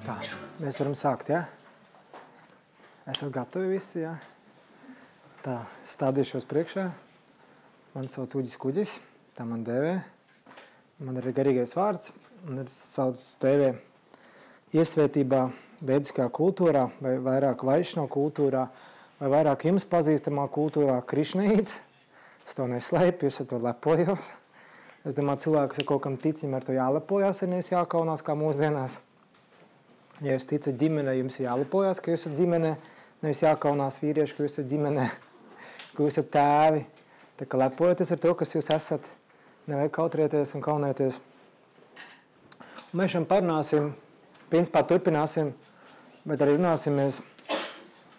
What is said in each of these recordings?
Tā, mēs varam sākt, ja? Esat gatavi visi, ja? Tā, stādīšos priekšā. Man sauc Uģis Kuģis, tā man dēvē. Man ir garīgais vārds, un es sauc dēvē iesvētībā, vediskā kultūrā, vai vairāk vaišno kultūrā, vai vairāk jums pazīstamā kultūrā Krišneīts. Es to neslēpu, es ar to lepojos. Es domāju, cilvēks ar kaut kam ticim, ar to jālepojās, ir nevis jākaunās kā mūsdienās. Ja jūs ticat ģimenē, jums ir jālepojās, ka jūs esat ģimenē, nevis jākaunās vīrieši, ka jūs esat ģimenē, ka jūs esat tēvi. Tā kā lepojoties ar to, kas jūs esat, nevajag kautrieties un kaunēties. Un mēs šodien parunāsim, principā turpināsim, bet arī runāsimies.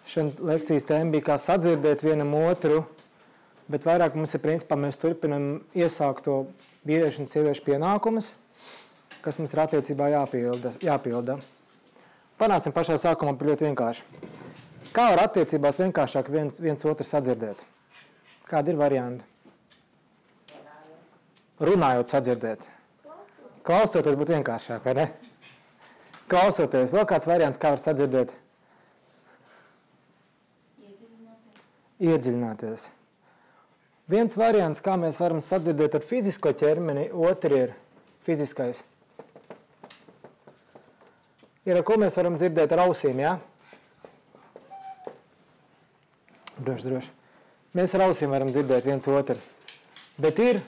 Šodien lekcijas tēma bija kā sadzirdēt vienam otru, bet vairāk mums ir principā mēs turpinam iesākt to vīriešu un sieviešu pienākumus, kas mums ir attiecībā jāpilda. Panācim pašā sākumā par ļoti vienkārši. Kā var attiecībās vienkāršāk viens otru sadzirdēt? Kādi ir varianti? Runājot sadzirdēt. Klausoties būtu vienkāršāk, vai ne? Klausoties. Vēl kāds variants, kā var sadzirdēt? Iedziļināties. Viens variants, kā mēs varam sadzirdēt ar fizisko ķermeni, otri ir fiziskais. Ir, ar ko mēs varam dzirdēt ar ausīm, jā? Droši. Mēs ar ausīm varam dzirdēt viens otru. Bet ir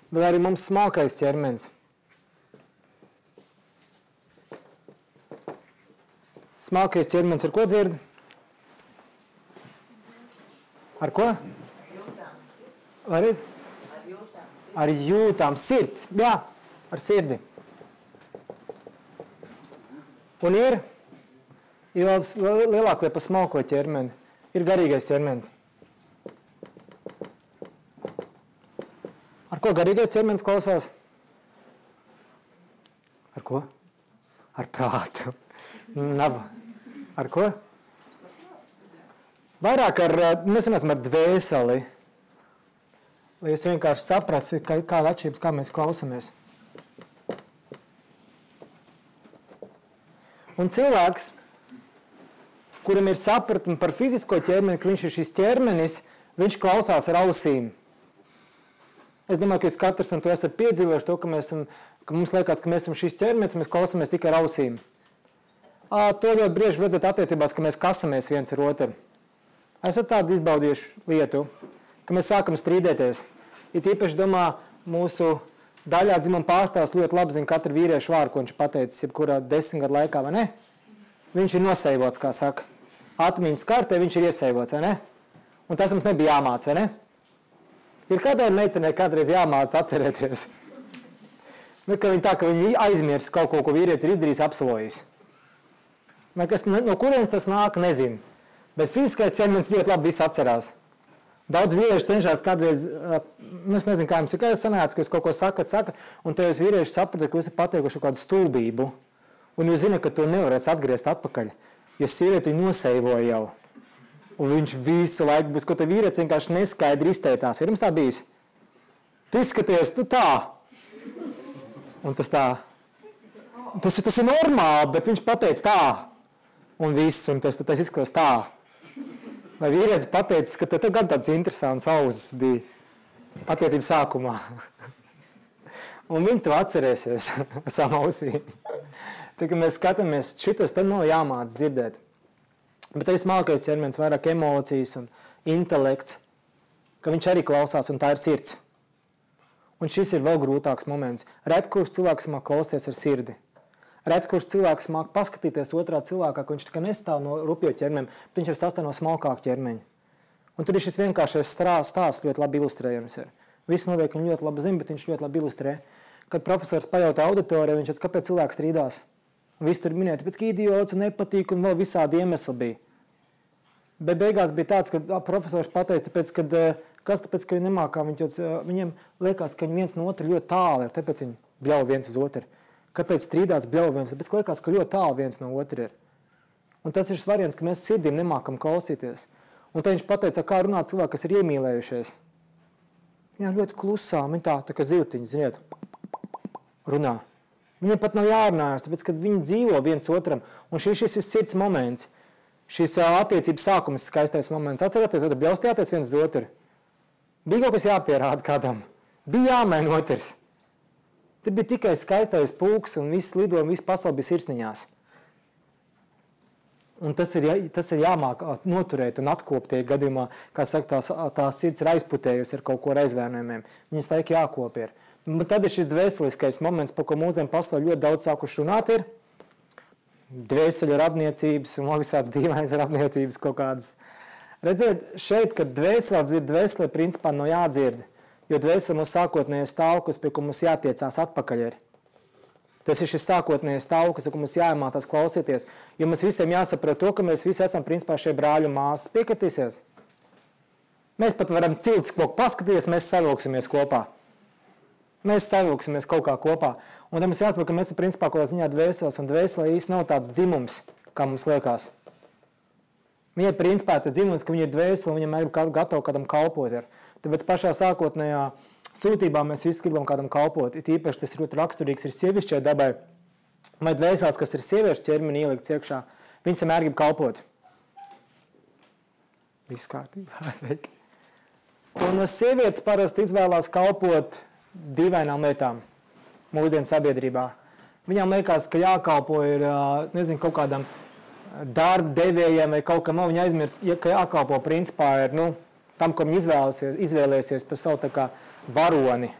vēl arī mums smalkais ķermenis. Smalkais ķermenis ar ko dzird? Ar ko? Ar jūtām. Sirds. Jā, ar sirdi. Un ir lielāk par smalko ķermeni. Ir garīgais ķermenis. Ar ko garīgais ķermenis klausās? Ar ko? Ar prātu. Ar ko? Vairāk mēs runāsim ar dvēseli. Lai jūs vienkārši saprasti, kāda atšķirības, kā mēs klausamies. Un cilvēks, kuram ir sapratni par fizisko ķermeni, ka viņš ir šis ķermenis, viņš klausās ar ausīm. Es domāju, ka jūs katrs to esat piedzīvojuši, to, ka mums liekas, ka mēs esam šis ķermenis, mēs klausamies tikai ar ausīm. To ļoti brieži redzat attiecībās, ka mēs kasamies viens ar otru. Esat tādu izbaudījuši lietu, ka mēs sākam strīdēties. Ir īpaši domā mūsu daļā dzimuma pārstāvs ļoti labi zina katru vīriešu vārdu, ko viņš pateicis jebkurā 10 gadu laikā, vai ne? Viņš ir noseivots, kā saka. Atmiņas kartē viņš ir ieseivots, vai ne? Un tas mums nebija jāmāc, vai ne? Ir kādai meitenei kādreiz jāmāc atcerēties. Ka viņi aizmirs kaut ko vīrietis ir izdarījis, apsolījis. No kurienes tas nāk, nezinu. Bet fiziskais ķermenis ļoti labi viss atcerās. Daudz vīrieši cenšas kādreiz, es nezinu, kā jums ir, kā jūs sanāca, ka jūs kaut ko sakat, un te jūs vīrieši sapratat, ka jūs ir pateikuši kādu stulbību, un jūs zināt, ka to nevarēs atgriezt atpakaļ, jo sievieti viņu noseivoja jau. Un viņš visu laiku būs, ko te vīrietis vienkārši neskaidri izteicās. Ir jums tā bijis? Tu izskaties, tā. Un tas tā. Tas ir normāli, bet viņš pateica tā. Un viss, un tas izskatās tā. Vai vīrietis pateicis, ka tev gan tāds interesants ausis bija attiecības sākumā. Un viņi to atcerēsies ar savu ausīm. Tā kā mēs skatāmies, šitos tad nav jāmāc dzirdēt. Bet arī smalkais ķermenis, vairāk emocijas un intelekts, ka viņš arī klausās, un tā ir sirds. Un šis ir vēl grūtāks moments. Ret, kurš cilvēks māk klausties ar sirdi. Redz, kurš cilvēks māk paskatīties otrā cilvēkā, ka viņš tikai nestāv no rupjo ķermeņa, bet viņš ir sastāv no smalkāka ķermeņa. Un tur ir šis vienkāršais stāsts ļoti labi ilustrējams. Visi noteikti, ka viņš ļoti labi zina, bet viņš ļoti labi ilustrē. Kad profesors pajautā auditorijai, viņš teica, kāpēc cilvēks strīdās. Un visi tur minēja, tāpēc, ka idiots un nepatīk un vēl visādi iemesli bija. Bet beigās bija tāds, ka profesors pateica, tāpēc, ka viņi nemākā, viņiem liekas, ka viņi viens no otru ļoti tāli ir, tāpēc viņi bļauj viens uz otru. Kāpēc strīdās bļauj viens, tāpēc liekas, ka ļoti tālu viens no otru ir. Un tas ir variants, ka mēs sirdīm nemākam klausīties. Un tad viņš pateica, kā runāt cilvēki, kas ir iemīlējušies. Viņa ļoti klusā, viņa tā kā zivtiņa, ziniet, runā. Viņiem pat nav jārunājas, tāpēc, kad viņi dzīvo viens otram, un šis ir sirds moments, šis attiecības sākums skaistais moments. Atcerieties, vai bļaustījāties viens uz otru? Bija kaut kas jāpierāda kādam, bija jāmaina otrs. Te bija tikai skaistais pulks, un viss lido, un viss pasauli bija sirsniņās. Un tas ir jāmāk noturēt un atkopt tie gadījumā, kā saka, tā sirds ir aizputējusi ar kaut ko aizvērnējumiem. Viņas laik jākop ir. Bet tad ir šis dvēseliskais moments, par ko mūsdienu pasaulē ļoti daudz sākuši runāt ir. Dvēseļu radniecības un visāds dīvainas radniecības kaut kādas. Redziet, šeit, kad dvēseli dzird, dvēselē principā nav jādzird, jo dvēseli mums sākotnējais stāvoklis, pie ko mums jātiecās atpakaļ ir. Tas ir šis sākotnējais stāvoklis, ko mums jāiemācās klausīties, jo mums visiem jāsaprot to, ka mēs visi esam principā šie brāļu māsas. Piekritīsies? Mēs pat varam cilts kaut ko paskatīties, mēs savilksimies kopā. Mēs savilksimies kaut kā kopā. Un tad mums jāsaprot, ka mēs ir principā kaut kā ziņā dvēseles, un dvēselē īsti nav tāds dzimums, kā mums liekas. Viņa ir principā tāds dzimums, ka viņa ir dvēsele, un viņam ir gatava kādam kalpot. Tāpēc pašā sākotnējā sūtībā mēs visi gribam kādam kalpot. It īpaši tas ir ļoti raksturīgs ir sievišķai dabai. Vai dvēseles, kas ir sieviešu ķermenī ielikts iekšā, viņas vienmēr grib kalpot. Viss kārtībā. Un sievietes parasti izvēlās kalpot dīvainām lietām mūsdienu sabiedrībā. Viņām liekas, ka jākalpo ir, nezinu, kaut kādam darba devējiem vai kaut kam, viņa aizmirst, ka jākalpo principā ir, tam, ko viņa izvēlēsies par savu tā kā varoni.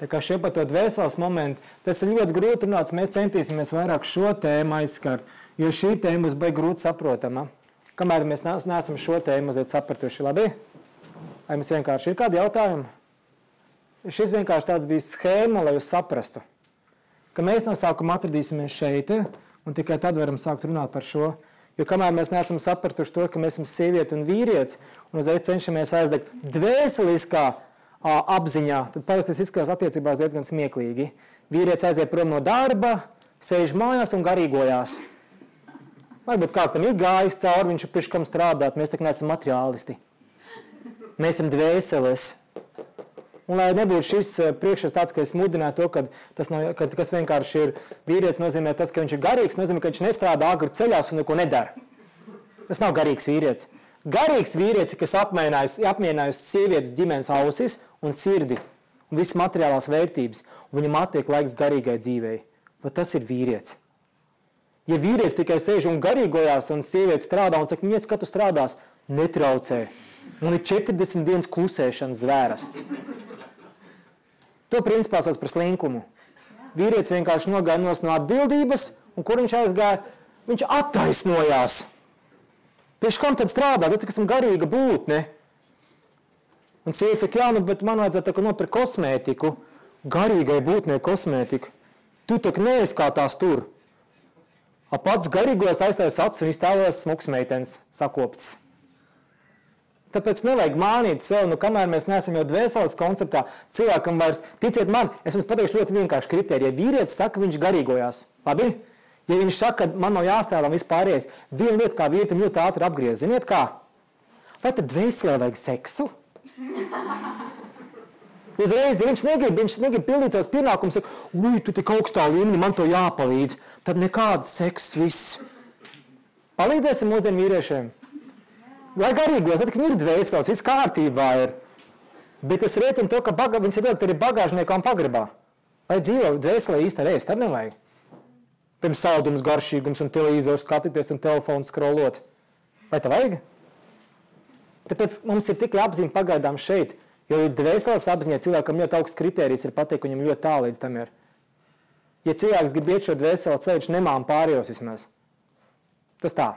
Tā kā šeit par to dvēseles momentu, tas ir ļoti grūti runāts, mēs centīsimies vairāk šo tēmu aizskart, jo šī tēma būs baigi grūti saprotama. Kamēr mēs neesam šo tēmu mazliet sapratuši, labi? Vai mums vienkārši ir kādi jautājumi? Šis vienkārši tāds bija schēma, lai jūs saprastu, ka mēs no sākuma atradīsimies šeit, un tikai tad varam sākt runāt par šo. Jo kamēr mēs neesam sapratuši to, ka mēs esam sievieti un vīrietis, un uzreiz cenšamies aizdegt dvēseliskā apziņā, tad parasti tas izskatās attiecībās diezgan smieklīgi. Vīrietis aiziet prom no darba, sēž mājās un garīgojās. Varbūt kāds tam ir gājis cauri, viņš ir priekš kam strādāt, mēs tak neesam materiālisti. Mēs esam dvēseles. Un lai nebūtu šis priekšstats tāds, ka es mudinātu to, ka kas vienkārši ir vīrietis, nozīmē tas, ka viņš ir garīgs, nozīmē, ka viņš nestrādā agri ceļās un neko nedara. Tas nav garīgs vīrietis. Garīgs vīrietis, kas apmierinājis sievietes ģimenes ausis un sirdi un visas materiālās vērtības, un viņam attiek laiks garīgai dzīvei. Vai tas ir vīrietis? Ja vīrietis tikai sēž un garīgojās un sieviete strādā un saka, viņiet, ka tu strādās, netraucē. Un ir 40 dienas klusēšanas zvērsts. To principā sauc par slinkumu. Vīrietis vienkārši nogāja no atbildības, un kur viņš aizgāja? Viņš attaisnojās. Pēc kam tad strādā? Tas esam garīga būtne. Un sieviete saka, jā, bet man vajadzētu nopirkt kosmētiku. Garīgai būtnei kosmētiku. Tu tak neesi kā tās tur. Pats garīgos aiztais acis un iztēlojas smuks meitenes sakopts. Tāpēc nevajag mānīt sev, kamēr mēs neesam jau dvēseles konceptā, cilvēkam vairs, ticiet man, es jums pateikšu ļoti vienkārši kritēriju. Ja vīrietis saka, viņš garīgojās, labi? Ja viņš saka, ka man nav jāstāvam vispārējais, viena lieta, kā vīrietim ļoti ātri apgriez, ziniet kā? Vai tad dvēselē vajag seksu? Uzreiz, ja viņš negrib pildīt savus pienākumus, saka, tu tik augstā līmenī, man to jāpalīdz, tad nekāds seks viss. Palīdzēsim mūsdienu vīriešiem. Lai garīgos, tad, ka viņi ir dvēseles, viss kārtībā ir. Bet tas rietina to, ka viņas ir ļoti arī bagāžniekā un pagribā. Lai dzīvo dvēselē īsti ar ēst, tad nevajag. Pirms saldums, garšīgums un televizors skatīties un telefonu scrollot. Vai tā vajag? Tāpēc mums ir tikai apziņa pagaidām šeit, jo līdz dvēseles apziņai cilvēkam ļoti augsts kritērijs ir pateikt, ka viņam ļoti tālu līdz tam ir. Ja cilvēks grib iet šo dvēseles ceļu, viņš nemām pārējos vismaz. Tas tā.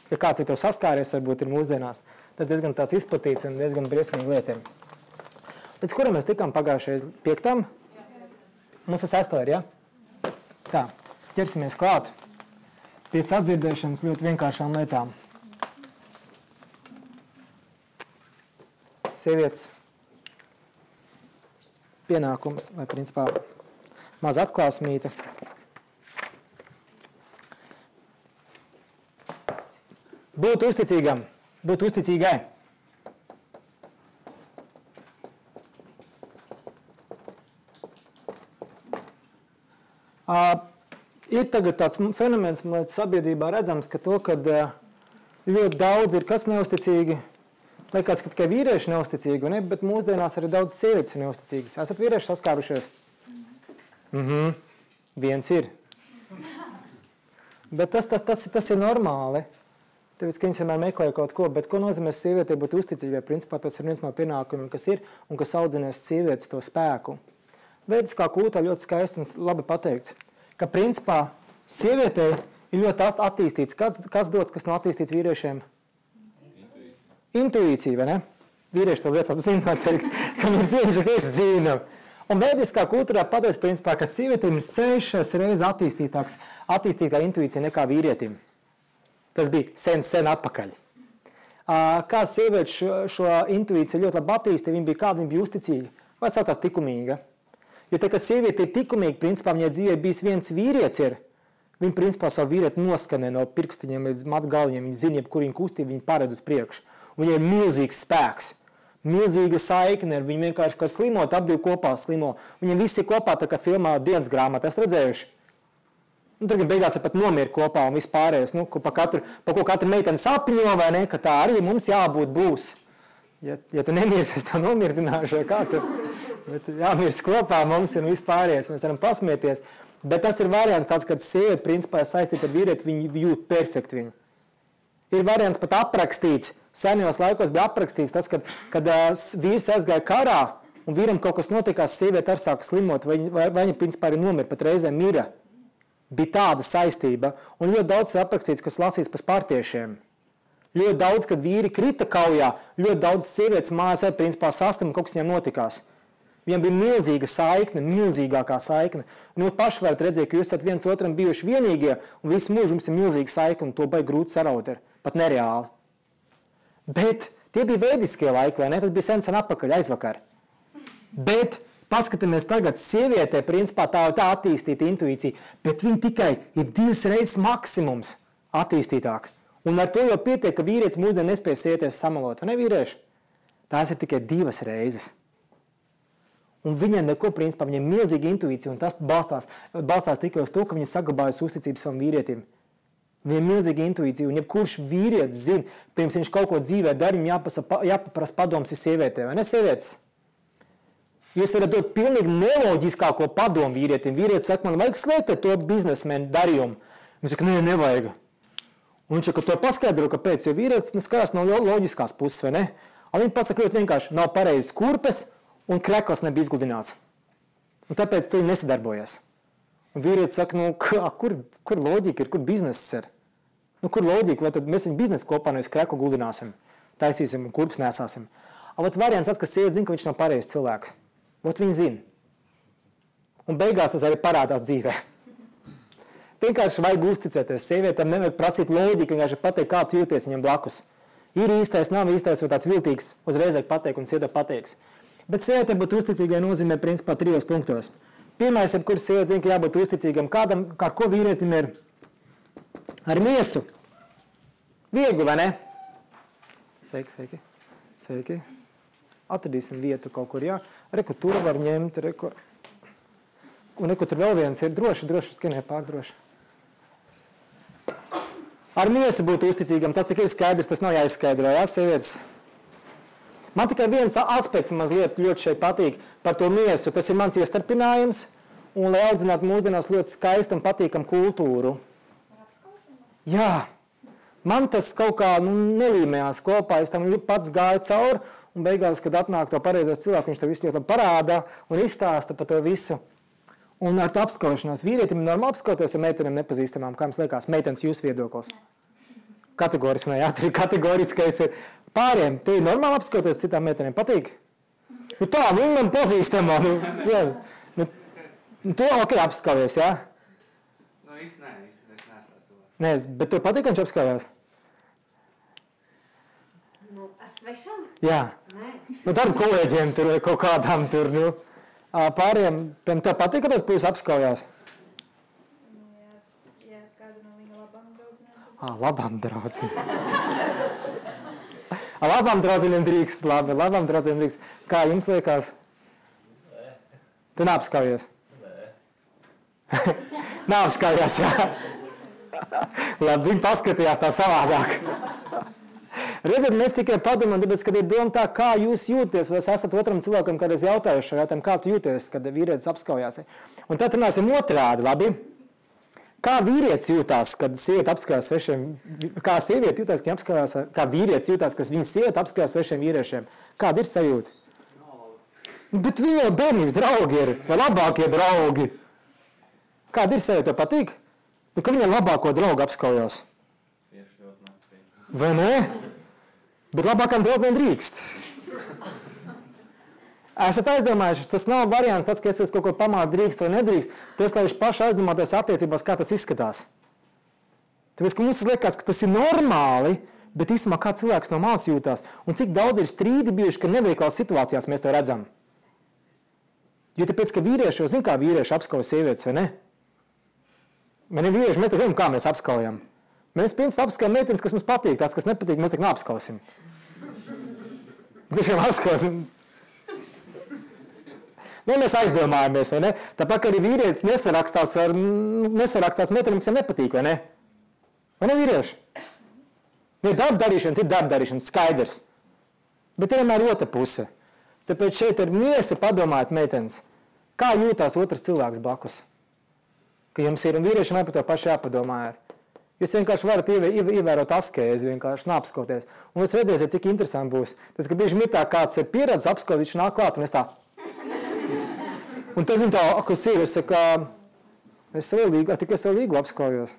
Ja kāds ir to saskāries, varbūt ir mūsdienās, tad diezgan tāds izplatīts un diezgan briesmīgi lietiem. Līdz kuram mēs tikām pagājušais 5. Mums ir 6. ir, ja? Tā, ķersimies klāt pie sadzirdēšanas ļoti vienkāršām lietām. Sievietes pienākums vai principā maz atklāsmīte. Būt uzticīgam, būt uzticīgai. Ir tagad tāds fenomens, man liekas, sabiedrībā redzams, ka to, kad ļoti daudz ir kas neusticīgi, liekas, ka tikai vīrieši neusticīgi, ne? Bet mūsdienās arī daudz sievietes ir neusticīgas. Esat vīrieši saskārušies? Viens ir. Bet tas ir normāli. Tāpēc, ka viņas vienmēr meklē kaut ko, bet ko nozīmē sievietei būt uzticīgai? Principā tas ir viens no pienākumiem, kas ir un kas audzinās sievietes to spēku. Veidiskā kultā ļoti skaisti un labi pateikts, ka principā sievietei ir ļoti attīstīts. Kas dots, kas nav attīstīts vīriešiem? Intuīcija, vai ne? Vīrieši to lietu labi zina teikt, ka ir vienkārši, ka es zinu. Un veidiskā kultūrā pateic principā, ka sievietēm ir 6 reizes attīstītā intuīcija nekā vīrietim. Tas bija sen atpakaļ. Kā sievietes šo intuīciju ļoti labi attīstīja, viņa bija uzticīga, vai sauktās tikumīga. Jo tā, ka sieviete ir tikumīga, principā viņai dzīvē bijis viens vīrietis, viņa principā savu vīrieti noskanē no pirkstiņiem līdz matu galviņiem, viņa zina, jebkur viņa kustība, viņa paredz uz priekšu. Viņai ir milzīgs spēks, milzīga saikne, viņi vienkārši, kad slimot, ap divi kopā slimo. Viņiem visi ir kopā, tā kā filmā dienas grāmatā, esat redzējuši? Tur gan beigās ir pat nomira kopā un vispārējais, pa ko katra meitene sapņo, vai ne, ka tā arī mums jābūt būs. Ja tu nemirsi, es tev nomirdināšu, vai kā tu? Bet jāmirst kopā mums ir vispārējais, mēs varam pasmieties. Bet tas ir variants tāds, kad sieviete principā ir saistīta ar vīrieti, viņi jūt perfekti viņu. Ir variants pat aprakstīts, senajos laikos bija aprakstīts tas, kad vīrs aizgāja karā un vīram kaut kas notikās, sieviete arī sāka slimot, vai viņa principā arī nomira, pat reizē mira. Bija tāda saistība, un ļoti daudz ir aprakstīts, kas lasīts par spartiešiem. Ļoti daudz, kad vīri krita kaujā, ļoti daudz sievietes mājās arī principā saslim, kaut kas viņam notikās. Viņam bija milzīga saikne, milzīgākā saikne. Un paši varat redzēt, ka jūs esat viens otram bijuši vienīgie, un visu mūžu jums ir milzīga saikne, un to baigi grūti saraut ir, pat nereāli. Bet tie bija veidiskie laiki, vai ne? Tas bija sen atpakaļ, aizvakar. Bet paskatāmies tagad, sievietē, principā tā attīstīta intuīcija, bet viņa tikai ir 2 reizes maksimums attīstītāk. Un ar to jau pietiek, ka vīrietis mūsdien nespēj sieties samalot, vai ne vīrieši? Tās ir tikai 2 reizes. Un viņai neko, principā, viņai milzīga intuīcija, un tas balstās tikai uz to, ka viņa saglabājas uzticību savam vīrietim. Viņai milzīga intuīcija, un jebkurš vīrietis zina, pirms viņš kaut ko dzīvē dara, viņam jāpaprast padoms ir sievietē, vai ne sievietes? Jūs varat dot pilnīgi neloģiskāko padomu vīrietim. Vīrietis saka, man vajag slēgt to biznesmenu darījumu. Viņš saka, nevajag. Un viņš saka, to paskaidro, kāpēc, jo vīrietis skatās no loģiskās puses, vai ne? Un viņi pasaka ļoti vienkārši, nav pareizes kurpes, un krekls nebija izgludināts. Un tāpēc tu nesadarbojies. Un vīrietis saka, kur loģika ir, kur bizness ir? Kur loģika, vai tad mēs viņu biznesu kopā nevis kreklu gludināsim, taisīsim un kurpes nesāsim? Bet variants tāds, ka sieviete zina, ka viņš nav pareizs cilvēks. Viņi zina. Un beigās tas arī parādās dzīvē. Vienkārši vajag uzticēties. Sievietēm nevajag prasīt loģiku, vienkārši pateikt, kā tu jūties viņam blakus. Ir īstais, nav īstais, vai tāds viltīgs, uzreiz pateikt un sieviete pateiks. Bet sievietē būt uzticīgai nozīmē principā 3 punktos. Pirmais, kur sieviete zina, ka jābūt uzticīgam kādam, kā ko vīrietim ir ar miesu. Viegli, vai ne? Sveiki. Atradīsim vietu kaut kur, jā. Reku tur var ņemt, un reku tur vēl viens ir droši skanē pārdroši. Ar miesu būt uzticīgam, tas tikai ir skaidrs, tas nav jāizskaidro, jā, sievietes. Man tikai viens aspekts mazliet ļoti šeit patīk par to miesu. Tas ir mans iestarpinājums, un lai audzinātu mūsdienās ļoti skaistu un patīkamu kultūru. Jā, man tas kaut kā nelīmējās kopā, es tam pats gāju cauri, un beigās, kad atnāk to pareizos cilvēku, viņš tev visu ļoti parādā un izstāsta par to visu. Un ar to apskaušanos vīrietim normāli apskauties ar meitenēm nepazīstamām, kā jums liekas, meitenes jūsu viedoklis. Kategoriski, jā, tur ir kategoriskais ir pāriem. Tu ir normāli apskauties citām meitenēm, patīk? Tā, viņi man pazīstamā. Tu ok apskaujies, jā? Īsti es neesmu tās cilvēks. Nē, bet tev patīk, viņš apskaujās? Ar svešām? Jā. Nē. Ar kolēģiem tur vai kaut kādām tur, pāriem. Tev patīk, ka tas puisis apskaujās? Jā, kāda no viņa labām draudzinām. Labām draudzinām. Labām draudzinām drīkst, labi. Labām draudzinām drīkst. Kā jums liekas? Nē. Tu neapskaujies? Nē. Neapskaujās, jā. Labi, viņi paskatījās tā savādāk. Redziet, mēs tikai padomājam, tāpēc, kad ir doma tā, kā jūs jūties, vai esat otram cilvēkam kādreiz jautājuši šo jautājumu, kā tu jūties, kad vīrietis apskaujās. Un tad runāsim otrādi, labi? Kā vīrietis jūtās, kad sieviete apskaujās svešiem, kā sieviete jūtās, kad apskaujās, kā vīrietis jūtās, kad viņa sieviete apskaujās svešiem vīriešiem? Kāda ir sajūta? Bet viņi jau bērnības draugi ir, vai labākie draugi. Kāda ir sajūta, tev patīk? Nu, ka viņa labāko draugu apskaujās. Vai ne? Bet labākām draudzēm drīkst. Esat aizdomājuši, tas nav variants tāds, ka es uz kaut ko pamātu drīkst vai nedrīkst. Tas, lai viņš paši aizdomāties attiecībās, kā tas izskatās. Tāpēc, ka mums liekas, ka tas ir normāli, bet īstenībā kā cilvēks no malas jūtās. Un cik daudz ir strīdi bijuši, ka neveiklās situācijās mēs to redzam. Jo tāpēc, ka vīrieši jau zin, kā vīrieši apskauj sievietes, vai ne? Vai ne vīrieši, mēs tā zinām, kā mēs apskaujam. Mēs principā apskaujam meitenes, kas mums patīk, tās, kas nepatīk, mēs tik neapskausim. Tiešām apskausim. Nu, mēs aizdomājamies, vai ne? Tāpēc, ka arī vīrietis nesarakstās meitenēm, kas nepatīk, vai ne? Vai ne vīrieši? Ja darba darīšanas ir darba darīšanas, skaidrs. Bet ir vienmēr otra puse. Tāpēc šeit ir miesa padomāt meitenes, kā jūtās otrs cilvēks blakus. Ka jums ir un vīriešiem par to paši jāpadomā ir. Jūs vienkārši varat ievērot askēzi, vienkārši neapskauties. Un jūs redzēsiet, cik interesanti būs. Tas, ka bieži mitā kāds ir pieredzes apskaut, viņš nāk klāt un es tā. Un tad viņi tā, kas ir, es saku, es tikai savu līgu apskaujos.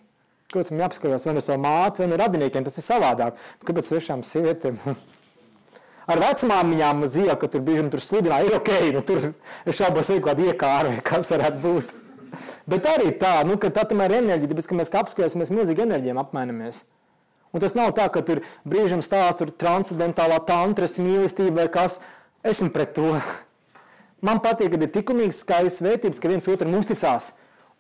Kāpēc man jāapskaujos? Vai no savu māti, vai no radiniekiem, tas ir savādāk. Kāpēc svešām sievietēm? Ar vecmāmiņām zila, ka tur bieži tur sludināja, ir ok, nu tur es šaubos vai kādu iekāru, vai kas varētu būt. Bet arī tā, nu, ka tā tomēr ir enerģija, tāpēc, ka mēs kā apskaujos, mēs milzīgi enerģijām apmainamies. Un tas nav tā, ka tur brīžam stāst tur transcendentālā tantras mīlestība vai kas. Esmu pret to. Man patīk, kad ir tikumīgs skaistas vērtības, ka viens otram uzticās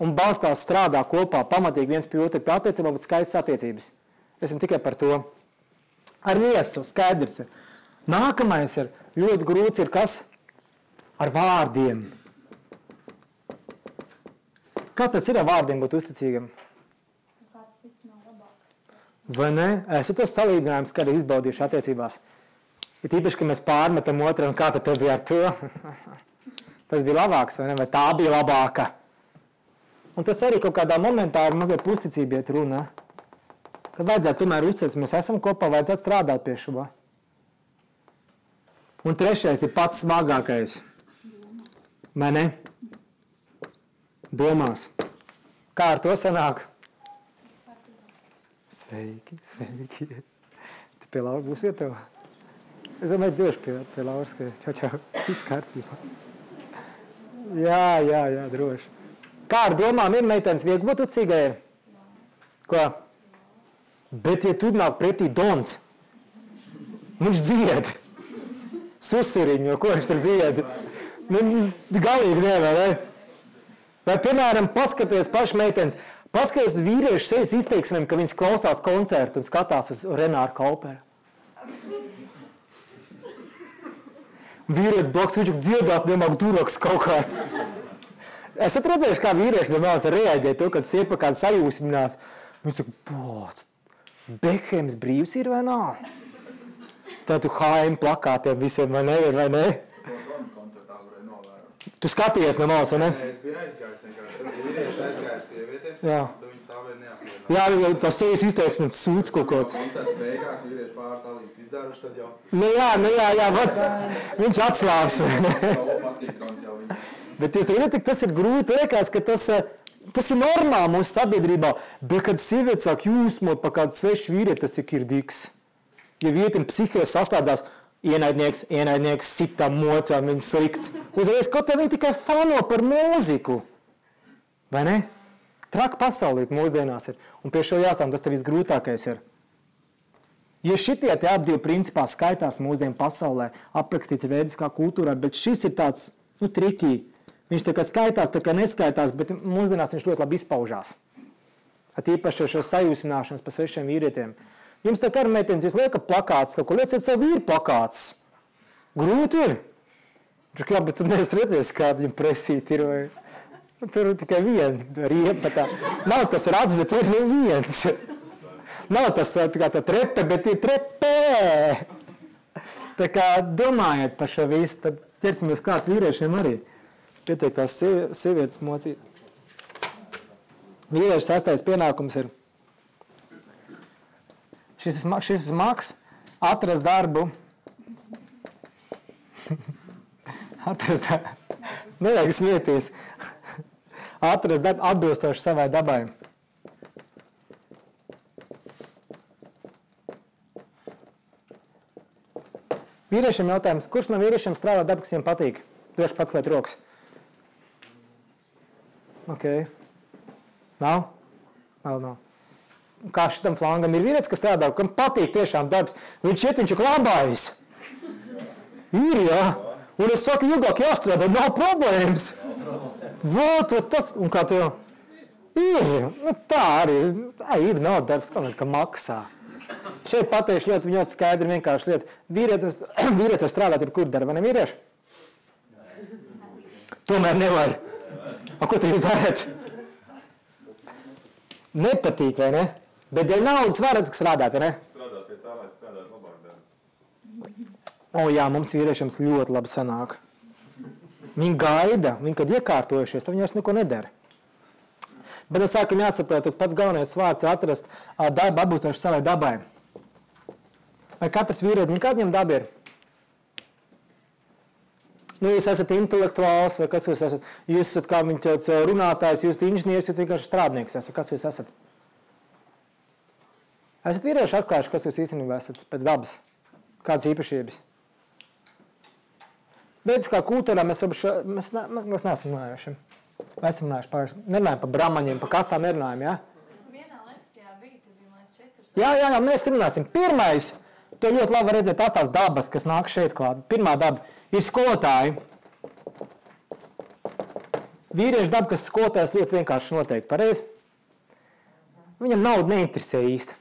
un balstās strādā kopā, pamatīgi viens pie otru pie attiecībām, bet skaistas attiecības. Esmu tikai par to. Ar miesu skaidrs ir. Nākamais ir ļoti grūts ir kas? Ar vārdiem. Kā tas ir ar vārdiem būt uzticīgam? Vai ne? Esat tos salīdzinājums, kad ir izbaudījuši attiecībās. Ir tīpaši, ka mēs pārmetam otram, kā tad tev bija ar to? Tas bija labāks, vai ne? Vai tā bija labāka? Un tas arī kaut kādā momentā ir mazliet pusticība iet runa. Kad vajadzētu tomēr uzticēt, mēs esam kopā, vajadzētu strādāt pie šo. Un trešais ir pats smagākais. Vai ne? Domās. Kā ar to sanāk? Sveiki, sveiki. Tu pie Laura būs vietā? Es domāju, došu pie Lauras, ka čau, viss kārtībā. Jā, droši. Kā ar domām ir meitenes viegli būt ucīgai? Ko? Bet, ja tu nāk pretī Dons, viņš dzied. Susuriņu, ko viņš tur dzied? Galīgi nevar, ne? Vai, piemēram, paskaties paši meitenes, paskaties vīriešu sejas izteiksmēm, ka viņas klausās koncertu un skatās uz Renāru Kauperu. Vīrietis blakus, viņš dziedāt, nemāk duraks kaut kāds. Esat redzējuši, kā vīrieši nemaz reaģē to, kad siepa kāds sajūsminās. Viņš saka, poc, Bekhems brīvs ir vai nav? Tā tu haim plakātiem visiem vai ne? Tu skaties no malas, vai ne? Es biju aizgājis vienkārši. Tur vīrieši aizgāja sievietēm, tu viņas stāvēja neapvienā. Jā, tas sejas izteiksmes sūds kaut kāds. Koncerta beigās vīrieši pāris salīdz izdzēruši, tad jau... Jā, vat, viņš atslāvs. Savu patīkrons jau viņam. Bet jūs redzat, tas ir grūti, liekas, ka tas ir normāli mūsu sabiedrībā, bet kad sieviete sāk jūsmot pa kādu svešu vīrieti, tas ir kirdīgs. Ja vietim psihēs saslēdzās, ienaidnieks, sitām mocām, viņas slikts. Uzreiz kaut kā viņi tikai fano par mūziku. Vai ne? Traka pasaulīt mūsdienās ir. Un pie šo jāstām, tas tev visgrūtākais ir. Ja šitie te ap divi principā skaitās mūsdienu pasaulē, aprakstīts vēdiskā kultūrā, bet šis ir tāds, trikī. Viņš tā kā skaitās, tā kā neskaitās, bet mūsdienās viņš ļoti labi izpaužās. Īpaši šo sajūsmināšanas pa svešiem vīrietiem. Jums tā kā ar meitenes, jūs liekat plakāts, kaut ko lieciet savu vīru plakāts. Grūti ir. Jā, bet tu neesi redzējis, kāda viņam presīti ir. Vai... Tur ir tikai viena riepa. Tā. Nav tas rats, bet ir viens. Nav tas tā trepe, bet ir trepē. Tā kā domājiet par šo visu, tad ķersimies klāt vīriešiem arī. Pietiek tās sievietes mocīt. Vīriešu 6. pienākums ir. Šis ir smags. Atrast darbu. Atrast darbu. Nevajag smieties. Atrast darbu atbilstoši savai dabai. Vīriešiem jautājums. Kurš no vīriešiem strādā darbu, kas viņiem patīk? Došu pats liet rokas. Ok. Nav? Nav. Kā šitam flangam ir vīrietis, kas strādā, kam patīk tiešām darbs. Viņš ir klabājis. Ir, jā. Un es saku, ilgāk jāstrādā, nav problēmas. Vot tas, un kā tev? Ir, nu tā arī. Ir, nav darbs, kā maksā. Šeit pateikšu ļoti skaidri vienkārši lietu. Vīrietis var strādāt ar kur darbu, vai ne vīrieši? Tomēr nevar. A, ko tu jūs darat? Nepatīk, vai ne? Bet dēļ naudas varat strādāt, vai ne? Strādāt pie tā, lai strādāt labāk darbu. O jā, mums vīriešiem ļoti labi sanāk. Viņi gaida, viņi kad iekārtojušies, tad viņi vairs neko nedara. Bet es sākam jāsaprot, ka pats galvenais vārds ir atrast darbu atbilstoši savai dabai. Vai katrs vīrietis, kāda viņam daba ir? Nu, jūs esat intelektuāls, vai kas jūs esat? Jūs esat kā viņš teica runātājs, jūs esat inženieris, jūs vienkārši strādnieks esat. Kas jūs esat? Esat vīrieši atklājuši, kas jūs īstenībā esat pēc dabas? Kādas īpašības? Beidz kā kultūrā mēs neesam runājuši. Mēs esam runājuši par, nerunājam par brahmaņiem, par kastām nerunājam, jā? Vienā lekcijā bija, tu biji mēs 4. Jā, mēs runāsim. Pirmais, to ļoti labi var redzēt tās dabas, kas nāk šeit klāt. Pirmā daba ir skolotāji. Vīriešu daba, kas skolotājs ļoti vienkārši noteikti pareizi. Viņam nauda neinteresē īsti.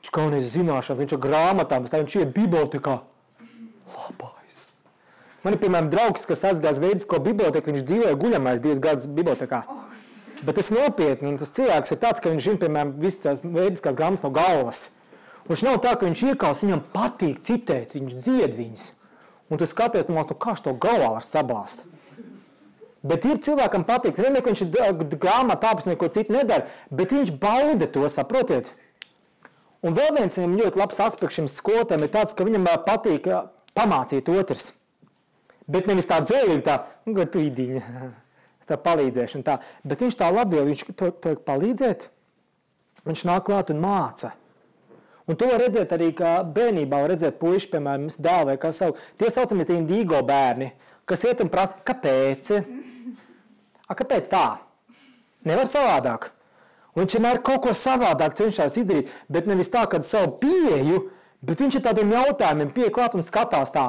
Viņš kaunēs zināšanas, viņš ir grāmatām, viņš ir bibliotekā. Labais. Man ir, piemēram, draugs, kas aizgājas veidisko biblioteku, viņš dzīvoja guļamais 2 gadus bibliotekā. Bet tas nopietni, un tas cilvēks ir tāds, ka viņš zina, piemēram, visas tās veidiskās grāmatas no galvas. Un viņš nav tā, ka viņš iekals, viņam patīk citēt, viņš dzied viņas. Un tu skaties, nu kā to galvā var sabāst. Bet ir cilvēkam patīk, vienmēr, ka viņš ir grāmatā tāpēc neko citu nedara, bet viņš bauda to, saprotiet? Un vēl viens viņam ļoti labs aspekts šim skolotājam ir tāds, ka viņam patīk pamācīt otrs. Bet nevis tā dzēlīgi tā, ka tu idiņa, tā palīdzēšana tā. Bet viņš tā labvēl, viņš to palīdzēt, viņš nāk klāt un māca. Un to var redzēt arī, kā bērnībā var redzēt puiši, piemēram, dēlu vai kā savu. Tie saucamies tie indīgo bērni, kas iet un prasa, kāpēc? Kāpēc tā? Nevar savādāk. Un viņš vienmēr kaut ko savādāk cenšas izdarīt, bet nevis tā, kad savu pieeju, bet viņš ir tādiem jautājumiem pieeja klāt un skatās tā.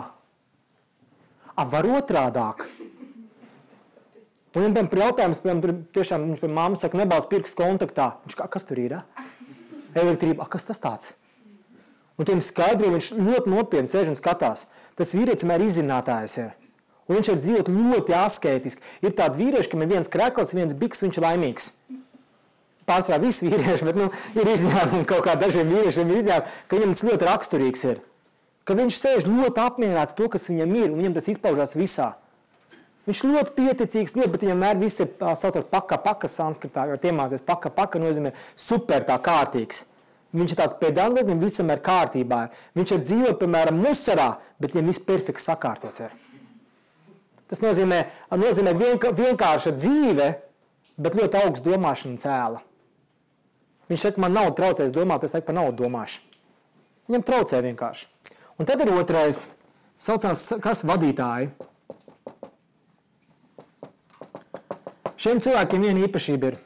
Var otrādāk. Un viņam par jautājums, piemēram, tiešām viņš pie mammas saka, nebāz pirksts kontaktā. Viņš kā, kas tur ir? Elektrība, kas tas tāds? Un tiem skaidro, viņš ļoti nopietni sēž un skatās. Tas vīrietis vienmēr izzinātājs ir. Un viņš ir dzīvot ļoti askētiski. Ir tādi vīrieši, kam ir viens krekls, viens biks, viņš ir laimīgs. Pārsvarā visi vīrieši, bet ir izņēmumi kaut kā dažiem vīriešiem ir izņēmumi, ka viņam tas ļoti raksturīgs ir. Ka viņš sēž ļoti apmierināts to, kas viņam ir, un viņam tas izpaužās visā. Viņš ļoti pieticīgs, bet viņam mēr viss ir saucās paka sanskritā, jo iemācies paka nozīmē super tā kārtīgs. Viņš ir tāds pedants, viņam visam ir kārtībā. Viņš ir dzīvo, piemēram, musarā, bet viņam viss perfekts sakārtots ir. Tas nozīmē vienkārša dzīve, bet ļoti augsts domāšana cēla. Viņš saka, man nav traucējis domāt, es teiktu par naudu domāšu. Viņam traucē vienkārši. Un tad ir otrais, saucās, kas vadītāji. Šiem cilvēkiem viena īpašība ir.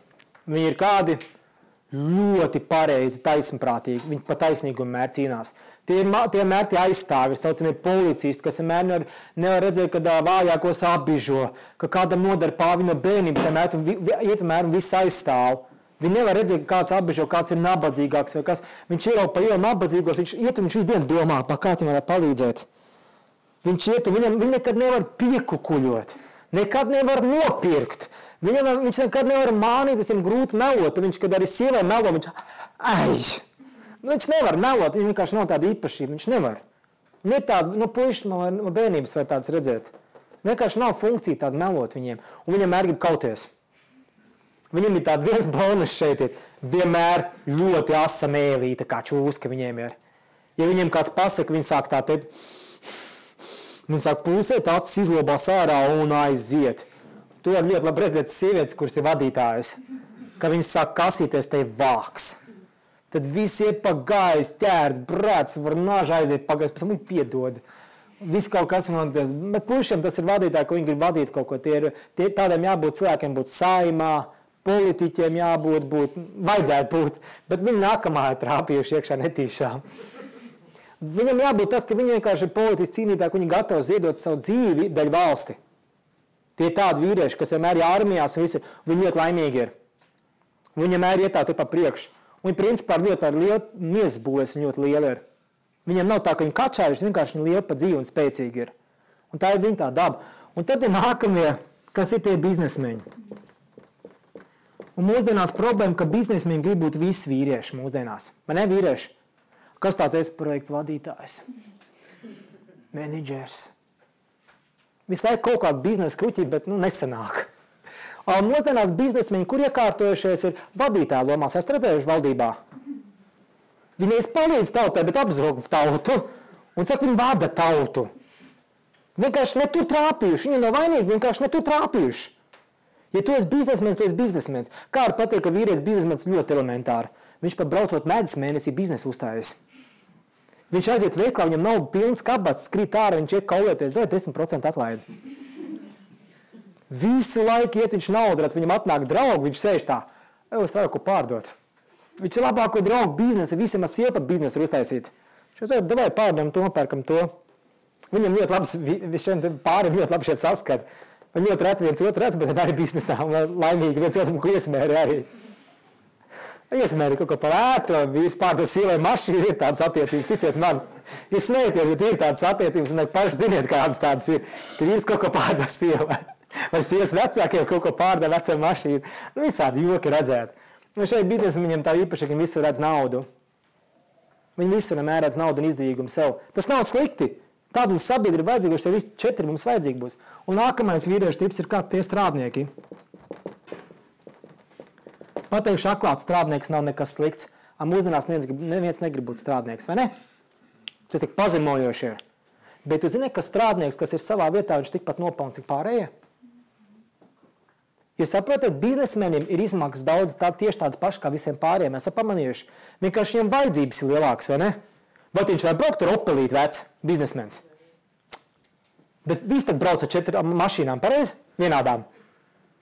Viņi ir kādi ļoti pareizi, taisnprātīgi. Viņi pa taisnīgumu mēr cīnās. Tie mēr tie aizstāvi, ir saucamie policisti, kas vienmēr nevar redzēt, kad vājākos apbižo, ka kādam nodara pāvi no bērnības, iet un viss aizstāv. Viņi nevar redzēt, ka kāds apbižo, kāds ir nabadzīgāks vai kas. Viņš ir jau pa ielu nabadzīgos, viņš iet un viņš visu dienu domā, pa kā viņam var palīdzēt. Viņš iet un viņi nekad nevar piekukuļot, nekad nevar nopirkt. Viņš nekad nevar mānīt, viņam grūti melot. Viņš, kad arī sievai melo, viņš nevar melot, viņš vienkārši nav tāda īpašība, viņš nevar. Un ir tāda, puiši no bērnības var tāds redzēt. Vienkārši nav funkcija tāda melot viņiem, un viņam grib kauties. Viņam ir tāda viens bonus šeit ir, vienmēr ļoti asa mēlīta, kā čūska viņiem ir. Ja viņiem kāds pasaka, viņi sāk tā teikt, viņi sāk pūsēt, acis izlobās ārā un aiziet. To var ļoti labi redzēt sievietes, kuras ir vadītājas, ka viņas sāk kasīties, te vāks. Tad visi iet pa gaisu, ķērts, brēc, var nāža aiziet pa gaisu, pēc tam viņi piedod. Viss kaut kas notiek. Bet pušiem tas ir vadītāji, ka viņi grib vadīt kaut ko. Tādiem jābūt cilvēkiem būt saimā, politiķiem jābūt, vajadzētu būt, bet viņi nākamā ir trāpījuši iekšā netīšām. Viņam jābūt tas, ka viņi vienkārši ir politiski cīnītāji, ka viņi gatavi ziedot savu dzīvi daļu valsti. Tie ir tādi vīrieši, kas vienmēr ir armijās un visi, viņi ļoti laimīgi ir. Viņi vienmēr iet tā te pa priekšu. Viņi principā ļoti ar lielu miesbūvēs un ļoti lieli ir. Viņiem nav tā, ka viņi kačājuši, vienkārši viņi lieli pa dzīvi un spēcīgi ir. Un tā ir viņa tā daba. Un tad ir nākamie, kas ir tie biznesmeņi. Un mūsdienās problēma, ka biznesmeņi grib būt visi vīrieši mūsdienās. Vai ne vīrieši? Kas tā esi projektu vadītājs? Menedžers. Visu laiku kaut kādu biznesa kruķi, bet nesanāk. Mūsdienās biznesmeņi, kur iekārtojušies, ir vadītāja lomās. Esat redzējuši valdībā? Viņi palīdz tautai, bet apzog tautu. Un saka, viņi vada tautu. Vienkārši ne tur trāpījuši. Viņi nav vainīgi, vienkārši ne tur trāpījuši. Ja tu esi biznesmenis, tu esi biznesmenis. Kā ar patīk, ka vīrietis biznesmenis ļoti elementāri. Viņš pat braucot medus mēnesī biznesu uzstājas. Viņš aiziet veiklā, viņam nav pilns kabats, skrīt ārā, viņš iet kaulēties, dod 10% atlaidi. Visu laiku iet viņš naudu, viņam atnāk draugi, viņš sēž tā, es varu ko pārdot. Viņš ir labāko draugu biznesa, visiem ar sievu pat biznesu ir uztaisīt. Viņš saka, davai pārdam to, pērkam to. Viņam ļoti labi, pārim ļoti labi šeit saskat. Viņi ļoti reti viens otru redz, bet arī biznesā un laimīgi viens otram, ko iesmēri arī. Iesmēri kaut ko par ētu, vīrs pārdot sievai mašīnu, ir tādas attiecības, ticiet man. Jūs smējaties, bet ir tādas attiecības, un paši ziniet, kādas tādas ir, ka vīrs kaut ko pārdot sievai. Vai sievas vecākiem kaut ko pārdod vecā mašīnu. Visādi joki redzēt. Un šeit biznesa viņam tā īpaši, ka viņi visur redz naudu. Viņi visur vienmēr redz naudu un izdevīgumu sev. Tas nav slikti. Tāda mums sabiedrība vajadzīga, jo visi 4 mums vajadzīgi būs. Un nākamais vīriešu tips ir kāds tie strādnieki. Pateikšu atklāt, strādnieks nav nekas slikts. Mūsdienās neviens negrib būt strādnieks, vai ne? Tas tik pazemojoši ir. Bet tu zini, ka strādnieks, kas ir savā vietā, viņš tikpat nopelna, cik pārējie? Jūs saprotat, biznesmenim ir izmaksas daudz tieši tādas pašas kā visiem pārējiem. Esam pamanījuši. Vienkārši viņiem vajadzības ir lielākas, vai ne? Vai viņš var braukt ar opelīt vecs biznesmens? Bet visi tad brauc ar 4 mašīnām, pareizi? Vienādām.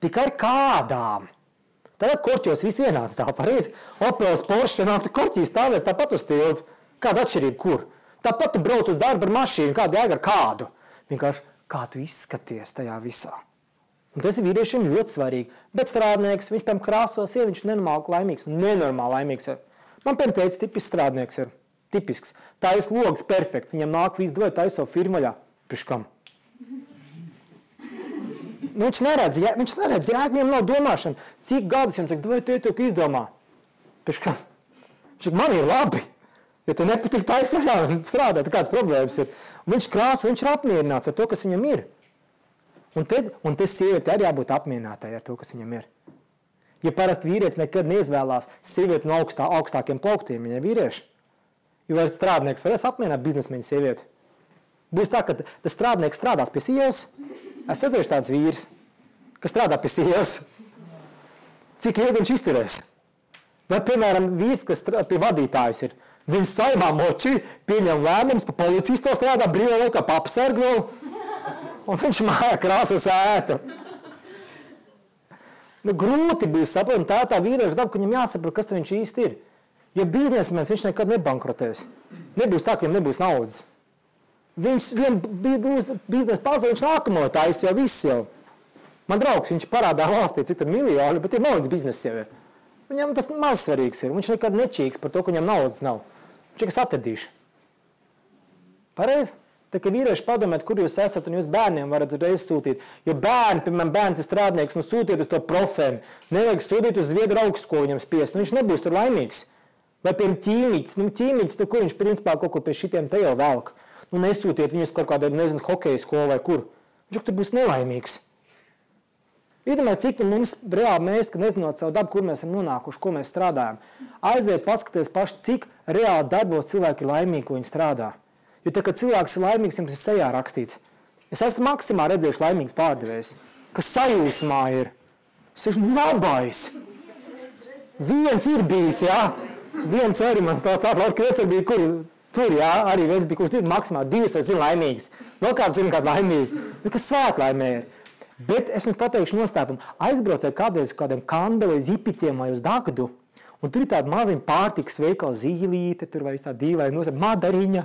Tikai ar kādām. Tagad korķos visi vienāds tā, pareizi? Opels, Porsche, nāk, korķī stāvēs tāpat uz tildu. Kāda atšķirība, kur? Tāpat tu brauc uz darbu ar mašīnu, kādu jēga ar kādu. Vienkārši, kā tu izskaties tajā visā. Un tas ir vīriešiem ļoti svarīgi. Bet strādnieks, viņš pēc krāsos, ja viņš nenormāli laimīgs ir. Man teica, tipisks strādnieks ir. Tipisks. Tā ir logs perfekts. Viņam nāk visu dod, tā ir savu firmaļā. Priškam. Viņš neredz jēgu, viņam nav domāšana. Cik gadus jums saka, vai tu izdomā? Priškam. Man ir labi. Ja tu nepatīk taisvaļā un strādā, tad kādas problēmas ir. Viņš krāso, viņš ir apmierināts ar to, kas viņam ir. Un te sieviete arī jābūt apmierinātai ar to, kas viņam ir. Ja parasti vīrietis nekad neizvēlās sievieti no augstākiem plauktiem, viņai vīrieši, jo var strādnieks varēs apmierināt biznesmeņu sievieti. Būs tā, ka tas strādnieks strādās pie sievas. Es redzēšu tāds vīrs, kas strādā pie sievas. Cik ilgi viņš izturēs? Vai, piemēram, vīrs, kas pie vadītājas ir, viņš saimā moči, pieņem lēmumus, pa policisto strādā, brīvā laikā papsargu vēl, un viņš mājā krāsas ētu. Grūti būs saprast, tā vīrieša daba, ka viņam jāsaprot, kas viņš īsti ir. Ja biznesmenis, viņš nekad nebankrotēs. Nebūs tā, ka viņam nebūs naudas. Viņš būs biznesa pazaudē, viņš nākamo taisa jau viss jau. Man draugs, viņš parādā valstī citu miljonu, bet ir naudas biznesa jau ir. Viņam tas maz svarīgs ir. Viņš nekad nečīks par to, ka viņam naudas nav. Viņš ir kas atradīšu. Pareizi? Tā kā vīrieši padomāt, kur jūs esat, un jūs bērniem varat uzreiz sūtīt. Jo bērni, piemēram, bērns ir strādnieks, sūtiet uz to profēnu. Nevajag sūtīt uz Zviedru augstskolu viņam spiest. Viņš nebūs tur laimīgs. Vai, piemēram, ķīmiķis. Ķīmiķis, kur viņš principā kaut kur pie šitiem te jau velk. Nesūtiet viņus kaut kādā, nezinu, hokeja skolu vai kur. Viņš tur būs nelaimīgs. Iedomājiet, cik mums reāli mēs, kad nezinot savu dabu, kur mēs esam nonākuši, ko mēs strādājam. Aiziet, paskaties paši, cik reāli darbos cilvēki ir laimīgi, ko viņi strādā. Jo tā, kad cilvēks ir laimīgs, jums ir sejā rakstīts. Es esmu maksimā redzējuši laimīgs pārdevējs, kas sajūsmā ir. Es esmu labais. Viens ir bijis, jā. Viens arī man stāstāt, Laura, viens bija, kur tur, jā, arī viens bija, kur tur maksimā 2, es zinu laimīgs. Vēl kāds zina, kāda laimīga. Kas svētlaimē ir. Bet es jums pateikšu noslēpumu. Aizbrauciet kādreiz uz kādiem Kandu vai Zipiķiem vai uz Dagdu, un tur ir tāda maziņa pārtikas veikala zīlīte, tur vai visā dīvai madariņa.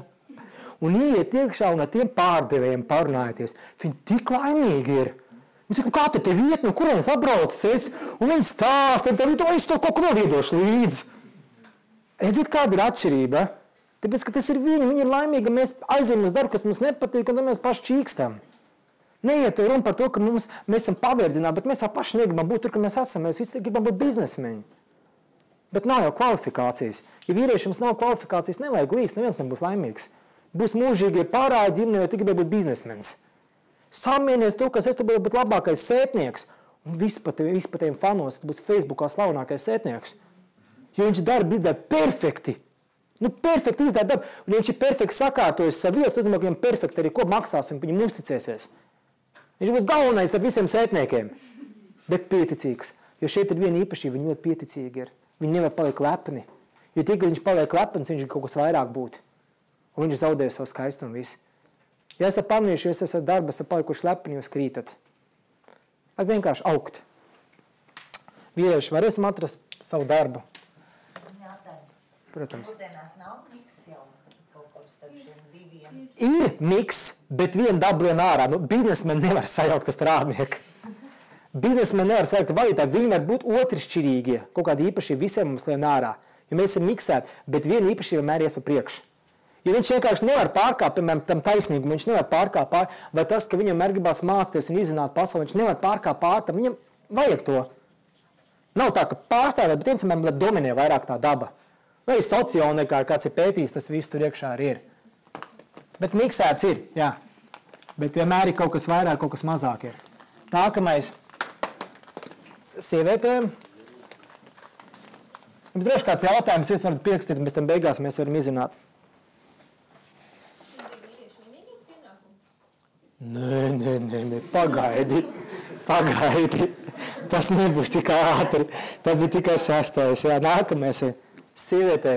Un ieiet iekšā un ar tiem pārdevējiem parunājieties. Viņi tik laimīgi ir. Viņi saka, kā te vieta, no kurienes atbraucis? Un viņi stāsta, un es to kaut ko vēl iedošu līdzi. Redziet, kāda ir atšķirība? Tāpēc, ka tas ir viņi ir laimīgi, mēs aizējam uz darbu, kas mums nepatīk, un tad mēs paši čīkstam. Neiet runa par to, ka mēs esam pavērdzināti, bet mēs jau paši negribam būt tur, ka mēs esam. Mēs visi gribam būt biznesmeņi. Bet nav jau kvalifikācijas. Ja vīriešiem nav kvalifikācijas, nevajag līst, neviens nebūs laimīgs. Būs mūžīgie pārādi ģimene, jo tikai būt biznesmenis. Samienies to, kas es tu būt labākais sētnieks. Un viss pa tiem fanos būs Facebookā slavenākais sētnieks. Jo viņš darbu izdara perfekti. Perfekti izdara darbu. Un ja viņš ir perfekti sakārtojis savu viesu, nozīmē, ka viņam perfekti arī ko maksās un viņam uzticēsies. Viņš būs galvenais ar visiem sētniekiem. Bet pieticīgs. Jo šeit ir viena īpašība, viņi ļoti pieticīgi ir. Viņi nevar palikt lepni. Jo tik, kad viņš paliek lepns, viņš ir kaut kas vairāk būt. Un viņš zaudē savu skaistumu visu. Ja esat pamanījuši, ja esat darba, esat palikuši lepni, jūs krītat. Vajag vienkārši augt. Vīrieši, varēsim atrast savu darbu? Protams. Mūsdienās nav miks jau kaut kur starp šiem diviem. Ir miks, bet viena daba lien ārā. Biznesmeni nevar sajaukt ar strādnieku. Biznesmeni nevar sajaukt ar vadītāju. Viņi var būt otršķirīgie. Kaut kāda īpašība visiem mums lien ārā. Jo mēs esam miksēti, bet viena īpašība vienmēr ies pa priekšu. Jo viņš vienkārši nevar pārkāpt, piemēram, tam taisnīgumu, viņš nevar pārkāpt pār, vai tas, ka viņam ir gribās mācīties un izzināt pasauli, viņš nevar pārkāpt pār tam, viņam vajag to. Nav tā, ka pārstāvēt, bet viens, piemēram, dominē vairāk tā daba. Vai sociālniekā, kāds ir pētījis, tas viss tur iekšā arī ir. Bet miksēts ir, jā. Bet vienmēr ir kaut kas vairāk, kaut kas mazāk ir. Nākamais. Sievietēm. Jums droši kāds jautājums, jūs varat pierakstīt, un bez tam beigās mēs varam izzināt. Nē, pagaidi. Tas nebūs tik ātri. Tas bija tikai 6. Jā, nākamais ir sievietē.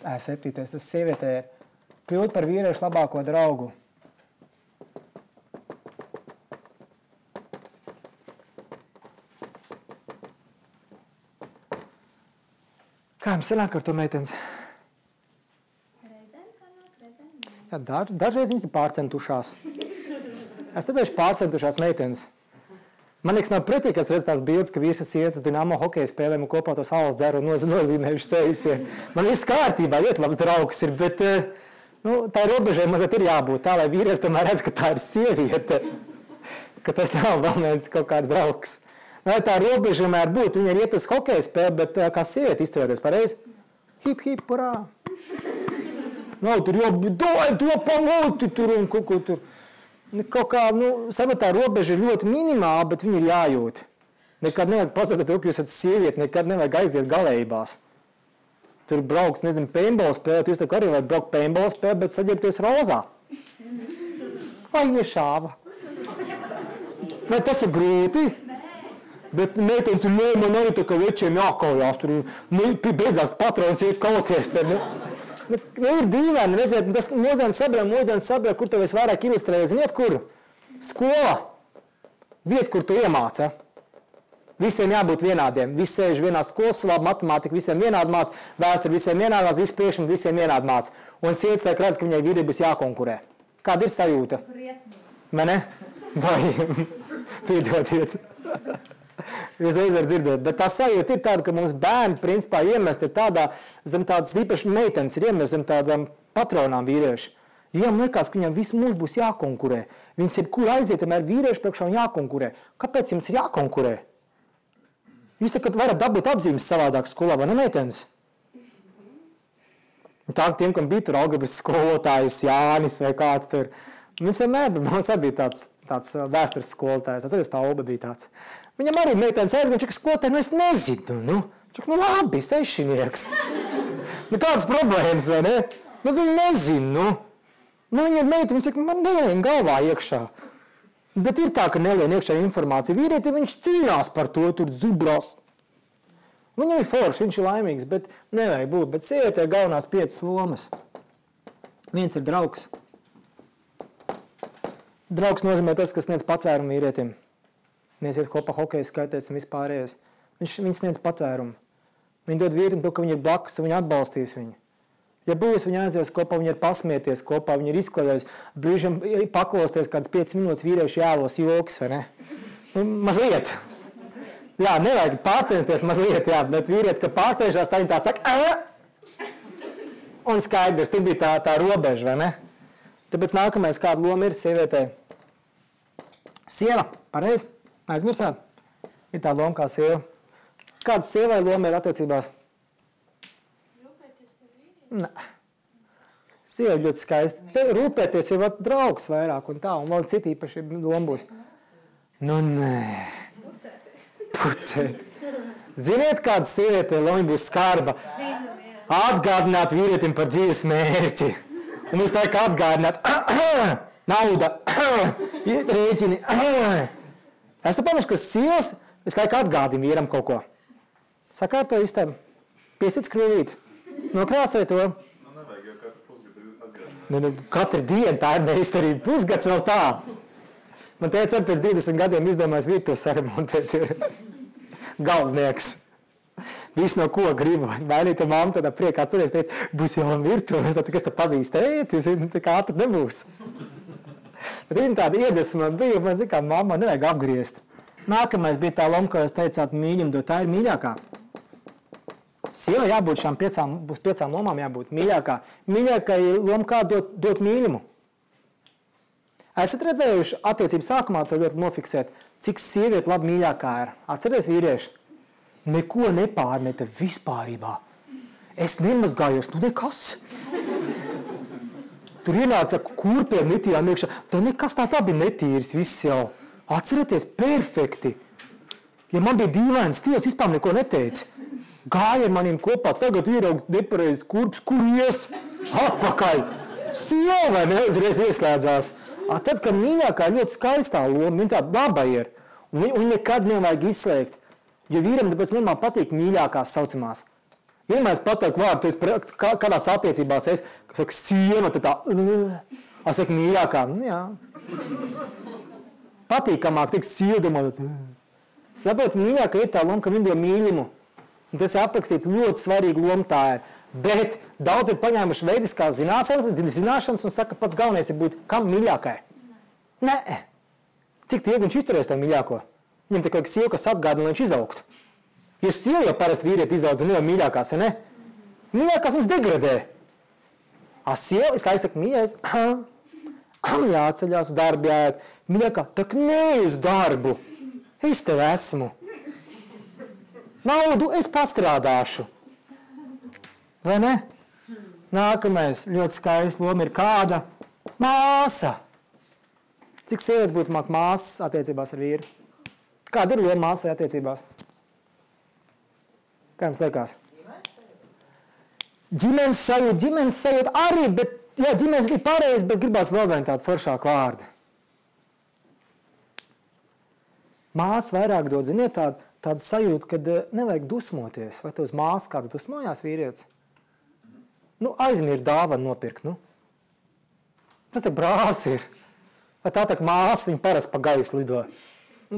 7. Tas sievietē ir kļūt par vīriešu labāko draugu. Kā jums sanāk ar to meitenes? Jā, dažreiz viņas ir pārcentušās. Es tādēļ pārcentušās meitenes. Man liekas, nav pretīgi, ka es redzu tās bildes, ka vīrs iet uz Dinamo hokeja spēlēm un kopā tos alus dzer un nozīmējuši sejas. Man viss kārtībā, ļoti labs draugs ir, bet tā robežai mazliet ir jābūt tā, lai vīries tomēr redz, ka tā ir sieviete, ka tas nav vēl viens kaut kāds draugs. Lai tā robeža vienmēr būtu, viņa ir iet uz hokeja spēli, bet kā sieviete izturēties pareizi. Hip, hip, purā! Nav tur jau doj, to pamūti tur un kaut ko tur. Kaut kā, saprot, tā robeža ir ļoti minimāla, bet viņa ir jājūt. Nekad nevajag pazaudēt to, ka jūs esat sievieti, nekad nevajag aiziet galējībās. Tur brauks, nezinu, paintball spēlēt, jūs tā arī varat braukt paintball spēlēt, bet saģērbties rozā. Vai iešāva? Vai tas ir grūti? Bet meitenes ir, man arī tā kā večiem jākaujās, tur beidzās patrons ir kauties. Ir dīvaini, redziet, tas mūsdienas sabiedrība, kur tev vairāk ilustrēja, ziniet, kur? Skola. Vieta, kur tu iemāca. Visiem jābūt vienādiem. Visi sēž vienā skolas, labi matemātika visiem vienādi māca, vēsturi visiem vienādi māca, visi priekšmeti visiem vienādi māca. Un sievietes liek redz, ka viņai vīrieši būs jākonkurē. Kāda ir sajūta? Vai ne? Vai? Piedodiet. Jūs varat dzirdēt, bet tā sajūta ir tāda, ka mums bērni principā iemest ir tādā, zem tādas īpaši meitenes ir iemest zem tādām patronām vīrieši. Viņam liekas, ka viņam visu mūžu būs jākonkurē. Viņas jebkur aiziet, tomēr vīrieši priekšā un jākonkurē. Kāpēc jums ir jākonkurē? Jūs tagad varat dabūt atzīmes savādāk skolā, vai ne, meitenes? Tā, tiem, kam bija tur algebras skolotājs, Jānis vai kāds tur. Viņš vienmēr, mums arī bija tāds vēstures skolotājs, tas arī Stalba bija tāds. Viņam arī meitenes aizgāja, čaka skolotāji, es nezinu, Čaka, labi, sešinieks. Kādas problēmas, vai ne? Viņi nezinu, Viņa ir meita, viņa saka, man nelien galvā iekšā. Bet ir tā, ka nelien iekšā informācija. Vīrieti, viņš cīnās par to, tur zubrās. Viņam ir forši, viņš ir laimīgs, bet nevajag būt. Bet sievietē galvenās 5 lomas. Viens ir draugs. Draugs nozīmē tas, kas sniedz patvērumu vīrietim. Mēs iet kopā hokeju skaitēs un vispārējais. Viņš sniedz patvērumu. Viņi dod vīrietim to, ka viņi ir blakus, un viņi atbalstīs viņu. Ja būs, viņi aizies kopā, viņi ir pasmieties kopā, viņi ir izkladējis, brīžam paklausties kādas 5 minūtes vīrieši jālos joks, vai ne? Mazliet. Jā, nevajag pārcensties mazliet, jā, bet vīrietis, ka pārcenšās, tā viņi tā saka, un skaidrs, tur bija tā robeža, vai ne? Tāpēc nākamais kāda loma ir sievietē. Sieva, pareizi? Aizmirsāt? Ir tā loma kā sieva. Kāda sievai loma ir attiecībās? Nē. Sieva ļoti skaisti. Te rūpēties jau draugs vairāk un tā, un vēl citi īpaši loma būs. Nu, nē. Pucēt. Ziniet, kāda sieviete loma būs skarba? Atgādināt vīrietim par dzīves mērķi. Un visu laiku atgādināt. Nauda. Rēķini. Es saprotu, ka sievas visu laiku atgādina vīram kaut ko. Sakārto istabu. Piesit skrūvīt. Nokrāsoja to. Nevajag jau katru pusgadu atgādināt. Katru dienu tā ir neizturība. Pusgads vēl tā. Man teica, ar pēc 20 gadiem izdomājis virtuves saremontēt. Galvnieks. Viss no ko gribu. Vainīta mamma tādā priekā atceries, teica, būs jau virtuve. Es kas te pazīst tēti, tā kā ātri nebūs. Bet viņa tāda iedvesma bija, man zina, kā mamma nevajag apgriezt. Nākamais bija tā loma, ko jūs teicāt mīļam, tā ir mīļākā. Sieva jābūt šām 5 lomām jābūt mīļākā. Mīļākā ir loma kā dot mīļumu. Esat redzējuši attiecību sākumā to ļoti nofiksēt, cik sieviete labi mīļākā ir. Atceries vīrieši? Neko nepārmeta vispārībā. Es nemazgājos, nekas. Tur ienāca kurpiem netījām iekšā. Tā nekas tā bija netīris viss jau. Atcerieties, perfekti. Ja man bija dīvains, Dievs vispār neko neteica. Gāja ar maniem kopā, tagad ieraug nepareizi kurps, kur ies? Atpakaļ. Sieva neuzreiz ieslēdzās. Tad, kad mīļākā ir ļoti skaistā loma, viņa tāda laba ir. Un nekad nevajag izslēgt. Jo vīram tāpēc normāli patīk mīļākās saucamās. Vienmēr es pateiku vārdu, kādās attiecībās es saku sieva, tad tā, es saku mīļākā, jā. Patīkamāk tiks siedamā. Saprot, mīļākā ir tā loma, ka viņa dod mīļumu. Un tas ir aprakstīts ļoti svarīga loma tā ir. Bet daudz ir paņēmuši veidiskās zināšanas un saka, pats galvenais ir būt kam mīļākai. Nē. Cik tie viņš izturēs to mīļāko? Viņam tā kā sieva, kas atgādina, lai viņš izaugtu. Jo sieva jau parasti vīrieti izaudz un jau mīļākās, vai ne? Mīļākās viņas degradē. Sieva, es laiku saku, mīļais, jāceļās uz darbu, jāiet. Mīļākā, tak ne uz darbu. Es tev esmu. Naudu es pastrādāšu. Vai ne? Nākamais ļoti skaists loma ir kāda? Māsa. Cik sievietes būtu māsas attiecībās ar vīru? Kāda ir loma māsai attiecībās? Kā jums liekas? Ģimenes sajūta arī, bet, jā, ģimenes ir pareizi, bet gribās vēl vien tādu foršāku vārdu. Māsa vairāk dod, ziniet, tāda sajūta, kad nevajag dusmoties. Vai tev uz māsu kāds dusmojās vīrietis? Aizmirst dāvanu nopirkt, Tas te brālis ir. Vai tā māsa, viņa parasti pa gaisu lido.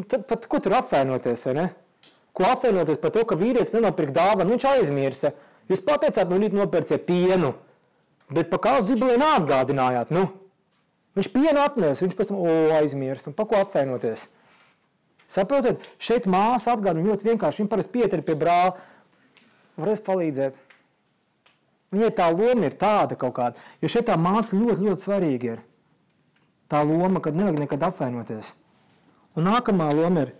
Tad ko tur apvainoties, vai ne? Ko apvainoties par to, ka vīrietis nenopirka dāvanu, viņš aizmirsa. Jūs pateicāt, rīt nopirciet pienu, bet pa kāzu zibulē neatgādinājāt, Viņš pienu atnēs, viņš pēc tam, aizmirst, un pa ko apvainoties? Saprotiet, šeit māsa atgādina ļoti vienkārši, viņa parasti pieteri pie brāli. Varēs palīdzēt. Viņai tā loma ir tāda kaut kāda, jo šeit tā māsa ļoti, ļoti svarīga ir. Tā loma, kad nevajag nekad apvainoties. Un nākamā loma ir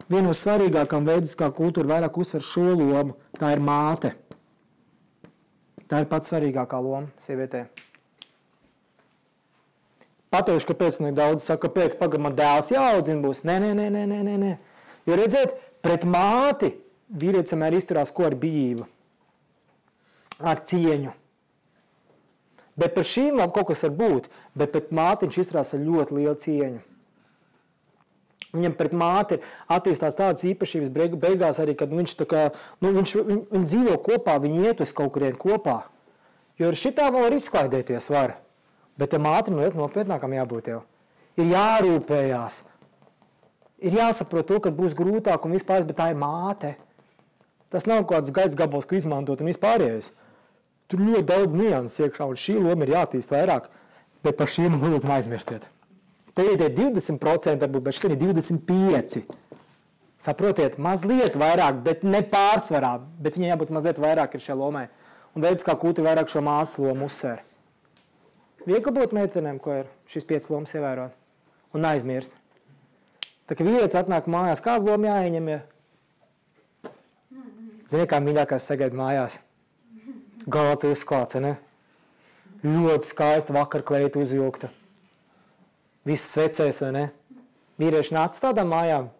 viena no svarīgākām veidas, kā kultūra vairāk uzsver šo lomu. Tā ir māte. Tā ir pats svarīgākā loma sievietē. Pateikšu, kāpēc daudz saka, kāpēc man dēls jāaudzina būs. Nē. Jo redziet, pret māti vīrietis samēr izturās ko ar bijību. Ar cieņu. Bet par šīm vēl kaut kas var būt, bet pret māti viņš izturās ar ļoti lielu cieņu. Viņam pret māti attīstās tādas īpašības beigās arī, kad viņš tā kā, viņi dzīvo kopā, viņi iet uz kaut kurien kopā. Jo ar šitā vēl var izklaidēties var. Bet tam mātrim ļoti nopietnākam jābūt jau. Ir jārūpējās. Ir jāsaprot to, ka būs grūtāk un vispār, bet tā ir māte. Tas nav kāds gaisa gabals, ko izmantot un vispārējais. Tur ļoti daudz nianses iekšā, un šī loma ir jātīst vairāk, bet par šiem lūdzu aizmirstiet. Te ir 20%, varbūt, bet šeit ir 25%. Saprotiet, mazliet vairāk, bet ne pārsvarā, bet viņai jābūt mazliet vairāk ir šai lomai. Un veids, kā kultūra vairāk šo mātes lomu uzsver. Viegli būt meitenēm, ko ir šīs 5 lomas ievērot, un aizmirst. Tā kā vīrietis atnāk mājās, kādu lomu jāieņem? Zini, kā mīļākās sagaida mājās? Galds uzklāts, ne? Ļoti skaista vakarkleita uzjūgta. Viss svecēs, vai ne? Vīrieši nāc tādām mājām.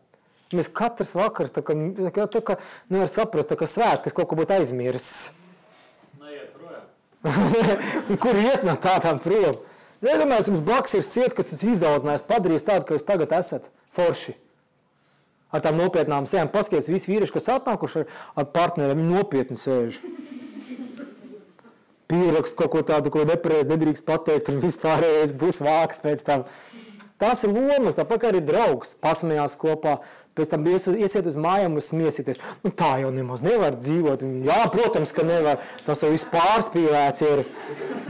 Mēs katrs vakars tā kā nevar saprast, tā kā svētkas kaut ko būtu aizmirsts. Neiet projām. Kur iet no tādām prom? Nedomājies, jums blakus ir sieta, kas jūs izaudzinājis, padarījis tādu, ka jūs tagad esat forši. Ar tām nopietnām sējām paskaties, visi vīrieši, kas atnākuši ar partneriem, viņi nopietni sēž. Pierakst kaut ko tādu, ko nepareizi nedrīkst pateikt, un vispārējais būs vāks pēc tam. Tās ir lomas, tāpēc arī draugs pasmējās kopā, pēc tam iesiet uz mājām un smiesieties. Tā jau nemaz nevar dzīvot. Jā, protams, ka nevar. Tas jau viss pārspīlēts ir.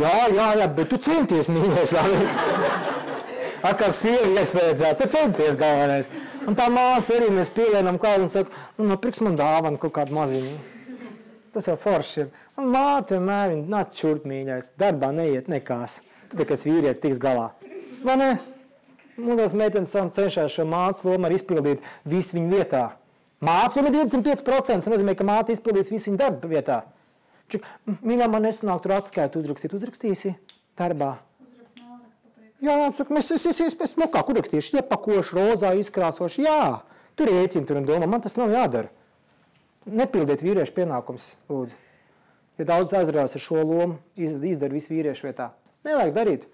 Jā, bet tu centies, mīļais. Kā sievi iesēdzēt, tu centies galvenais. Un tā māsa arī mēs pielienam klāt un saka, nopirks man dāvanu kaut kādu maziņu. Tas jau forši ir. Un māte vienmēr viņa nāc čurt, mīļais. Darbā neiet nekās. Tu tā kā vīrietis tiks galā. Vai ne? Mūsās meitenes cenšās šo mātes lomu arī izpildīt visu viņu vietā. Mātes loma ir 25%. Tas nozīmē, ka māte izpildīs visu viņu darba vietā. Mīļā, man nesanāk tur atskaitu uzrakstīt. Uzrakstīsi darbā. Jā, saka, es smukāk uzrakstīšu. Iepakošu, rozā izkrāsošu. Jā, tur rēķini tur un domā. Man tas nav jādara. Nepildiet vīriešu pienākums, lūdzu. Ja daudz aizrādās ar šo lomu, izdara visu vīriešu vietā. Nevajag darīt.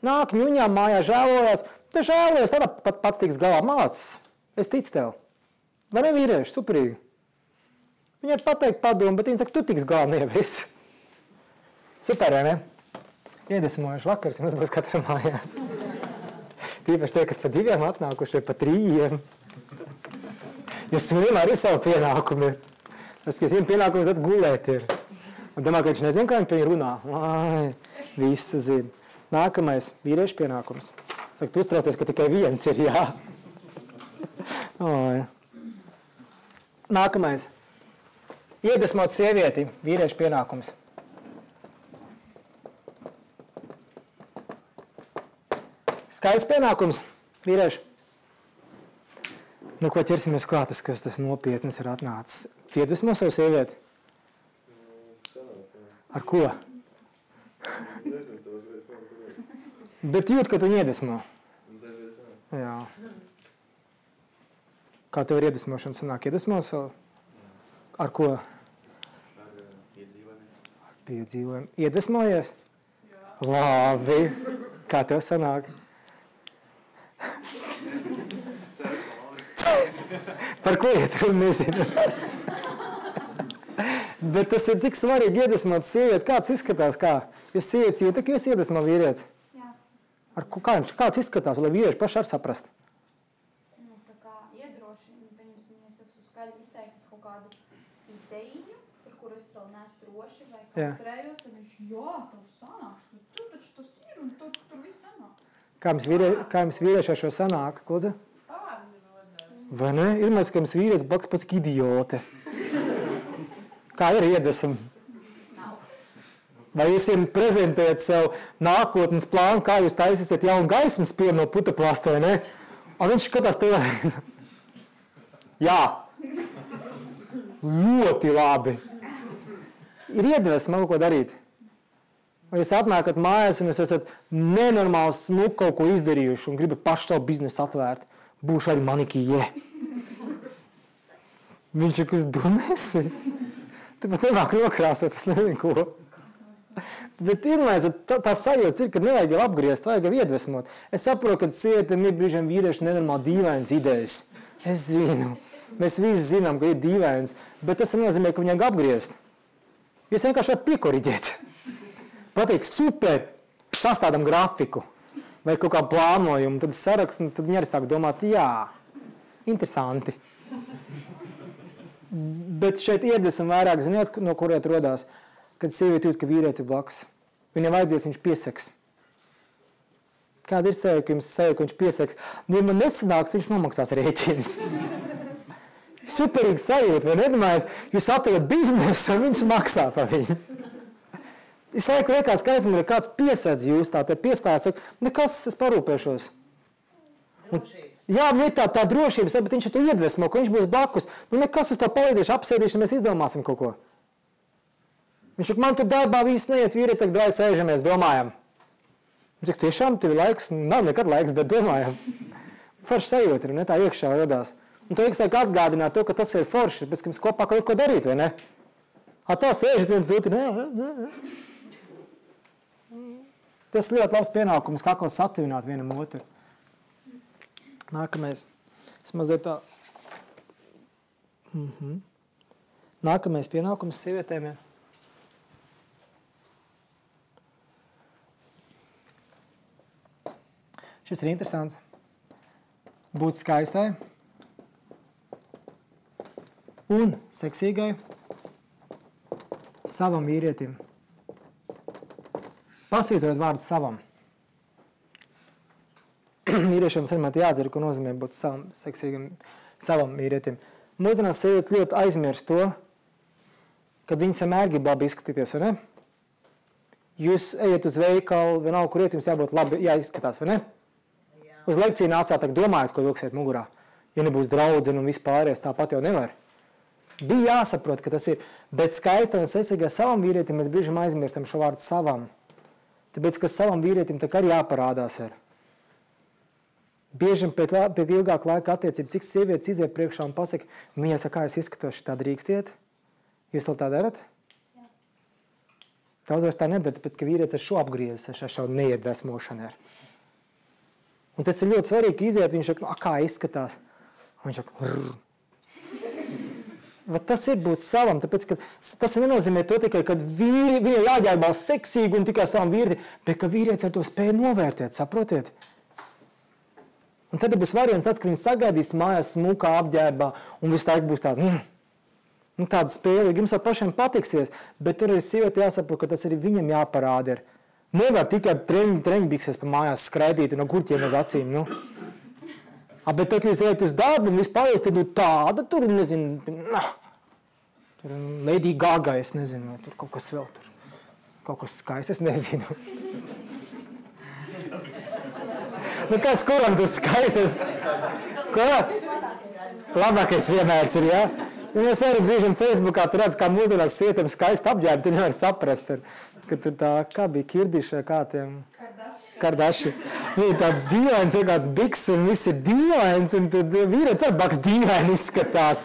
Nāk ņuņām mājā, žēlojās. Te žēlojas, tādā pats tiks galā mācis. Es ticu tev. Vai ne vīrieši? Superīgi. Viņai pateikt padomu, bet viņa saka, tu tiks galā, nevis. Super, vai ne? Iedesmojuši vakars, mums būs katra mājās. Tīpaši tie, kas pa 2 atnākuši, pa 3. Jūs vienmēr ir savu pienākumu. Tas, ka viņam pienākums tad gulēt ir. Un domā, ka viņš nezin, kā viņi runā. Visi zina. Nākamais vīriešu pienākums. Saka, tu uztraucies, ka tikai viens ir, jā. Nākamais. Iedesmot sievieti, vīriešu pienākums. Skaists pienākums, vīrieši. Nu, ko ķersimies klāt, tas nopietnas ir atnācis. Iedvesmo savu sievieti? Ar ko? Bet jūt, ka tu iedvesmo. Jā. Kā tev ir iedvesmošana sanāk? Iedvesmo savu? Ar ko? Ar piedzīvojumiem. Ar piedzīvojumiem. Iedvesmojies? Jā. Labi. Kā tev sanāk? Par ko iet runa, nezinu. Bet tas ir tik svarīgi iedvesmot sievieti. Kāds izskatās, kā? Jūs sievietes jūtat, ka jūs iedvesmo vīrietis? Jā. Kāds izskatās, lai vīrieši paši ar saprast? Tā kā iedrošina, pieņemsim, es esmu skaļi izteikusi kaut kādu ideju, par kuru es vēl neesmu droši, vai kautrējos, tad viņš, tev sanāks, tur taču tas ir, un tur viss sanāks. Kā jums vīriešā šo sanāk, Kludze? Vai ne? Ir mēs, ka jums vīrietis blakus pats idiote. Kā ir iedvesam? Nav. Vai jūs viņam prezentējat savu nākotnes plānu, kā jūs taisīsiet jaunu gaismas pilnu no puteplasta, vai ne? Un viņš skatās televizoru. Jā. Ļoti labi. Ir iedvesma kaut ko darīt. Vai jūs atnākat mājās un jūs esat nenormāli smuku kaut ko izdarījuši un gribat pašu savu biznesu atvērt. Būšu arī manikīje. Viņš ir, kas dumēsi. Tu pat nemāk nokrāsot, es nezinu ko. Bet iedomājies, tā sajūta ir, ka nevajag jau apgriezt, vajag jau iedvesmot. Es saprotu, ka sievietēm ir brīžiem vīrieši nenormāli dīvainas idejas. Es zinu. Mēs visi zinām, ka ir dīvainas, bet tas nozīmē, ka viņam apgriezt. Jūs vienkārši varat piekoriģēt. Pateikt, super, sastādam grafiku vai kaut kā plānojumu, tad sarakstu, tad viņi arī sāk domāt, jā, interesanti. Bet šeit iedvesam vairāk, ziniet, no kuriet rodās, kad sieviete jūt, ka vīrietis ir blakus. Viņam vajadzēs, viņš pieseks. Kāda ir seja, ka jums seja, ka viņš pieseks? Ja man nesanāks, viņš nomaksās rēķinis. Superīgi sajūta, vai nedomājies? Jūs atvedat biznesu un viņš maksā par viņu. Es laiku liekas, ka aizmēr kāds piesēdz jūs tā, te piestājas, saka, nekas, es parūpēšos. Un, jā, ir tā drošības, bet viņš to iedvesmo, ka viņš būs blakus. Nu, nekas, es to palīdzēšu, apsēdīšu, un mēs izdomāsim kaut ko. Viņš saka, man tur darbā viss neiet, vīrietis, saka, dāj sēžamies, domājam. Viņš saka, tiešām tev ir laiks, nav nekad laiks, bet domājam. Forši sajūta ir, ne, tā iekšā rodās. Un to iekšā atgādināt to, ka tas ir forši, pēc ka mums kopā kaut ko darīt, vai ne? Tā sēžat viens zūti, Tas ļoti labs pienākums, kā kaut sativināt vienam otru. Nākamais. Es mazliet tā. Nākamais pienākums sievietēm ir. Šis ir interesants. Būt skaistai un seksīgai savam vīrietim. Pasvītrot vārdu savam. Vīriešiem vienmēr jāatdzer, ko nozīmē būt seksīgam savam vīrietim. Mūsdienās sievietes ļoti aizmirst to, kad viņas vienmēr grib labi izskatīties, vai ne? Jūs ejat uz veikalu, vienalga, kur iet, jums jābūt labi jāizskatās, vai ne? Jā. Uz lekciju nācāt, tak domājat, ko vilksiet mugurā. Ja nebūs draudzene un vispārējais, tāpat jau nevar. Bija jāsaprot, ka tas ir, bet skaista un seksīgai savam vīrietim mēs brīžam aizmirstam šo vārdu savam. Tāpēc, ka savam vīrietim tā arī jāparādās ir. Bieži pēc ilgāka laika attiecību, cik sievietes iziet priekšā un pasaka, mīļā, kā es izskatos, tā drīkstiet? Jūs vēl tā darat? Jā. Daudzreiz tā nedara, tāpēc, ka vīrietis ar šo apgriezis, ar šo neiedvesmošanu ir. Un tas ir ļoti svarīgi, ka iziet, viņš saka, kā izskatās? Un viņš saka, tas ir būt savam, tāpēc, ka tas nenozīmē to tikai, kad viņa jāģērbās seksīgi un tikai savam vīrietim, bet ka vīrietis ar to spēja novērtēt, saprotiet? Un tad būs variants tāds, ka viņi sagaidīs mājās smukā apģērbā un visu laiku būs tāda, tāda spēlīga, jums jau pašiem patiksies, bet tur ir sieviete jāsaprot, ka tas arī viņam jāparāda ir. Nevar tikai treņbiksies pa mājās skraidīt un no gurķiem uz acīm, Bet tā, ka jūs ejat uz darbu un vispārējais, tad tāda tur, nezinu, tur Lady Gaga, es nezinu, vai tur kaut kas vēl tur, kaut kas skaists, es nezinu. Kas, kuram tas skaistais? Ko? Labākais vienmērs ir, jā? Ja mēs arī brīžam Facebookā tur redz, kā mūsdienās sievietēm skaisti apģērbi, tad nevar saprast, ka tur tā, kā bija Kirdiši vai kā tiem... Kardaši. Viņa tāds dīvains, kāds biks, un viss ir dīvains, un tad vīrietis arī baks dīvaini izskatās.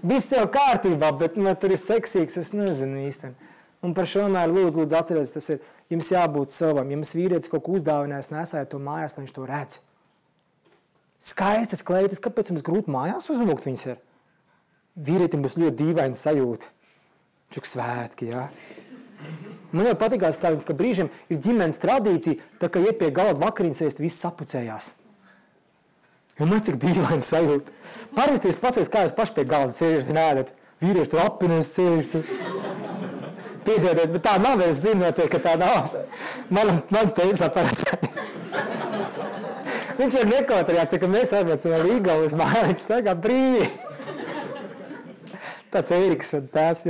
Viss jau kārtībā, bet tur ir seksīgs, es nezinu īsti. Un par šo vienmēr lūdzu atcerieties, tas ir, jums jābūt savam. Ja jums vīrietis kaut ko uzdāvinājis, nesājiet to mājās, lai viņš to redz. Skaistas kleitas, kāpēc jums grūti mājās uzlūgt viņas ir? Vīrietim būs ļoti dīvaini sajūta. Čuk svētki, jā. Man jau patīkās, ka brīžiem ir ģimenes tradīcija, tā kā iet pie galda vakariņas ēst, viss sapucējās. Jo man cik dīvaini sajūta. Parasti jūs pasēs, kā jūs paši pie galda sēžat un ēdat. Vīrieši tur apinus sēžat. Piedodiet, bet tā nav, es zinu, ka tā nav. Mans teicis tā parasti. Viņš ir nekautrījās, tā kā mēs aizmēcam ar Igavu uz māju, viņš staigā brīvi. Tāds Ēriks, tās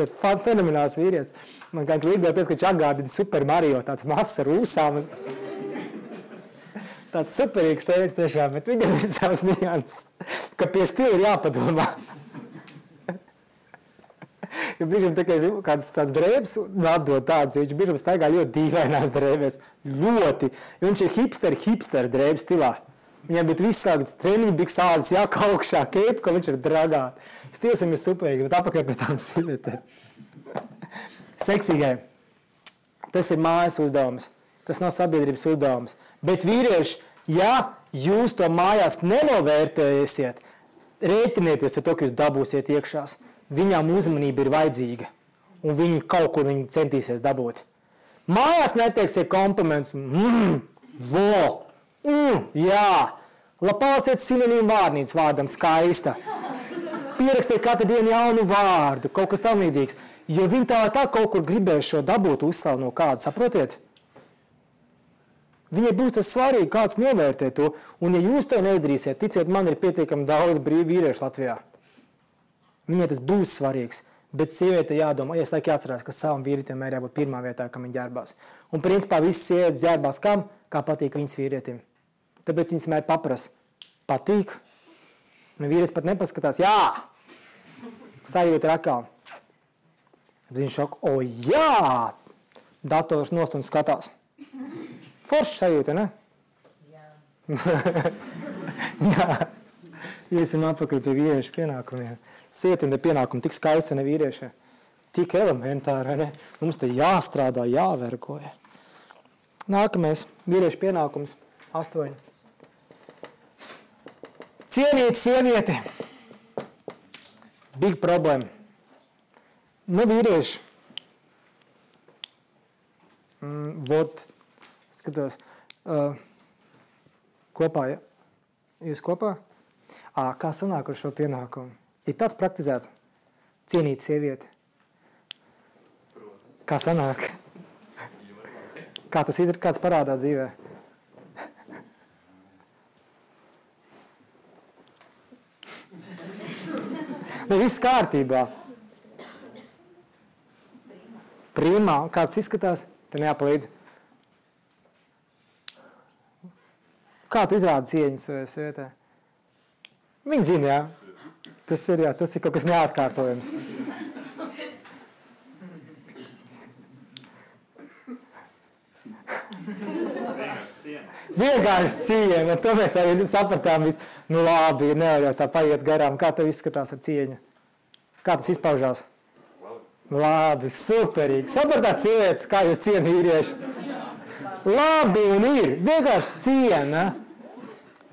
fenomenāls vīrietis. Man kāds līdzoties, ka viņš atgādina Super Mario, tāds mazs ar ūsām. Tāds superīgs tēvis tiešām, bet viņam ir savs nianses, ka pie stila ir jāpadomā. Ja bišķim tikai kāds tāds drēbes atdod tāds, viņš bišķim staigā ļoti dīvainās drēbēs. Ļoti. Viņš ir hipster drēbes stilā. Viņam būtu viss sākts treniņbiks ādas, jāka augšā, keipka, viņš ir dragā. Stilsim ir superīgi, bet apakaļ pie tām sievietēm. Seksīgai. Tas ir mājas uzdevums. Tas nav sabiedrības uzdevums. Bet vīrieši, ja jūs to mājās nenovērtēsiet, rēķinieties ar to, ka jūs dabūsiet iekšās. Viņām uzmanība ir vajadzīga, un viņi kaut kur viņi centīsies dabūt. Mājās neteiksiet kompliments, jā, lapāsiet sinonīmu vārnītes vārdam skaista, pierakstiet katru dienu jaunu vārdu, kaut kas tam līdzīgs, jo viņi tā kaut kur gribēs šo dabūt uzslavu no kāda, saprotiet? Viņai būs tas svarīgi, kāds novērtē to, un ja jūs to neizdarīsiet, ticiet, man ir pietiekami daudz brīvu vīriešu Latvijā. Viņai tas būs svarīgs, bet sieviete jādomā, ieslaik jāatcerās, ka savam vīrietim ir jābūt pirmā vietā, kam viņa ģērbās. Un principā visas sievietes ģērbās kam? Kā patīk viņas vīrietim. Tāpēc viņas mēr paprasa. Patīk? Un vīrietis pat nepaskatās, jā! Sajūta ir atkal. Bet viņš šoka, jā! Dators nost un skatās. Forši sajūta, ne? Jā. Jā. Iesim atpakaļ pie vīriešu pienākumiem. Sievietēm te pienākumi tik skaisti, ne vīrieši. Tik elementāri, ne? Mums te jāstrādā, jāvergoja. Nākamais vīriešu pienākums 8. Cienīt sievieti. Big problēma. Nu, vīrieši. Skatos. Kopā, ja? Jūs kopā? Kā sanāk ar šo pienākumu? Ir tāds praktizēts. Cienīt sievieti. Kā sanāk? Kā tas kāds parādā dzīvē? Ne, viss kārtībā. Prīmā. Kāds izskatās? Te neapalīdz. Kā tu izrādi cieņu savai sievietē? Viņi zina, jā. Tas ir kaut kas neatkārtojams. Vienkārši cieņa. To mēs arī sapratām. Nu labi, nevar jau tā paiet garām. Kā tev izskatās ar cieņu? Kā tas izpaužās? Labi, superīgi. Sapratāt sievietes, kā jūs cienu vīrieši? Labi un ir. Vienkārši ciena.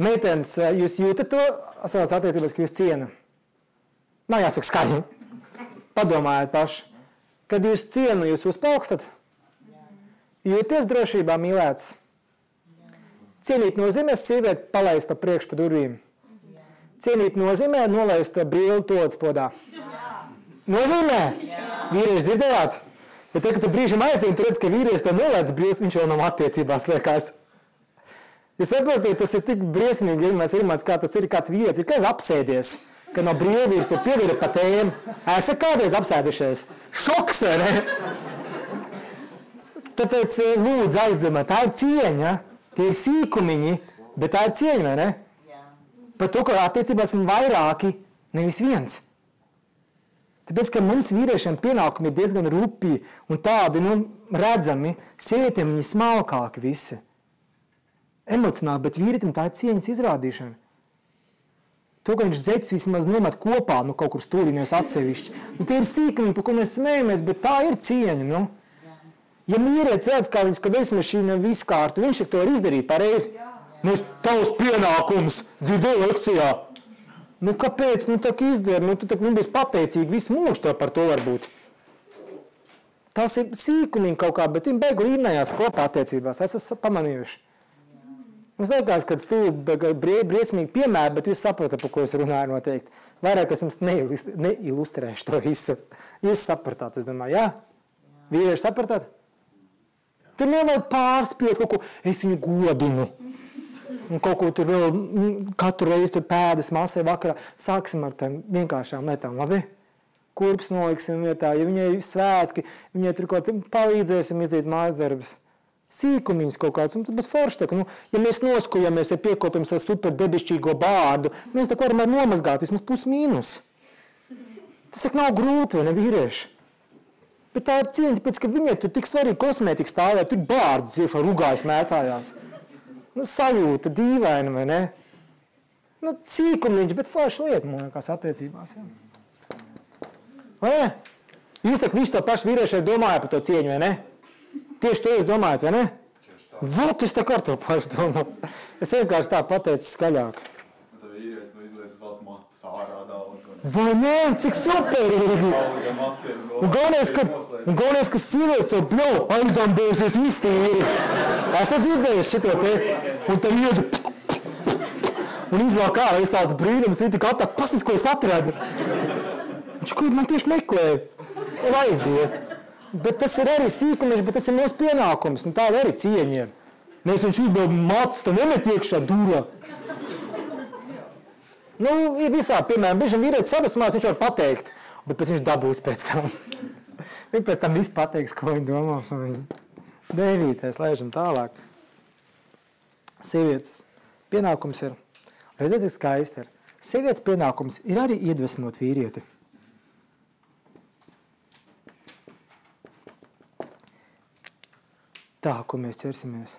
Meitenes, jūs jūtat to savās attiecībās, ka jūs ciena? Nav jāsaka skaļi. Padomājiet paši. Kad jūs cienu, jūs uzpaukstat? Jūties drošībā mīlēts? Cienīt nozīmē sievieti palaist pa priekšu pa durvīm. Cienīt nozīmē nolaist brīli todas podā. Nozīmē? Vīrieši dzirdējāt? Ja te, ka tu brīžam aizvien, tu redz, ka vīrieši te nolaic brīlis, viņš jau nav attiecībās liekas. Ja saprotiet, tas ir tik briesmīgi, ja mēs iedomājamies, kā tas ir kāds vīrietis, ir kāds apsēdies, ka no brīvīrs ir pievira pa tēm. Esat kādreiz apsēdušies? Šoks, ne? Tāpēc lūdzu aizdomāt, tā ir cieņa, tie ir sīkumiņi, bet tā ir cieņa, vai ne? Jā. Par to, ka attiecībā esam vairāki, nevis viens. Tāpēc, ka mums vīriešiem pienākumi ir diezgan rupi un tādi, redzami, sievietiem viņi smalkāki visi. Emocionāli, bet vīrietim tā ir cieņas izrādīšana. To, ka viņš zeķis vismaz nomet kopā, kaut kur stūrīnies atsevišķi. Tie ir sīkumi, par ko mēs smējamies, bet tā ir cieņa, Ja mīrietis redz, kā viņas, ka veismašīna viskārtu, viņš to var izdarīt pareizi. Tavs pienākums, dzirdēju lekcijā. Kāpēc? Tak izdara, tu viņi būs pateicīgi, visu mūžu to par to varbūt. Tas ir sīkumiņi kaut kā, bet viņi beig līnējās kopā attiecībās, esat pamanījuši. Mums liekas, ka tu briesmīgi piemēri, bet jūs saprotat, par ko es runāju noteikti. Vairāk es jums neilustrēšu to visu. Jūs sapratāt, es domāju, jā? Vīrieši sapratāt? Tur nevajag pārspiet kaut ko, es viņu godinu. Un kaut ko tur vēl katru reizi tur pēdas masē vakarā. Sāksim ar tām vienkāršām lietām, labi? kurpes noliksim vietā, ja viņai svētki, viņai tur kaut palīdzēsim izdarīt mājas darbus. Sīkumiņas kaut kāds, bet forši tā, nu, ja mēs noskujamies, ja piekopjam savu super debišķīgo bārdu, mēs tā varam nomazgāt vismaz plus mīnus. Tas tak nav grūti, vai ne, vīrieši? Bet tā ir cieņa, tāpēc, ka viņai tur tik svarīgi kosmētika stāvē, tur bārdas iekšā rugājas mētājās. Nu, sajūta dīvaina, vai ne? Nu, sīkumiņš, bet forši lieta, man liekas, attiecībās, jā. Vai ne? Jūs tak visu to pašu vīrieši domājat par to cieņu, vai ne? Tieši to jūs domājat, vai ne? Vot, es tā kā to pašu domāju. Es vienkārši tā pateicu skaļāk. Tā vīrietis izliec vēl matas ārā daudz. Vai ne? Cik superīgi! Un galvenais, ka sievietes jau bļau, aizdambējusies vistīri. Esat dzirdējuši šito te? Un tā iedu un izvēl kā, izsauc brīnums, viņi tik atāk, pasniedz, ko es atradu. Viņš, ko man tieši meklēja? Un aiziet. Bet tas ir arī sīkumiņš, bet tas ir mūsu pienākums. Nu, tāda arī cieņa ir. Mēs viņš izbēl matus, tā nemet iekšā dūrā. Nu, ir visā, piemēram, biežam vīrietis sadusmās, viņš var pateikt, bet pēc viņš dabūs pēc tam. Viņi pēc tam viss pateiks, ko viņi domā. Devītais, laižam tālāk. Sievietes pienākums ir, redziet, cik skaisti ir. Sievietes pienākums ir arī iedvesmot vīrieti. Tā, ko mēs ķersimies.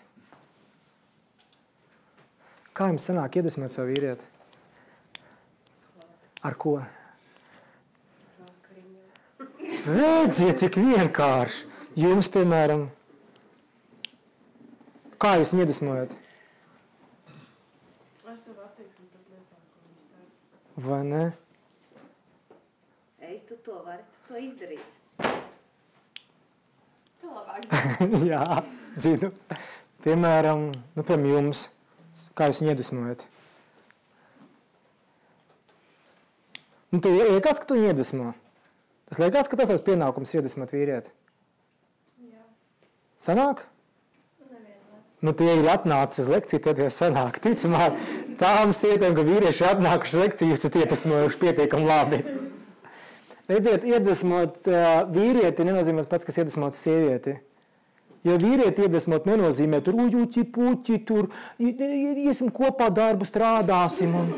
Kā jums sanāk iedvesmot savu vīrieti? Ar ko? Redziet, cik vienkārši. Jums, piemēram, kā jūs viņu iedvesmojat? Es sev attieksmi pret lietām, ko viņš dara. Vai ne? Ej, tu to vari, tu to izdarīsi. Tu labāk zini. Jā, zinu. Piemēram, jums, kā jūs viņu iedvesmojat? Nu, tu liekas, ka tu viņu iedvesmo? Tas liekas, ka tas tavs pienākums iedvesmot vīrieti? Jā. Sanāk? Nevienmēr. Nu, tie ir atnācis uz lekciju, tad jau sanāk. Ticamāk, tām sietēm, ka vīrieši ir atnākuši lekciju, jūs esat iedvesmojuši pietiekami labi. Redziet, iedvesmot vīrieti nenozīmē pats, kas iedvesmot sievieti. Jo vīrieti iedvesmot nenozīmē tur ujuķi, puķi, tur iesim kopā darbu, strādāsim. Un,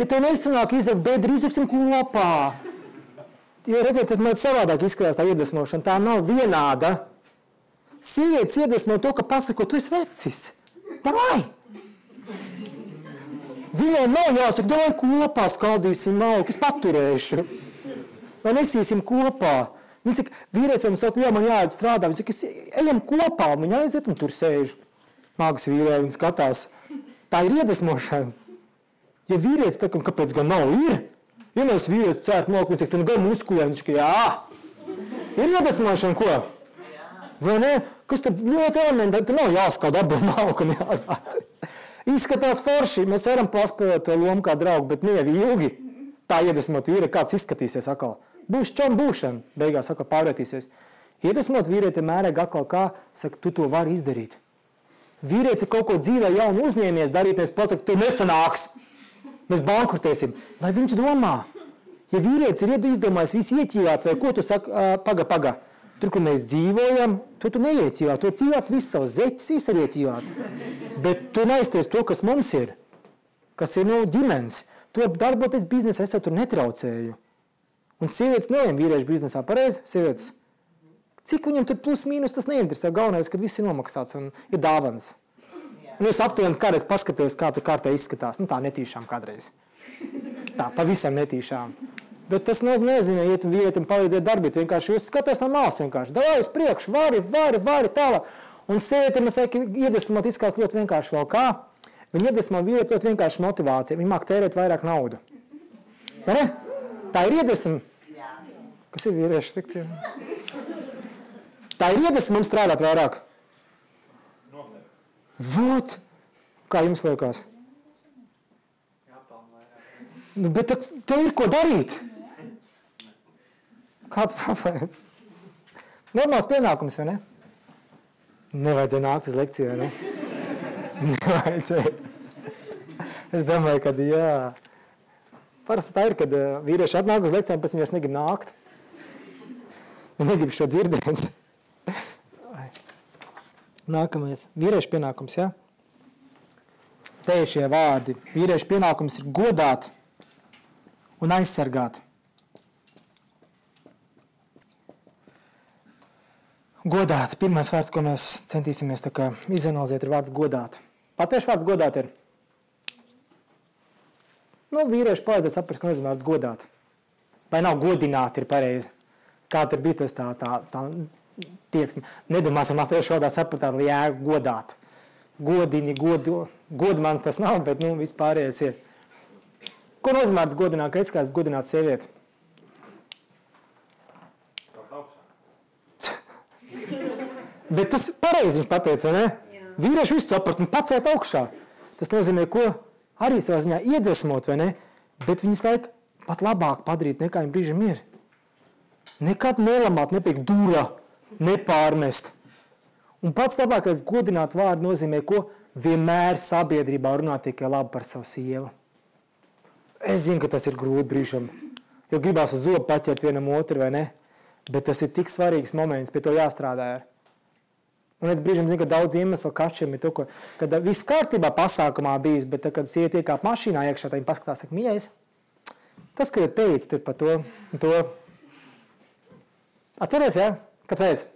ja tev nesanāk izrakt bedri, izraksim kopā. Jo redziet, tad man savādāk izskatās tā iedvesmošana. Tā nav vienāda. Sievietes iedvesmo to, ka pasako, tu esi vecis. Davai! Viņai nav jāsaka, davai kopā skaldīsim malku, es paturēšu. Vai nesīsim kopā. Viņi saka, vīrietis pēc saka, jā, man jāiet strādā. Viņi saka, ejam kopā, viņi aiziet un tur sēž. Māgas vīrē un skatās. Tā ir iedvesmošana. Ja vīrietis tā, kāpēc gan nav, ir. Ja mēs vīrietis cērt malku, viņi saka, tu nu gan muskulē, viņš saka, jā. Ir iedvesmošana, ko? Vai ne? Kas tad ļoti elementi, tu nav jāskald abu malku un jāsāt. Izskatās forši, mēs varam paspēlēt to lomu kā draugu, bet ne jau ilgi. Tā iedvesmot vīri, kāds izskatīsies atkal. Būs čom būšana, beigās atkal pārvērtīsies. Iedvesmot vīrieti mērēg atkal kā, saka, tu to vari izdarīt. Vīrietis ir kaut ko dzīvē jaunu uzņēmies darīt, es pasaka, tu nesanāks. Mēs bankrutēsim. Lai viņš domā. Ja vīrietis ir izdomājis visu ieķīvāt, vai ko tu saka, paga. Tur, kur mēs dzīvojam, tu neieķīvāt. Tu ķīvāt visu savus zeķus, visu arī ieķīvāt. Bet tu neizties to, kas mums ir. Kas ir, ģimenes. Tu darboties biznesā, es tev tur netraucēju. Un sievietes neejam vīriešu biznesā, pareizi? Sievietes. Cik viņam tur plus mīnus, tas neinteresē. Galvenais, kad viss ir nomaksāts un ir dāvanas. Un es aptuveni kādreiz paskaties, kā tur kārtē izskatās. Nu tā netīšām kādreiz. Tā, pavisam netīšām. Bet tas nezinu, iet vīrietim palīdzēt darbīt. Vienkārši jūs skatās no malas vienkārši. Davai uz priekšu, vari, tālāk. Un sievietim, es saku, iedvesmot izskās ļoti vienkārši vēl kā. Viņi iedvesmo vīrieti ļoti vienkārši motivācija. Viņi māk tērēt vairāk naudu. Vai ne? Tā ir iedvesma. Kas ir vīrieši tikt? Tā ir iedvesma mums strādāt vairāk. Vot! Kā jums liekas? Nu, bet tev ir ko darīt. Kāds problēmas? Normāls pienākums, vai ne? Nevajadzēja nākt uz lekciju, vai ne? Nevajadzēja. Es domāju, ka jā. Parasti tā ir, kad vīrieši atnāk uz lekcijām, pēc viņi vairs negrib nākt. Negrib šo dzirdēt. Nākamais. Vīriešu pienākums, ja? Te ir šie vārdi. Vīriešu pienākums ir godāt un aizsargāt. Godāt. Pirmais vārds, ko mēs centīsimies tā kā izanalizēt, ir vārds godāt. Patieši vārds godāt ir. Vīrieši palīdzēs saprast, ko nozīmē vārds godāt. Vai nav godināt ir pareizi. Kā tur bija tas tā tieksme. Nedomāsim latviešu valodā sapratāt, lai jēgu godāt. Godini, godmans tas nav, bet vispārējais ir. Ko nozīmē vārds godināt, ka es kāds godināt sievieti? Bet tas pareizi viņš pateica, vai ne? Jā. Vīrieši visu saprat un pacēt augšā. Tas nozīmē, ko arī savā ziņā iedvesmot, vai ne? Bet viņas laik pat labāk padarīt, nekā viņam brīžam ir. Nekad nelamāt, nepiek dūrā, nepārmest. Un pats labākais godināt vārdu nozīmē, ko vienmēr sabiedrībā runā tikai labi par savu sievu. Es zinu, ka tas ir grūti brīžam, jo gribās uz zobu paķert vienam otru, vai ne? Bet tas ir tik svarīgs moments, pie to jāstrādā ar. Un es brīžam zinu, ka daudz iemeslu kačiem ir to, kad viss kārtībā pasākumā bijis, bet tad, kad sieviete iekāp mašīnā iekšā, tad viņi paskatās, saka, mīļais, tas, ko ir teicis, tur par to un to. Atceries, ja? Kāpēc?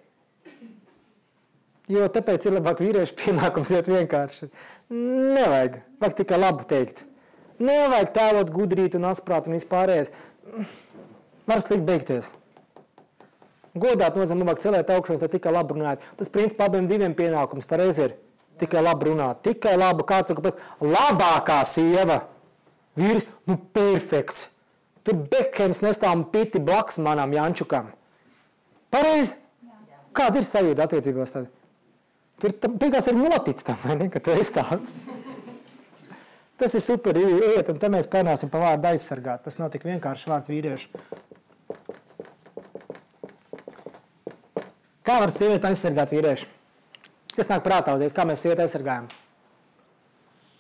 Jo tāpēc ir labāk vīriešu pienākums iet vienkārši. Nevajag. Vajag tikai labu teikt. Nevajag tēlot gudrīt un asprāt un vispārējais. Var slikt beigties. Godāt nozīmē labāk celēt augšos, lai tikai labi runājot. Tas principā abiem diviem pienākums pareizi ir. Tikai labi runāt. Tikai labi, kāds saka, labākā sieva. Vīrs, perfekts. Tur Bekhems nestāv piti blakus manām Jančukam. Pareizi? Kāda ir sajūta attiecībos tad? Tur beigās ir notic tam, vai ne, ka tu esi tāds. Tas ir super iet, un te mēs pērnāsim pa vārdu aizsargāt. Tas nav tik vienkārši vārds vīriešu. Kā var sievieti aizsargāt vīriešu? Kas nāk prātā uzreiz? Kā mēs sievieti aizsargājam?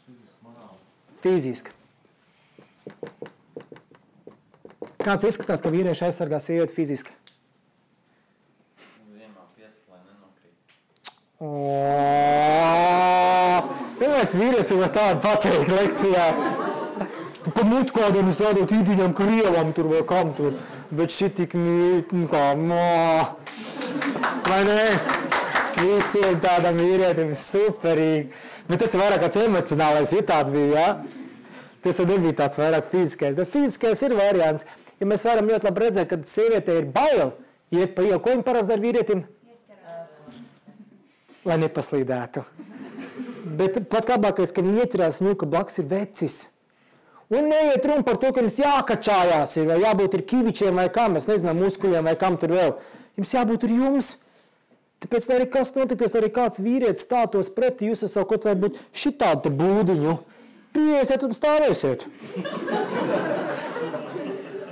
Fiziski, morāli. Fiziski. Kāds izskatās, ka vīrieši aizsargā sievieti fiziski? Ziemā pietri, lai nenokrīt. Pirmais vīrietis var tādu pateikt lekcijā. Tu pa mutu kādiem sādot īdiņam Krievam tur vai kam tur. Bet šitik kā, vai ne? Visiem tādam vīrietim superīgi. Bet tas ir vairāk kāds emocionālais, ir tāda bija, ja? Tas nebija tāds vairāk fiziskais. Bet fiziskais ir variants. Ja mēs varam ļoti labi redzēt, kad sievietē ir bail, iet pa ielu, ko viņi parasti dara vīrietim? Lai nepaslīdētu. Bet pats labākais, ka viņi ieķerās, ka blakus ir vecis. Un neiet runa par to, ka jums jākačājās ir, vai jābūt ir kivičiem vai kam, es nezinām, muskuļiem vai kam tur vēl. Jums jābūt ir jums. Tāpēc, lai arī kas notiktos, lai arī kāds vīrietis stātos pretī, jūs esat kaut vai būt šitādu būdiņu. Pieiesiet un stāvēsiet.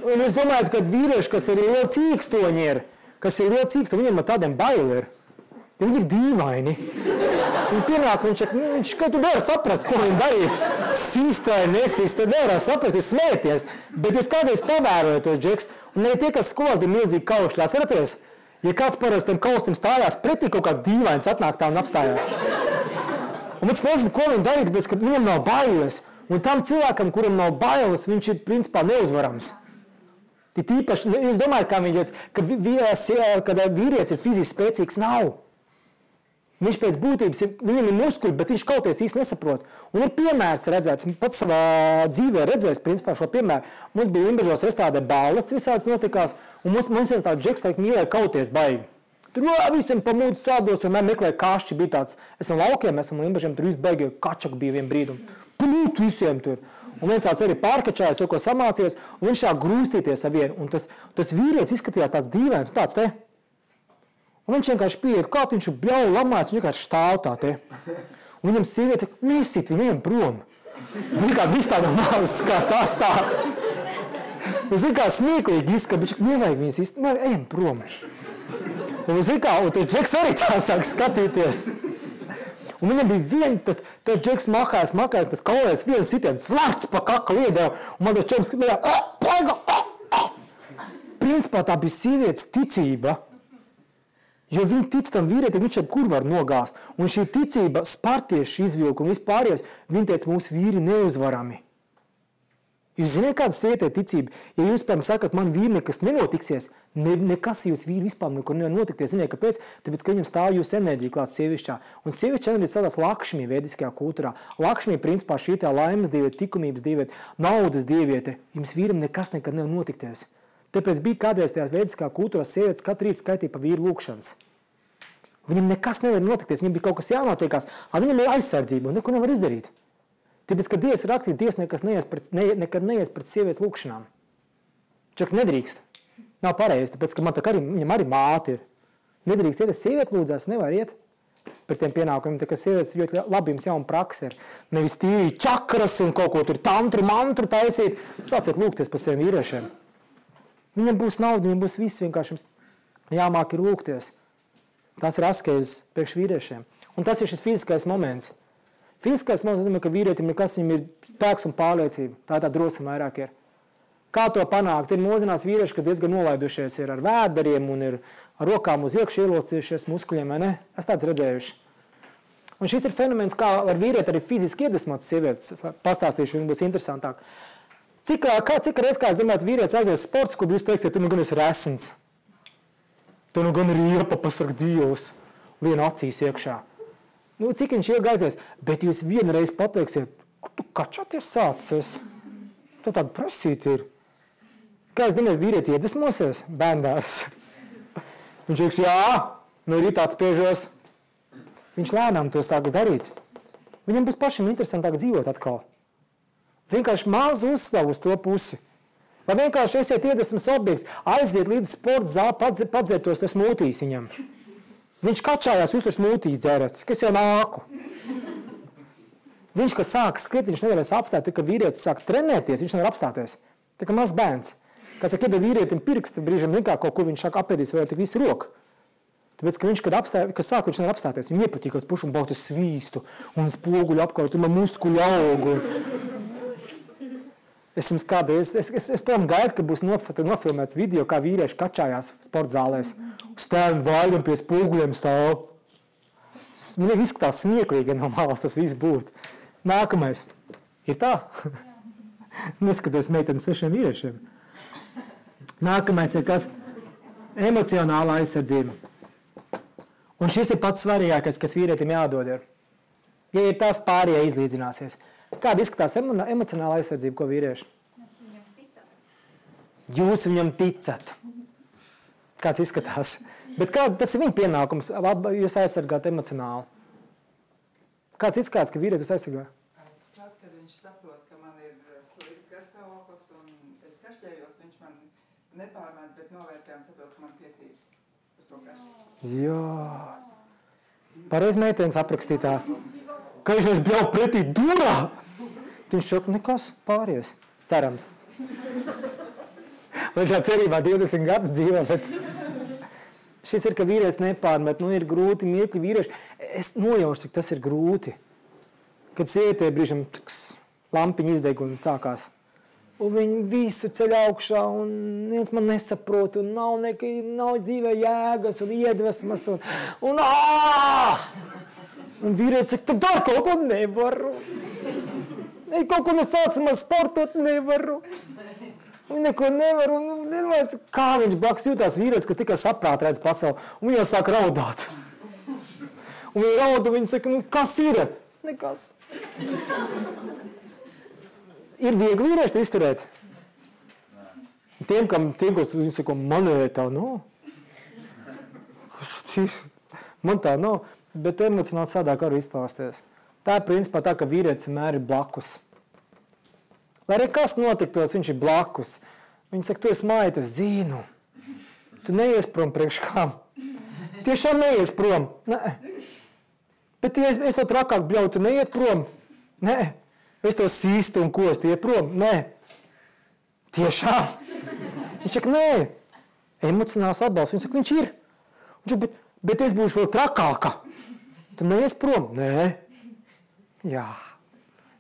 Un es domāju, ka vīrieši, kas ir liela cīkstoņi ir, viņiem ar tādiem baili ir. Jo viņi ir dīvaini. Un pienāk, viņš ka tu nevar saprast, ko viņam darīt. Sist vai nesist, tu nevar saprast, jūs smēties. Bet jūs kādreiz pavērojat tos džeks, un arī tie, kas skolās bija milzīgi kaušļi, atceraties? Ja kāds parasti tam kaustim stājās pretī, kaut kāds dīvains atnāk tā un apstājās. Un viņš nezina, ko viņam darīt, bet viņam nav bailes. Un tam cilvēkam, kuram nav bailes, viņš ir principā neuzvarams. Tīpaši, es domāju, kā viņi jūtas, kad vīrietis ir fiziski spēcīgs, nav. Viņš pēc būtības, viņam ir muskuļi, bet viņš kaut kāds īsti nesaprot. Un ir piemērs redzēts, pats savā dzīvē redzējis, principā šo piemēru. Mums bija Limbažos estādē balles, visāds notikās, un mums viens tāds džeks, mīlēja kauties baigi. Tur visiem pamūdz sādos, un meklēja kašķi, bija tāds, esam laukiem, esam Limbažiem, tur viss baigi, kačak bija vien brīdum. Pamūt visiem tur. Un viens tāds arī pārkačājās, jau ko samācījās, un viņš šā grūstīties ar vienu. Un tas vīrietis izskatījās tāds dīvains, tāds te. Un viņš vienkārši pieiet klāt, viņš bļauj lamājas, viņš vienkārši stāv tā te. Un viņam sieviete saka, nesit viņiem prom. Viņa kā viss tāda mazs, kā tā stāv. Un zin kā smieklīgi izskata, bet nevajag viņas īsti, ejam prom. Un zin kā, un tas džeks arī tā sāk skatīties. Un viņam bija tas džeks makājās, tas kaulēs viens sitiens, slēgts pa kaklu iedēv. Un man tas čoms skatījā, paiga! Principā tā bija sievietes ticība. Jo viņi tic tam vīrietim, viņš jebkur var nogāzt. Un šī ticība, spartieši izvilka un vispārējos, viņi teica, mūsu vīri neuzvarami. Jūs zināt, kāda sievietē ticība? Ja jūs, piemēram, sakat, man vīri nekas nenotiksies, nekas jūs vīri vispār nekur nevar notikties. Ziniet, kāpēc? Tāpēc, ka viņam stāv jūsu enerģija klāts sievišķā. Un sievišķa enerģija saucās Lakšmi vediskajā kultūrā. Lakšmi, principā, šī tā laimes dieviete, likumības dieviete, naudas dieviete. Jums vīram nekas nekad nevar notikties. Tāpēc bija kādreiz tajā vediskā kultūrā sievietes katru rītu skaitīja pa vīru lūkšanas. Viņam nekas nevar notikties, viņam bija kaut kas jānotiekās, viņam ir aizsardzība un neko nevar izdarīt. Tāpēc, ka Dievs ir rakstījis, Dievs nekad neies pret sievietes lūkšanām. Čak nedrīkst. Nav pareizi, tāpēc, ka viņam arī māte ir. Nedrīkst iet, sieviete lūdzās, nevar iet par tiem pienākumiem, tā kā sievietes ļoti labi jums jauna praksa ir. Nevis tīri čakras un kaut ko tur tantru, mantru taisīt. Sāciet lūgties par saviem vīriešiem. Viņam būs nauda, viņam būs viss vienkārši jāmāk ir lūgties. Tas ir askezes priekš vīriešiem. Un tas ir šis fiziskais moments. Fiziskais moments nozīmē, ka vīrietim nekas viņam ir spēks un pārliecība. Tā drosme vairāk ir. Kā to panākt? Ir mūsdienās vīrieši, kas diezgan nolaidušies ir ar vēderiem un ir ar rokām uz iekšu ielocījušies muskuļiem, vai ne? Es tāds redzējuši. Un šis ir fenomens, kā ar vīrieti arī fiziski iedvesmotas sievietes. Es pastāstīšu, viņam būs interesantāk. Cik reiz, kā es domāju, vīrietis aizies sports, kur jūs teiksiet, tu nu gan esi resns. Tu nu gan ir iepa pasarg Dievs, lien acīs iekšā. Nu, cik viņš ilgi aizies, bet jūs vienreiz pateiksiet, tu kačoties sācies, tu tāda prasīta ir. Kā es domāju, vīrietis iedvesmosies, bērndārs. Viņš teiks, jā, nu ir tāds piežos. Viņš lēnām to sāks darīt. Viņam būs pašam interesantāk dzīvot atkal. Vienkārši maz uzstāv uz to pusi. Vai vienkārši esiet iedvesmas objekts, aiziet līdz sporta zāli, padzertos tas smūtīs viņam. Viņš kačājās, jūs tur smūtī dzērat, kas jau nāku. Viņš, kas sāk skriet, viņš nevarēs apstāt, ka vīrietis sāk trenēties, viņš nevar apstāties. Tā kā mazs bērns. Kas saka, iedod vīrietim pirkstu, brīžam zin kā kaut kur viņš sāk apēdīs, vai tik visu roku. Tāpēc, ka viņš, kad sāk, viņš nevar apstāties. Viņam iepatīk, kad pušu un bautis svīstu un spoguļu apkaut, un man muskuļu augu. Es protams, gaidu, ka būs nofilmēts video, kā vīrieši kačājās sporta zālēs. Stāv vaļam pie spoguļiem stāv. Man izskatās smieklīgi, ja no malas tas viss būtu. Nākamais. Ir tā? Neskaties meitenes svešiem vīriešiem. Nākamais ir kas? Emocionālā aizsardzība. Un šis ir pats svarīgākais, kas vīrietim jādod ir. Ja ir tās pārējie izlīdzināsies. Kāda izskatās emocionāla aizsardzība, ko vīrieši? Mēs viņam ticam. Jūs viņam ticat. Kāds izskatās? Bet tas ir viņa pienākums, jūs aizsargāt emocionāli. Kāds izskatās, ka vīrietis jūs aizsargā? Tad, kad viņš saprot, ka man ir slikts garstāvoklis un es kašķējos, viņš man nepārmet, bet novērtē un saprot, ka man tiesības uz to kašķēt. Jā. Pareiz meitenes aprakstītā. Ka viņš bļauj pretī durā. Viņš šok nekas pāries. Cerams. Viņš šā cerībā 20 gadus dzīvo, bet šis ir, ka vīrietis nepārmet. Nu, ir grūti mirkļi vīrieši. Es nojaušu, cik tas ir grūti. Kad sievietē brīžam lampiņa izdeg un sākās. Un viņi visu ceļ augšā un viens man nesaprot un nav dzīvē jēgas un iedvesmas un Un vīrietis saka, tu dar kaut ko nevaru. Kaut ko no sācamā sportot nevaru. Un neko nevaru. Kā viņš blakus jūtās vīrietis, kas tikai saprāt redz pasauli. Un viņi jau sāk raudāt. Un viņi rauda, viņi saka, nu kas ir? Nekas. Ir viegli vīrieši to izturēt. Tiem, kas viņi saka, manē tā nav. Man tā nav. Bet emocionāli sādāk arī izpausties. Tā ir principā tā, ka vīrietis vienmēr ir blakus. Lai arī kas notiktos, viņš ir blakus. Viņi saka, tu esi maita, es zinu. Tu neies prom priekš kām. Tiešām neies prom. Nē. Bet ja es to trakāk bļauju, tu neiet prom. Nē. Es to sīstu un kostu, iet prom. Nē. Tiešām. Viņš saka, nē. Emocionāls atbalsts. Viņš saka, viņš ir. Viņš saka, bet es būšu vēl trakāka. Tu neies prom? Nē. Jā.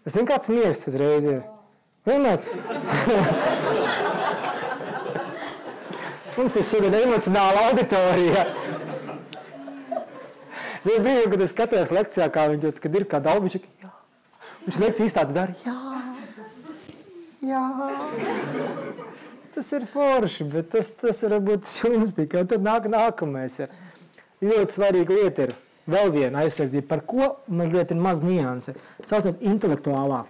Es zinu, kāds miegs uzreiz ir. Vienmēr. Mums ir šodien emocionāla auditorija. Zinu, brīdī, kad es skatījos lekcijā, kā viņš teica, kad ir kā daudz, viņš jā. Viņš lekciju izstādi dara, jā. Tas ir forši, bet tas varbūt jums tikai. Un tad nākamais ir. Ļoti svarīga lieta ir vēl viena aizsardzība, par ko man ļoti ir maz nianse. Saucās intelektuālā.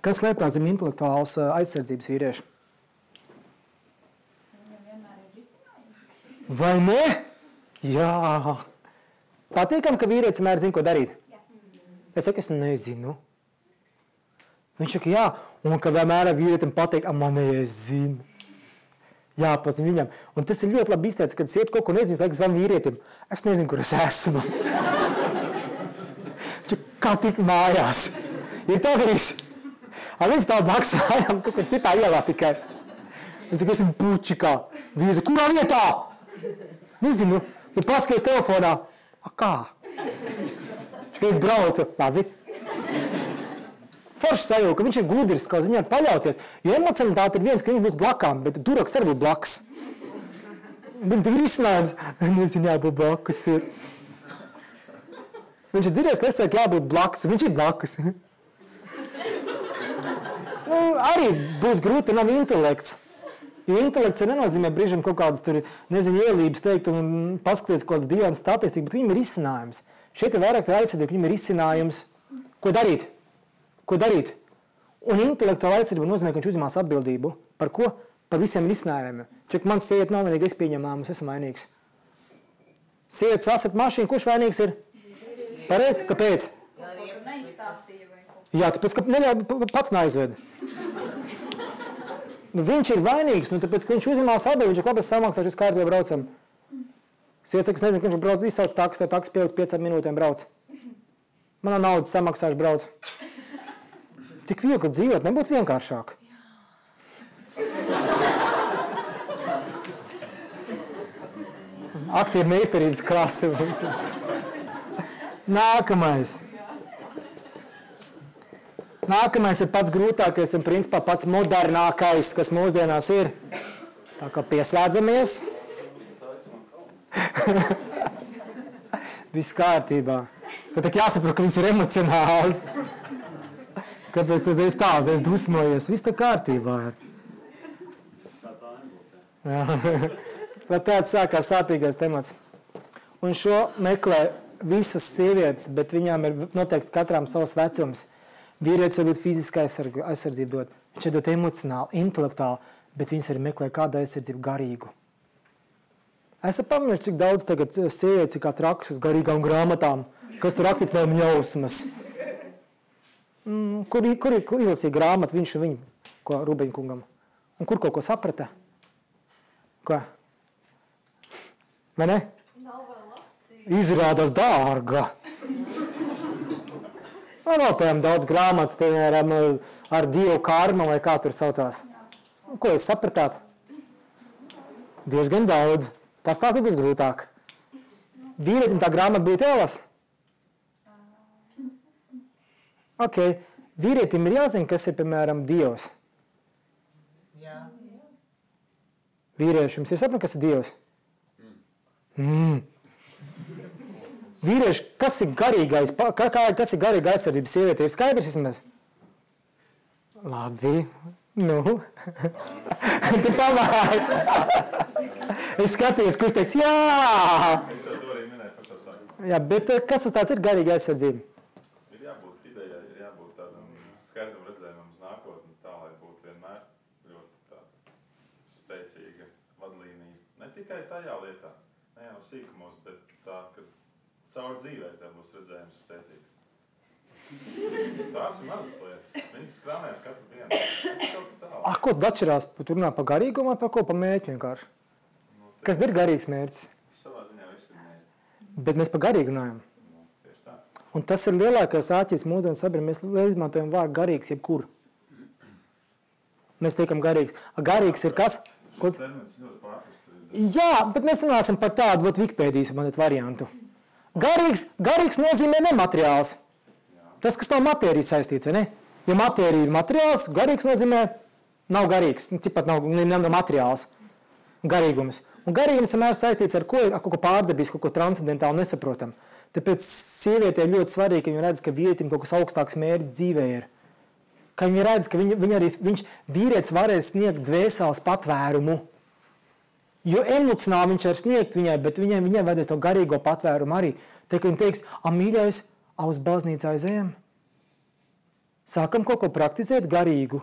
Kas slēpjas zem intelektuālas aizsardzības vīrieši? Viņam vienmēr ir risinājums. Vai ne? Jā. Patīkam, ka vīrietis vienmēr zina, ko darīt. Jā. Es saku, es nezinu. Viņš saka, jā, un ka vienmēr vīrietim pateikt, man es zinu. Jāpazin viņam. Un tas ir ļoti labi izteicis, kad es iet kaut ko nezinu, es laikam zvanu vīrietim. Es nezinu, kur es esmu. Kā tik mājās. Ir tā viss. Viens tā blakus mājām, kaut kur citā ielā tikai. Viņš saka, esmu Pučikā. Vīri, kurā vietā? Nezinu. Nu paskaties telefonā. Kā? Viņš saka, es braucu. Labi. Forši sajūta, ka viņš ir gudrs, ka uz viņu var paļauties. Jo emocionalitāte ir viens, ka viņš būs blakām, bet duraks arī būs blakus. Viņam tur ir risinājums. Nezinu, jābūt blakus ir. Viņš ir dzirdējis lekcijā, ka jābūt blakus. Viņš ir blakus. Arī būs grūti, nav intelekts. Jo intelekts nenozīmē brīžam kaut kādas tur, nezinu, ielības teikt un paskaties kaut kādas dienas statistiku, bet viņam ir risinājums. Šeit ir vairāk aizsardzība, viņam ir risinājums. Ko darīt? Ko darīt? Un intelektuāla aizsardzība nozīmē, ka viņš uzņemās atbildību. Par ko? Par visiem risinājumiem. Čak man sieta nav vienīgi, es pieņemu lēmumus, esmu vainīgs. Sieta sasat mašīnu, kurš vainīgs ir? Pareizi? Kāpēc? Neizstāstīja vai kaut ko. Jā, tāpēc, ka pats neaizved. Viņš ir vainīgs, tāpēc, ka viņš uzņemās atbildību, viņš ir labi samaksāšu, es kārtībā braucam. Sieta saka, es nezinu, ka viņš brauc, izsauc taks, to taks pēc 5 minūtēm brauc. Manā naudas samaksāšu brauc. Tik viegli dzīvot, nebūtu vienkāršāk. Aktieru meistarības klase. Nākamais. Nākamais ir pats grūtākais un principā pats modernākais, kas mūsdienās ir. Tā kā pieslēdzamies. Viss kārtībā. Tad tak jāsaprot, ka viņš ir emocionāls. Kāpēc tu uzreiz tā, uzreiz dusmojies? Viss tā kārtībā ir. Pat tāds sākās sāpīgais temats. Un šo meklē visas sievietes, bet viņām ir noteikti katrām savs vecums. Vīrietis varbūt fiziski aizsardzību dod. Viņš ir dod emocionāli, intelektuāli, bet viņas arī meklē kādu aizsardzību garīgu. Es pamanīju, cik daudz tagad sievietes ir kā trakus uz garīgām grāmatām, kas tur rakstīts nav jausmas. Kur izlasīja grāmatu viņš un viņa, ko Rubeņkungam? Un kur kaut ko saprata? Ko? Vai ne? Nav vēl lasīt. Izrādās dārga. Man nav, piemēram, daudz grāmatas, piemēram, ar Dievu karmu vai kā tur saucās. Ko jūs sapratāt? Diezgan daudz. Pastāstīt būs grūtāk. Vīrietim tā grāmata būtu jālasa? Ok. Vīrietim ir jāzina, kas ir, piemēram, Dievs. Jā. Vīrieši, jums ir saprot, kas ir Dievs? Vīrieši, kas ir garīgais, kas ir garīga aizsardzība sieviete? Ir skaidrs vismaz? Labi. Nu. Tu pamāji. Es skatījos, kurš teiks, jā! Es jau to arī minēju par to sākumu. Jā, bet kas tas tāds ir garīga aizsardzība? Ir jābūt idejai, ir jābūt tādam skaidram redzējumam uz nākotni, tā, lai būtu vienmēr ļoti tāda spēcīga vadlīnija. Ne tikai tajā lietā, ne jau sīkumos, bet tā, ka caur dzīvē tev būs redzējums spēcīgs. Tās ir mazas lietas. Viņas skrāmēs katru dienu. Tas ir kaut kas tālāk. Ko tu atšķirās? Tu runā par garīgumu vai par ko? Par mērķi vienkārši? Kas ir garīgs mērķis? Savā ziņā viss ir mērķi. Bet mēs par garīgu runājam. Tieši tā. Un tas ir lielākais āķis mūsdienu sabiedrībā. Mēs izmantojam vārdu garīgs jebkur. Mēs tiekam garīgs. Garīgs ir kas? Šis termins ļoti pārprasts. Jā, bet mēs runāsim par tādu Wikipēdijas variantu. Garīgs nozīmē nemateriāls. Tas, kas nav matērijas saistīts, vai ne? Ja matērija ir materiāls, garīgs nozīmē nav garīgs. Cipat nav materiāls. Garīgums. Un garīgums vienmēr saistīts ar kaut ko pārdabisku, kaut ko transcendentālu nesaprotam. Tāpēc sievietē ļoti svarīgi, ka viņa redz, ka vīrietim kaut kas augstāks mērķis dzīvē ir. Ka viņa redz, ka vīrietis varēs sniegt dvēseles patvērumu. Jo emocionāli viņš var sniegt viņai, bet viņai vajadzēs to garīgo patvērumu arī. Te, ka viņa teiks, mīļais, uz baznīcu aizējam. Sākam kaut ko praktizēt garīgu.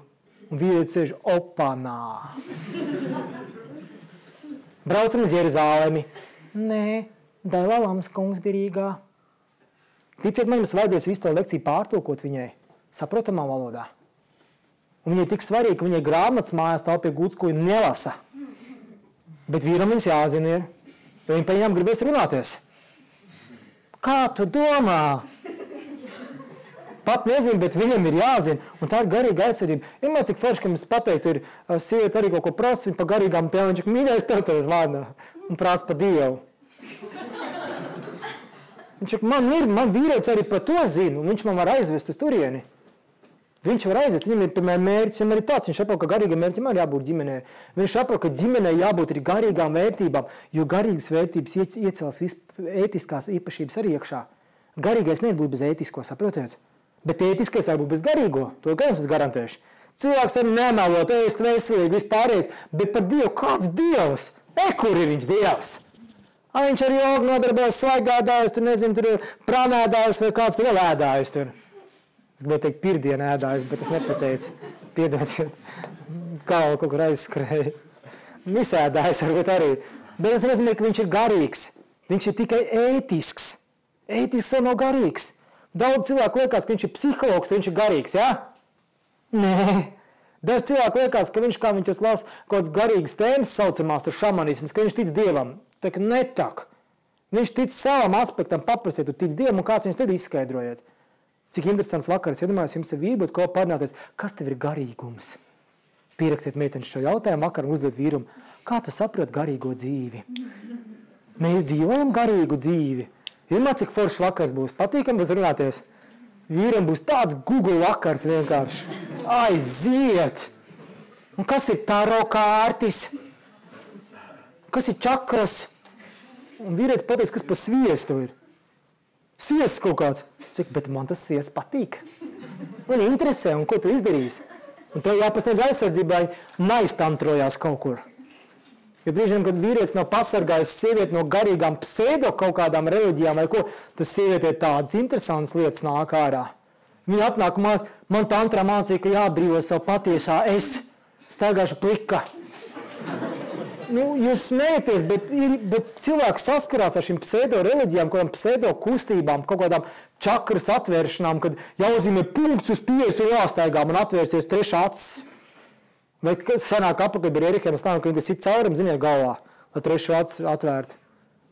Un vīrietis sēž opanā. Braucam uz Jeruzālemi. Nē, Dalai-Lamas kungs bija Rīgā. Ticiet man, jums vajadzēs visu to lekciju pārtulkot viņai saprotamā valodā. Un viņai tik svarīgi, ka viņai grāmatas mājās tā pie gūtas, ko viņa nelasa. Bet vīram viņas jāzina ir, jo viņa par viņām gribēs runāties. Kā tu domā? Pat nezinu, bet viņam ir jāzina. Un tā ir garīga aizsardzība. Vienmēr cik forši, ka mums pateiktu, ir sieviete arī kaut ko prasa, viņa pa garīgām tēmām, viņš mīļais tev tev zvana un prasa pa Dievu. Viņš saka, man vīrietis arī par to zina, un viņš man var aizvest uz turieni. Viņš var aizvest, viņam ir, piemēram, mērķis, viņam ir tāds, viņš saprot, ka garīgam mērķim arī jābūt ģimenē. Viņš saprot, ka ģimenē jābūt arī garīgām vērtībām, jo garīgas vērtības iecels ētiskās īpašības arī iekšā. Garīgais nevar būt bez ētisko, saprotiet? Bet ētiskais var būt bez garīgo, to gan es garantēšu. Cilvēks var nemelot, ēst veselīgi, vispārējais, bet par Dievu, kāds Dievs? Kur ir viņš Dievs? Viņš ar jogu nodarbojas, svaigādājas, tur nezinu, tur pranēdājas vai kāds tur vēl ēdājas tur. Es gribēju teikt pirdienu ēdājas, bet es nepateicu. Piedodiet, kaut kur aizskrēja. Visēdājas varbūt arī. Bet es nozīmē, ka viņš ir garīgs. Viņš ir tikai ētisks. Ētisks vēl nav garīgs. Daudz cilvēku liekas, ka viņš ir psihologs, viņš ir garīgs, jā? Nē. Daudz cilvēku liekas, ka viņš, kā viņš lasa, kaut kāds garīgas tēmas saucamās, tur šamanisms, ka viņš tic Dievam. Tā ka netak. Viņš tic savam aspektam, paprasiet, tu tic Dievam, un kāds viņš tev izskaidrojiet. Cik interesants vakars, iedomājos, jums ir vīrbūt, ko parunāties, kas tev ir garīgums? Pierakstiet meitenes šo jautājumu vakaram uzdot vīrumu. Kā tu saproti garīgo dzīvi? Mēs dzīvojam garīgu dzīvi. Vienmēr cik foršs vakars būs. Patīkam būs runāties. Vīram būs tāds Google vakars vienkārši. Aiziet! Un kas ir taro kārtis? Kas ir čakras? Un vīrietis pateiks, kas pa sviestu ir. Sviests kaut kāds. Cik, bet man tas sviests patīk. Man interesē, un ko tu izdarīsi? Un tev jāpasniedz aizsardzībai naiztantrojās kaut kur. Jo brīžiem, kad vīrietis nav pasargājis sievieti no garīgām pseido kaut kādām reliģijām vai ko, tas sievietē tādas interesantas lietas nāk ārā. Viņa atnāk man tantrā mācīja, ka jāatbrīvo savu patiesā es. Staigāšu plika. Jūs smējaties, bet cilvēks saskarās ar šīm pseido reliģijām, kaut kādām pseido kustībām, kaut kādām čakras atvēršanām, kad jāuzzīmē punkts uz pieejas un jāstaigā, man atvērsies trešā acis. Vai sanāk apakaļ bija Erihiem stāvam, ka viņi sit cauram, ziniet, galvā, lai trešo acis atvērtu.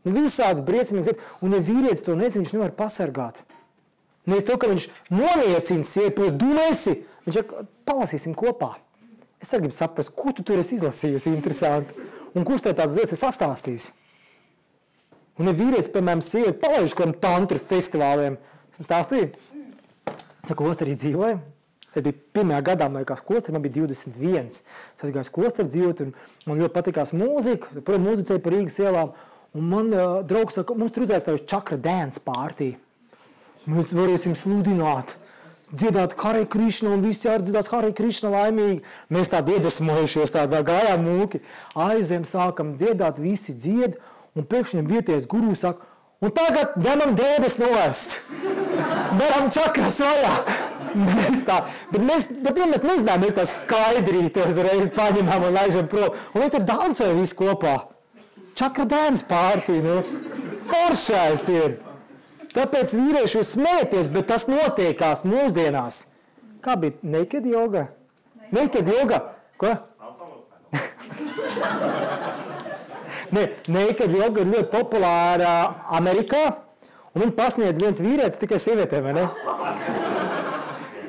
Visāds briesmīgs lietas, un ja vīrietis to nezina, viņš nevar pasargāt. Nevis to, ka viņš noniecina sievieti, dunēsi, viņš saka, palasīsim kopā. Es arī gribu saprast, ko tu tur esi izlasījusi, interesanti, un kurš tev tādas lietas ir sastāstījis. Un ja vīrietis, piemēram, sievieti palaiž kādam tantri festivāliem, es stāstīju, saku, klosterī dzīvoju. Es biju pirmajā gadā, man liekas, klosterī, man bija 21. Es aizgāju uz klosteru dzīvot, un man ļoti patikās mūzika, protams, muzicēju par Rīgas ielām, un man draugs saka, mums tur uzēstājuši čakra dance pārtī. Mēs varēsim sludināt, dziedāt Hare Krishna, un visi arī dziedās Hare Krishna laimīgi. Mēs tādi iedvesmojušies, tādi gājām mūki. Aizējām, sākam dziedāt, visi dzied, un pēkšņi vietējais gurū saka, un tagad ņemam drēbes nost. Beram čakras vaļā. Bet mēs nezinām, mēs tā skaidrīti uzreiz paņemam un laižam prom. Un viņi tur dancoja visu kopā. Čakra dance pārtī, foršais ir. Tāpēc vīrieši jūs smēties, bet tas notiekās mūsdienās. Kā bija? Naked yoga? Naked yoga? Ko? Naked yoga ir ļoti populāra Amerikā, un viņi pasniedz viens vīrietis tikai sievietēm, vai ne?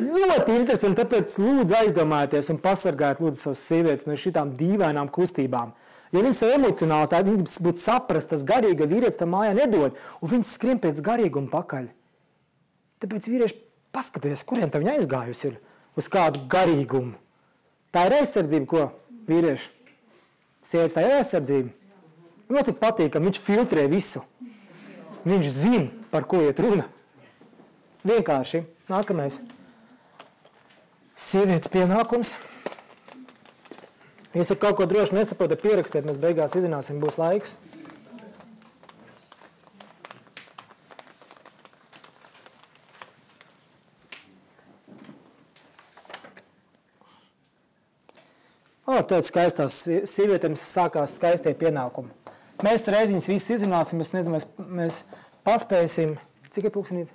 Ļoti interesanti, tāpēc lūdzu aizdomājieties un pasargājiet lūdzu savas sievietes no šitām dīvainām kustībām. Ja viņas savu emocionālitāti, viņas būtu saprast, tas garīga vīrietis tam mājā nedod, un viņas skrien pēc garīguma pakaļ. Tāpēc vīrieši paskaties, kuriem tā viņa aizgājusi ir uz kādu garīgumu. Tā ir aizsardzība, ko vīrieši? Sievietes, tā ir aizsardzība. Man cik patīkam, viņš filtrē visu. Viņš zina, par ko iet runa. Vienkārši. Nākamais. Sievietes pienākums. Jūs kaut ko droši nesaprotat, pierakstiet, mēs beigās izzināsim, būs laiks. Tad skaistās sievietēm sākās skaistie pienākumi. Mēs reiziņas visi izrunāsim, es nezinu, mēs paspēsim. Cik ir pulkstenīts?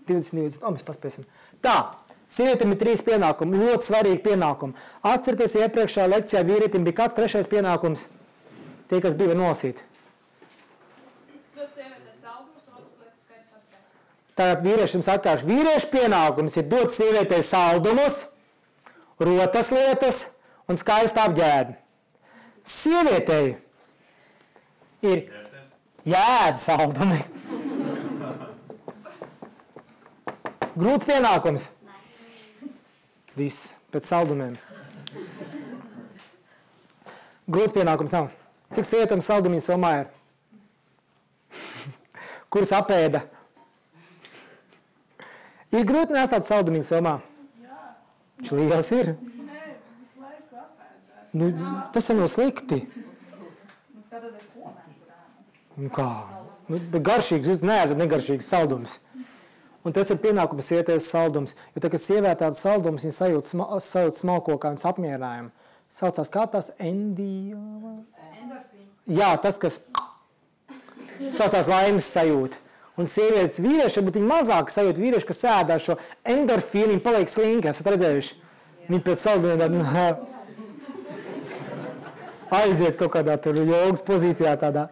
20. Mēs paspēsim. Tā, sievietēm ir 3 pienākumi, ļoti svarīgi pienākumi. Atcerieties, iepriekšējā lekcijā vīrietim bija kāds 3. pienākums, tie, kas bija nolasīti. Tātad vīriešiem atkārši, vīriešu pienākums ir dot sievietei saldumus, rotas lietas un skaistu apģērbu. Sievietei ir jāēd saldumi. Grūts pienākums? Viss, pēc saldumiem. Grūts pienākums nav. Cik sievietēm saldumiņas vēl mājā ir? Kuras apēda? Ir grūti nesāt saldumiņas vēl mājā? Viņš liels ir? Nē, visu laiku apēdās. Nu, tas ir no slikti. Nu, skatoties, ko mēs turējam. Nu kā? Nu, garšīgs, jūs neesat negaršīgs saldums. Un tas ir pienākums ietēs saldums. Jo tā, kad sieviete tāda saldums, viņa sajūt smalko kā viņas apmierinājumu. Saucās kā tās Endorfīni. Jā, tas, kas saucās laimes sajūta. Un sievietes vīrieši, bet viņi mazāk sajūt vīrieši, kas sēdā šo endorfīnu, viņi paliek slinki, esat redzējuši? Viņi pēc saldumiem aiziet kaut kādā tur jogas pozīcijā tādā.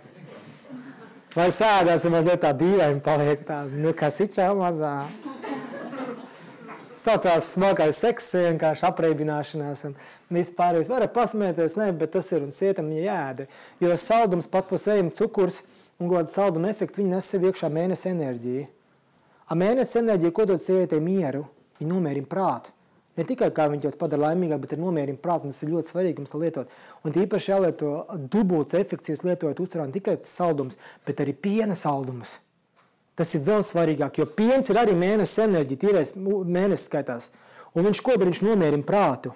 Vai sēdās, un mazliet tā dīvaini paliek tā, nu kas ir čā mazā. Saucās smalkais seks, vienkārši apreibināšanās un vispārējais. Varat pasmēties, ne, bet tas ir un sietam viņa jāēda. Jo saldums pats par sevi cukurs, un kādu salduma efektu viņi nes sev iekšā mēnesi enerģiju. Mēnesi enerģija, ko dod sievietei mieru, viņi nomierina prātu. Ne tikai kā viņi jūs padara laimīgāk, bet ir nomierina prātu, un tas ir ļoti svarīgi mums to lietot. Un īpaši jālieto dubults efekts, jūs lietojat uzturā ne tikai saldums, bet arī piena saldumus. Tas ir vēl svarīgāk, jo piens ir arī mēnesis enerģija, tīrais mēnesis skaitās. Un viņš ko dara, viņš nomierina prātu.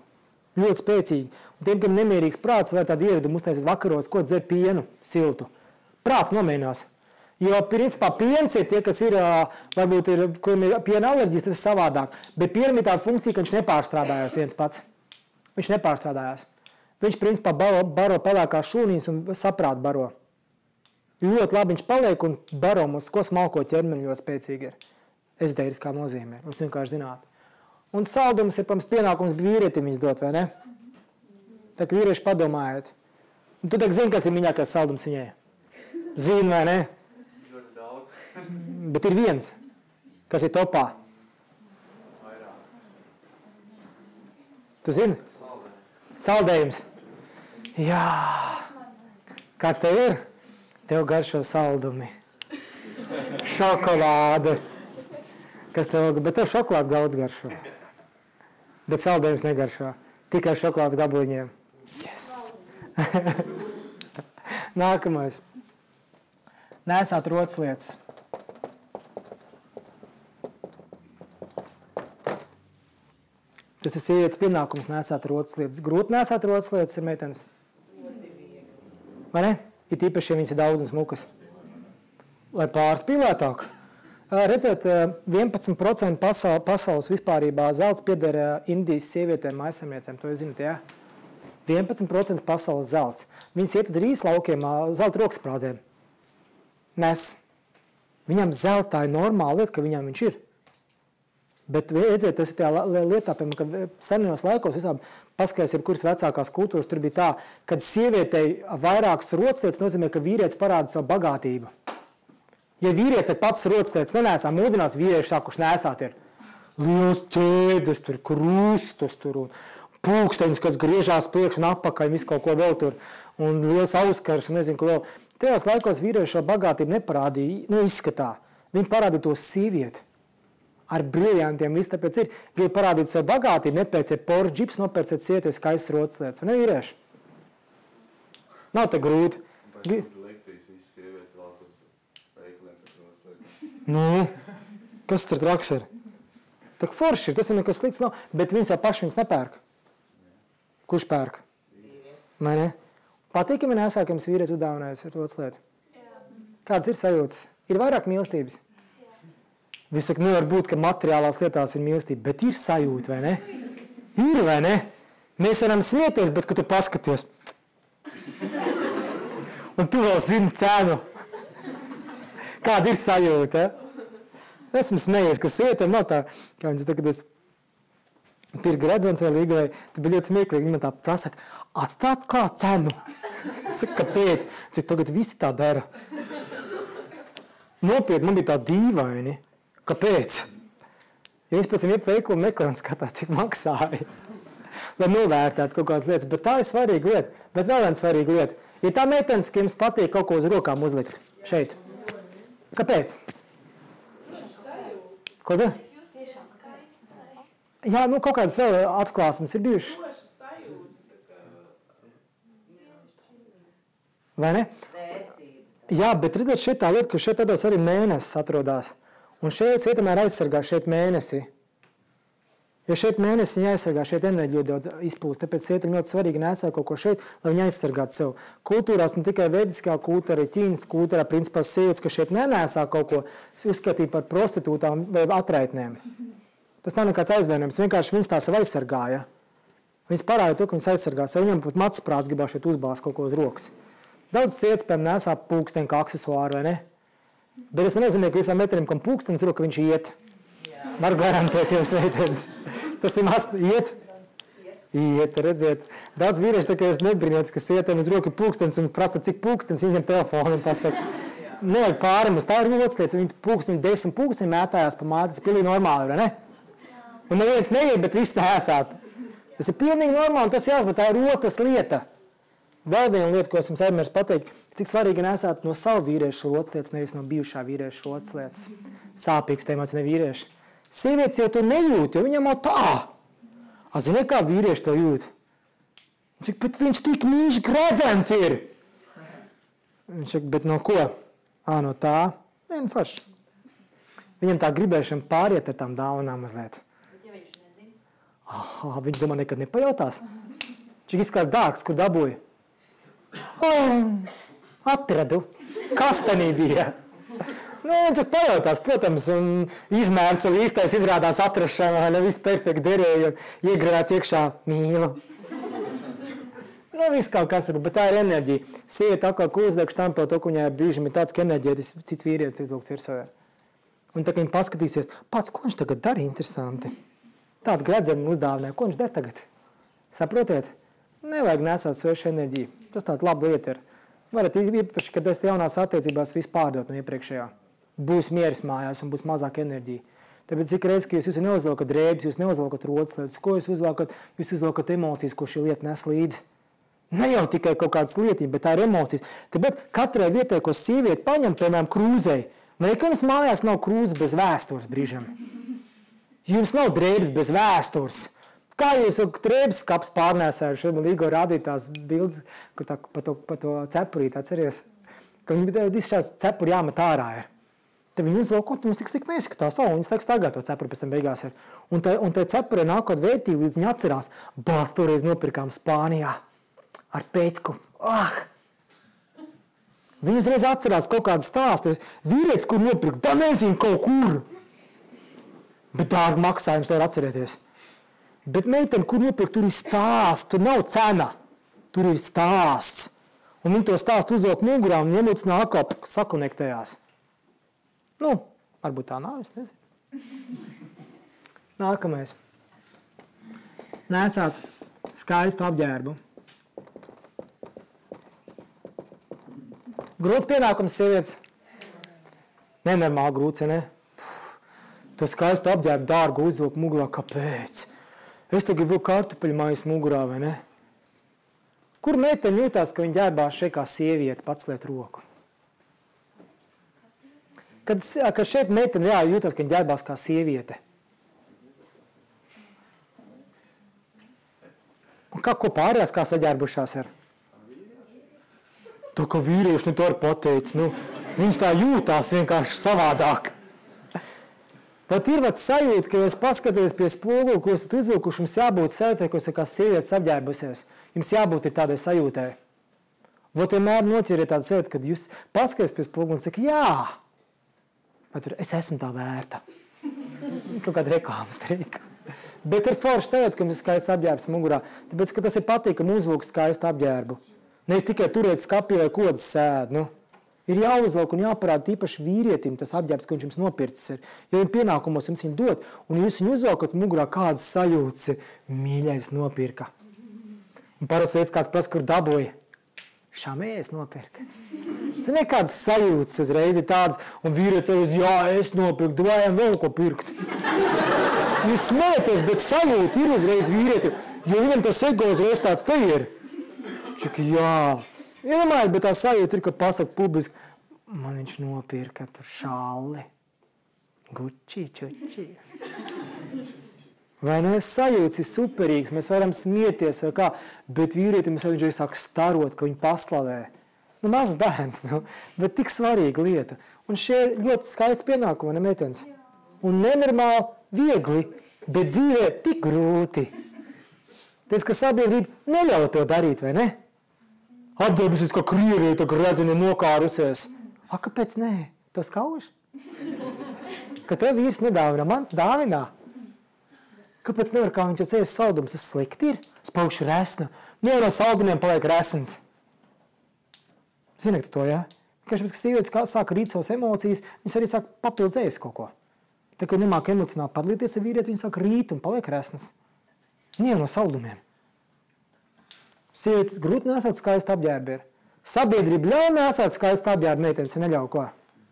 Ļoti spēcīgi. Un tiem, kam nemierīgs prāts, var tādu ievedumu uztaisīt vakaros, ko dzer pienu siltu. Prāts nomierinās. Jo, principā, piens ir tie, kas ir, varbūt ir, kuriem ir piena alerģijas, tas ir savādāk. Bet pienam ir tāda funkcija, ka viņš nepārstrādājās viens pats. Viņš nepārstrādājās. Viņš, principā, baro pelēkās šūnīs un saprāt baro. Ļoti labi viņš paliek un baro mums, ko smalko ķermeni ļoti spēcīgi ir. Ezotēriskā nozīmē. Mums vienkārši zināt. Un saldums ir, protams, pienākums vīrietim viņas dot, vai ne? Tā kā vīrieši padomājiet. Un tu zini, kas ir mīļākais saldums viņai? Zini, vai ne? Ļoti daudz. Bet ir viens, kas ir topā. Tu zini? Saldējums. Jā. Kāds tev ir? Tev garšo saldumi. Šokolāde. Kas tev, bet tev šokolāde daudz garšo. Bet saldējums negaršo. Tikai šokolādes gabaliņiem. Yes! Nākamais. Nesāt rotas lietas. Tas ir sievietes pienākums nesāt rotas lietas. Grūti nesāt rotas lietas ir meitenes. Vai ne? Ir tīpaši, ja viņas ir daudz un smukas. Lai pārspīlētāk. Redzēt, 11% pasaules vispārībā zelts pieder Indijas sievietēm, maisaimniecēm. To jūs zināt, jā? 11% pasaules zelts. Viņas iet uz rīs laukiem, zelta roksprādzēm. Nes. Viņam zeltā ir normāla lieta, ka viņam viņš ir. Bet, redziet, tas ir tā lietā, piemēram, ka senajos laikos visām paskatās, kuras vecākās kultūras tur bija tā, kad sievietei vairākas roclietas nozīmē, ka vīrietis parāda savu bagātību. Ja vīrietis ir pats roclietas nenēsā, mūsdienās vīrieši sākuši nēsāt ir liels ķēdes, tur krustus, tur un pulksteņus, kas griežās priekš un atpakaļ, visu kaut ko vēl tur, un liels auskars, un nezinu, ko vēl. Tajos laikos vīrieši šo bagātību neparādīja, izskatā. Viņi parādīja to sievieti ar briljantiem, viss tāpēc ir. Grib parādīt savu bagātību, nepērciet Porsche džips, nopērciet sievieti skaistas rotas lietas. Vai ne, vīrieši? Nav te grūti. Pēc tam lekcijas visas sievietes lāk uz veikaliem pēc roslētām. Nu, kas tur traks ir? Tā forši ir, tas ir nekas slikts nav, bet viņas jau paši viņas nepērk. Kurš pērk? Vai ne? Patīkami nesākams vīrietis uzdāvinājis ar roslētu. Kādas ir sajūtas? Ir vairāk mīlestības. Viss saka, nevar būt, ka materiālās lietās ir mīlestība, bet ir sajūta, vai ne? Ir, vai ne? Mēs varam smieties, bet, kad tu paskaties, un tu vēl zini cenu. Kāda ir sajūta, Esmu smējies, ka sievietēm nav tā, kā viņas tā, kad es pirku redzens vai līgavai, tad bija ļoti smieklīgi. Viņa tā prasa, atstāt klāt cenu. Es saku, kāpēc? Cik tagad visi tā dara. Nopietni, man bija tā dīvaini. Kāpēc? Ja es pēc tam iet veikalu meklē un skatās, cik maksāja. Lai novērtētu kaut kādas lietas. Bet tā ir svarīga lieta. Bet vēl viena svarīga lieta. Ir tā meitenes, ka jums patīk kaut ko uz rokām uzlikt. Šeit. Kāpēc? Ko tā? Jā, nu kaut kādas vēl atklāsmes ir bijušas. Vai ne? Jā, bet redziet, šeit tā lieta, ka šeit tādos arī mēnesis atrodās. Un šeit sietamēr aizsargā šeit mēnesi. Jo šeit mēnesi viņa aizsargā, šeit enerģija ļoti daudz izplūst. Tāpēc sietam ļoti svarīgi nesā kaut ko šeit, lai viņa aizsargātu sev. Kultūrās, ne tikai vediskā kultūra, arī Ķīnas kultūrā, principā sievietes, ka šeit nenēsā kaut ko, uzskatīt par prostitūtām vai atraitnēm. Tas nav nekāds aizvainojums, vienkārši viņas tā sev aizsargāja. Viņas parāda to, ka viņas aizsargā sev, viņam pat matsprāts gribās šeit uzbāzt kaut ko uz rokas. Daudz sievietes, piemēram, nesā pulksteni kā aksesuāru, vai ne? Bet es nenozīmē, ka visām meitenēm, kam pulkstenis roka, viņš iet. Var garantēt jūs meitenes. Tas ir maz iet? Iet, redziet. Daudz vīrieši, tā kā jūs nebrīnāt, ka sievietēm uz roku ir pulkstenis un prasa, cik pulkstenis, viņiem telefonu un pasaka. Nevajag pārimus, tā ir otrs lietas, viņi pulksteni 10 pulksteni mētājās pa māti, tas ir pilnīgi normāli, vai ne? Un neviens neiet, bet viss nesāt. Tas ir pilnīgi normāli, un tas jāsaka, tā ir otras lieta. Vēl viena lieta, ko es jums aizmirsu pateikt, cik svarīgi nesāt no savu vīriešu rotas lietas, nevis no bijušā vīriešu rotas lietas. Sāpīgs temats, ne vīrieši. Sievietes jau to nejūt, jo viņam jau tā. Ziniet, kā vīrieši to jūt? Cik, bet viņš tik mīļš gredzens ir. Viņš saka, bet no ko? No tā? Nē, nu forši. Viņam tā gribēšana pāriet ar tām dāvanām mazliet. Bet ja viņš nezina? Viņš domā nekad nepajautās. Cik izskās dārgs, kur dabūja? Atradu. Kastenī bija. Nu, viņš ir pajautās, protams, un izmērs un īstais izrādās atrašanā, ne viss perfekti derēja un iegrāts iekšā mīlu. Nu, viss kaut kas ir, bet tā ir enerģija. Sieviete atkal, ko uzliek štampē to, ka viņai brīžam ir tāds, ka enerģētis cits vīrietis izlūgts virsavē. Un tā, ka viņi paskatīsies, pats, ko viņš tagad dara interesanti. Tādu gredzenu uzdāvināja, ko viņš dara tagad? Saprotiet? Nevajag nesāt svešu enerģiju. Tas tāda laba lieta ir. Varat īpaši, kad esat jaunās attiecībās visu pārdot no iepriekšējā. Būs mieris mājās un būs mazāk enerģija. Tāpēc cik reiz, ka jūs neuzvelkat drēbes, jūs neuzvelkat rotas lietas, ko jūs uzvelkat? Jūs uzvelkat emocijas, ko šī lieta nes līdzi. Ne jau tikai kaut kādas lietiņas, bet tā ir emocijas. Tāpēc katrai vietai, ko sieviete paņem, piemēram, krūzei, vai ka jums mājās nav krūze bez vēstures brīžam? Jums nav drēbes bez vēstures. Kā jūs drēbes kaps pārnēsāju? Šeit man Līgo rādīja tās bildes, kur tā pa to cepurīt, atceries? Ka viņi visi šās cepuri jāmet ārā ir. Tad viņi uzvelk, un mums tik neskatās, viņas laiks tagad to cepuri pēc tam beigās ir. Un te cepurē nākot vērtīgi, līdz viņi atcerās, bās toreiz nopirkām Spānijā ar Peķku. Viņi uzreiz atcerās kaut kādu stāstu. Vīrietis, kur nopirka, tā nezinu kaut kur. Bet dārgi maksāja, viņš to var atcerēties. Bet meitene, kur nopirkt, tur ir stāsts, tur nav cena. Tur ir stāsts. Un viņi to stāstu uzvelk mugurā un iemucinā atkal sakonektējās. Nu, varbūt tā nav, es nezinu. Nākamais. Nesāt skaistu apģērbu. Grūts pienākums sievietes. Nenormāli grūts, ja ne? To skaistu apģērbu dārgu uzvilk mugurā. Kāpēc? Es tagad vilku kartupeļu mājas mugurā, vai ne? Kur meitene jūtās, ka viņa ģērbās šeit kā sieviete, pats liet roku? Kad šeit meitene jūtās, ka viņa ģērbās kā sieviete. Un ko pārējās kā saģērbušās ir? To, ka vīrieši to var pateikt, viņas tā jūtās vienkārši savādāk. Pat ir sajūta, ka es paskaties pie spoguli, ko esat uzvilkuši, jums jābūt sajūtai, ko es kā sievietes apģērbusies. Jums jābūt ir tādai sajūtai. Vot vienmēr noķeriet tādu sajūtu, kad jūs paskaties pie spoguli un saka, jā, bet es esmu tā vērta. Kaut kāda reklāmas trika. Bet ir forši sajūta, ka jums ir skaists apģērbs mugurā, tāpēc, ka tas ir patīkami uzvilkt skaistu apģērbu. Nevis tikai turēt skapī, lai kodas sēd, Ir jāuzvelk un jāparāda īpaši vīrietim tas apģērbs, ko viņš jums nopircis ir. Ja viņam pienākumos jums viņu dod, un jūs viņu uzvelkat mugurā kādas sajūtas, mīļais nopirka. Un parasti reiz kāds prasa, kur dabūja. Šamēs nopirka. Ziniet, kādas sajūtas uzreiz ir tādas, un vīrietis reiz, jā, es nopirku, dvājām vēl ko pirkt. Jūs smēties, bet sajūta ir uzreiz vīrietim, jo viņam tas ego uzreiz tāds te ir. Čak, jā. Iedomājiet, bet tā sajūta ir, ka pasaka publiski, man viņš nopirka tur šalli. Gucci, čuči. Vai ne? Sajūtas ir superīgs, mēs varam smieties vai kā, bet vīrietim viņš arī sāk starot, ka viņu paslavē. Mazs bērns, bet tik svarīga lieta. Un šie ļoti skaisti pienākumi, ne meitenes? Un nenormāli viegli, bet dzīvē tik grūti. Ties, ka sabiedrība neļauj to darīt, vai ne? Apģērbusies, ka Krievija tā redzini nokārusies. Kāpēc nē? To skauž? Ka tev vīrs nedāvina, mans dāvinā. Kāpēc nevar, kā viņš jau cēs saldums? Tas slikti ir? Spaukši resna. No saldumiem paliek resns. Ziniet to, jā? Vienkārši, ka sievietes sāk rīt savas emocijas, viņas arī sāk papildzējas kaut ko. Tā, kad nemāk emocionāli padalīties ar vīrieti, viņi sāk rīt un paliek resnas. Nie no saldumiem. Sievietes grūti nesāt skaistu apģērbi ir. Sabiedrība ļauj nesāt skaistu apģērbi, meitenes neļauj ko.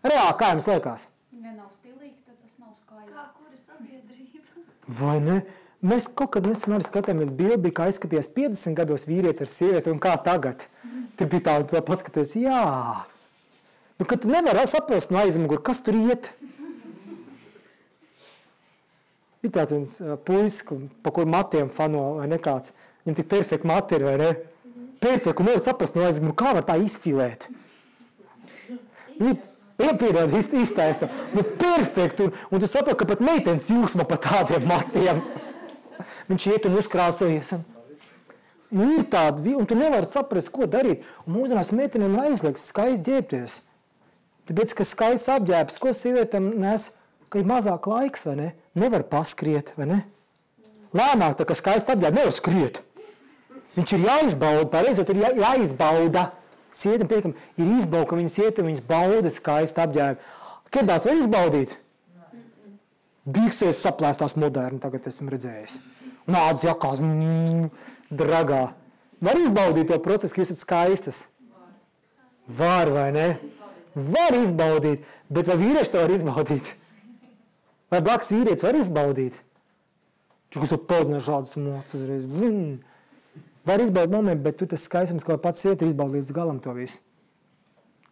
Reāli, kā jums liekas? Ja nav stilīgi, tad tas nav skaisti. Kā kura sabiedrība? Vai ne? Mēs kaut kad nesen arī skatījāmies bildi, kā izskaties 50 gados vīrietis ar sievieti un kā tagad. Tur bija tā paskaties, jā. Kad tu nevari saprast no aizmuguri, kas tur iet. Ir tāds viens puisis, pa kur matiem fano vai nekāds. Viņam tik perfekti mati ir, vai ne? Perfekti, un nevar saprast no aizmuguri, kā var tā izfilēt. Piedod, iztaista. Perfekti, un tu saproti, ka pat meitenes jūsma pa tādiem matiem. Viņš iet un uzkrāsojies. Ir tādi, un tu nevari saprast, ko darīt. Un mūsdienās meitenēm aizliegts skaisti ģērbties. Tāpēc, ka skaists apģērbs, ko sievietēm nes, ka ir mazāk laiks, vai ne? Nevar paskriet, vai ne? Lēnāk, tā kā skaisti apģērbi, nevar skriet. Viņš ir jāizbauda, pareizot ir jāizbauda. Sievietēm piekam, ir izbauda, ka viņas iet un viņas bauda skaisti apģērbi. Kedās var izbaudīt? Biksēs saplēstās moderni, tagad esmu redzējis. Un ādas jakās, dragā. Var izbaudīt to procesu, ka jūs esat skaistas? Var, vai ne? Var izbaudīt, bet vai vīrieši to var izbaudīt? Vai blakus vīrietis var izbaudīt? Čukas to pildina šādas moc uzreiz. Var izbaudīt momentu, bet tu tas skaistums, ko pats siet, ir izbaudīt līdz galam to visu.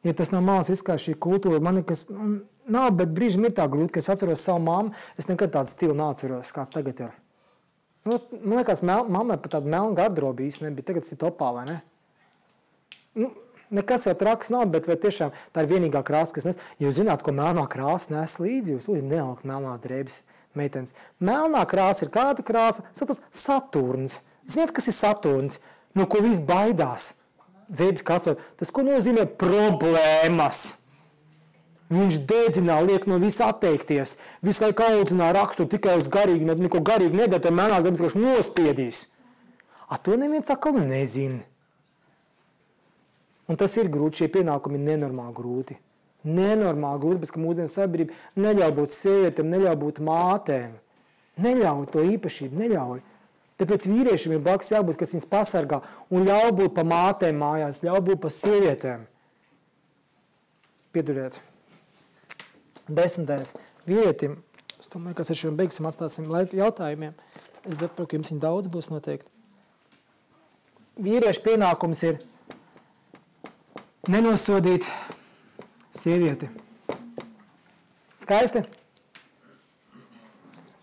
Ja tas nav māls izskās šī kultūra, man nekas nav, bet brīžam ir tā grūti, ka es atceros savu mammu, es nekad tādu stilu neatceros, kāds tagad ir. Man liekas, mammai pat tāda melna garderoba īsti nebija, tagad tas ir topā, vai ne? Nekas jau traks nav, bet vai tiešām tā ir vienīgā krāsa, kas nes. Ja jūs zināt, ko melnā krāsa nes līdzi, jūs neaugt melnās drēbes meitenes. Melnā krāsa ir kāda krāsa? Tas Saturns. Ziniet, kas ir Saturns? No ko viss baidās? Veids, tas, ko nozīmē problēmas. Viņš dedzinā, liek no visa atteikties. Visu laiku audzinā raksturu tikai uz garīgi, neko garīgi nedara, to melnās drēbes, kurš nospiedīs. To neviens atkal nezina. Un tas ir grūti, šie pienākumi ir nenormāli grūti. Nenormāli grūti, bet ka mūsdienu sabiedrība neļauj būt sievietēm, neļauj būt mātēm. Neļauj to īpašību, neļauj. Tāpēc vīriešiem ir blakus jābūt, kas viņas pasargā un ļauj būt pa mātēm mājās, ļauj būt pa sievietēm. Pieduriet. 10. Vīrietim, es domāju, kas ar šiem beigsim, atstāsim jautājumiem. Es domāju, ka jums viņi daudz būs noteikti. Vīriešu pienākums ir nenosodīt sievieti. Skaisti?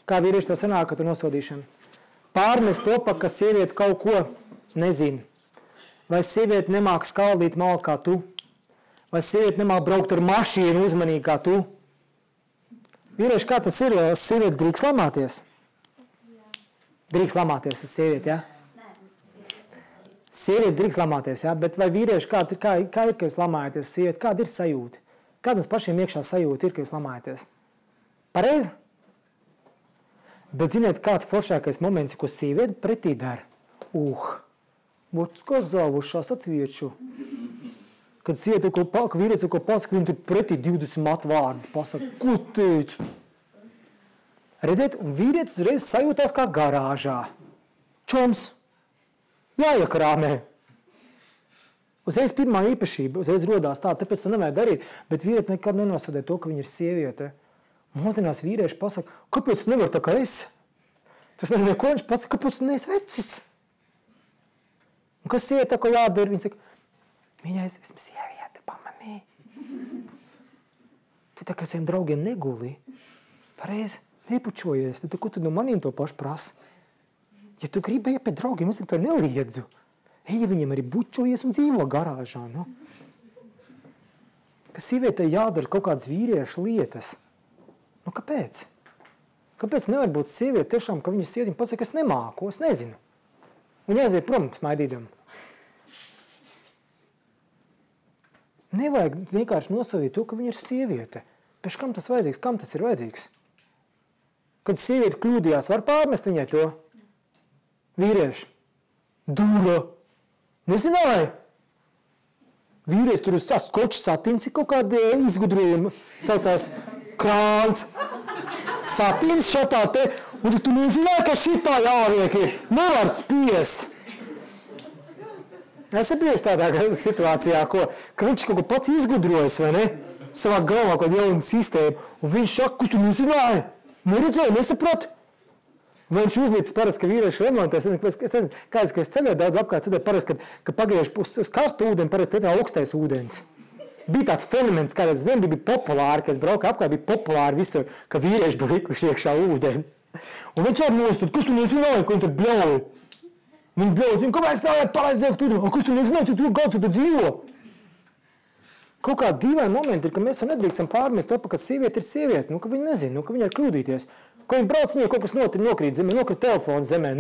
Kā vīrieši to sanāk, ka tu nosodīšana? Pārmest to, ka sieviete kaut ko nezina. Vai sieviete nemāk skaldīt malu kā tu? Vai sieviete nemāk braukt ar mašīnu uzmanīgi kā tu? Vīrieši, kā tas ir? Sievietes drīkst lamāties? Drīkst lamāties uz sievieti, jā? Sievietes drīkst lamāties, jā? Bet vai vīrieši, kā ir, ka jūs lamājaties uz sievieti? Kāda ir sajūta? Kāda mums pašiem iekšā sajūta ir, ka jūs lamājaties? Pareizi? Bet ziniet, kāds foršākais moments, ko sieviete pretī dara? Вот сказал, сейчас отвечу. Kad sieviete, ka vīrietis ko pasaka, viņi tur pretī 20 matu vārdus pasaka. Ko teicu? Redziet, un vīrietis uzreiz sajūtās kā garāžā. Čoms. Jāiekrāmē. Uzreiz pirmā īpašība, uzreiz rodās tā, tāpēc to nevajag darīt, bet vīrieti nekad nenosodē to, ka viņa ir sieviete. Mūsdienās vīrieši pasaka, kāpēc tu nevar tā kā es? Tas nezinu, ko viņš pasaka, kāpēc tu neesi vecis? Un kas sieviete tā, ko jādara? Viņa saka, mīļais, esmu sieviete, pamanī. Tu tā kā ar saviem draugiem negulī. Pareizi, nepučojies. Tad, ko tu no maniem to pašu prasa? Ja tu gribi iet pie draugiem, es to neliedzu. Eja viņiem arī bučojies un dzīvo garāžā. Nu? Ka sievietei jādara kaut kādas vīriešu lietas. Nu, kāpēc? Kāpēc nevar būt sieviete tiešām, ka viņas sieviete pasaka, es nemāku, es nezinu. Un jāiziet prom smaidīdam. Nevajag vienkārši nosodīt to, ka viņa ir sieviete. Pēc kam tas vajadzīgs? Kam tas ir vajadzīgs? Kad sieviete kļūdījās, var pārmest viņai to? Vīrieši. Dura. Nezināja? Vīrieši tur uz skoču satins ir kaut kādi izgudrojumi. Saucās krāns. Satins šatā te. Un tu nezināji, ka šitā jāliek ir. Nevar spiest. Es bieži tādā situācijā, ka viņš kaut ko pats izgudrojas, vai ne? Savā galvā kaut jaunu sistēmu. Un viņš saka, kas tu nezināji? Neredzēji, nesaprati? Vai viņš uzlīdz parasti, ka vīrieši remontē? Es nezinu, kā es ceļoju daudz apkārt, parasti, ka pagriež uz karstu ūdeni, parasti tā augstais ūdens. Bija tāds fenomens, kādreiz vien bija populāri, ka es braucu apkārt, bija populāri visur, ka vīrieši bija likuši iekšā ūdeni. Un viņš arī nosūta, kas tu nezināji, ko viņi tur bļauj? Viņi bļauj, kāpēc tā ir pareiziet tur? Kas tu nezināji, cik tur gauds tu dzīvo? Kaut kādi dīvaini momenti ir, ka mēs nedrīkstam pārmest to, ka sieviete ir sieviete, ka viņi nezina, ka viņi var kļūdīties. Ka viņi brauc, kaut kas nokrīt zemē, nokrīt telefons zemē,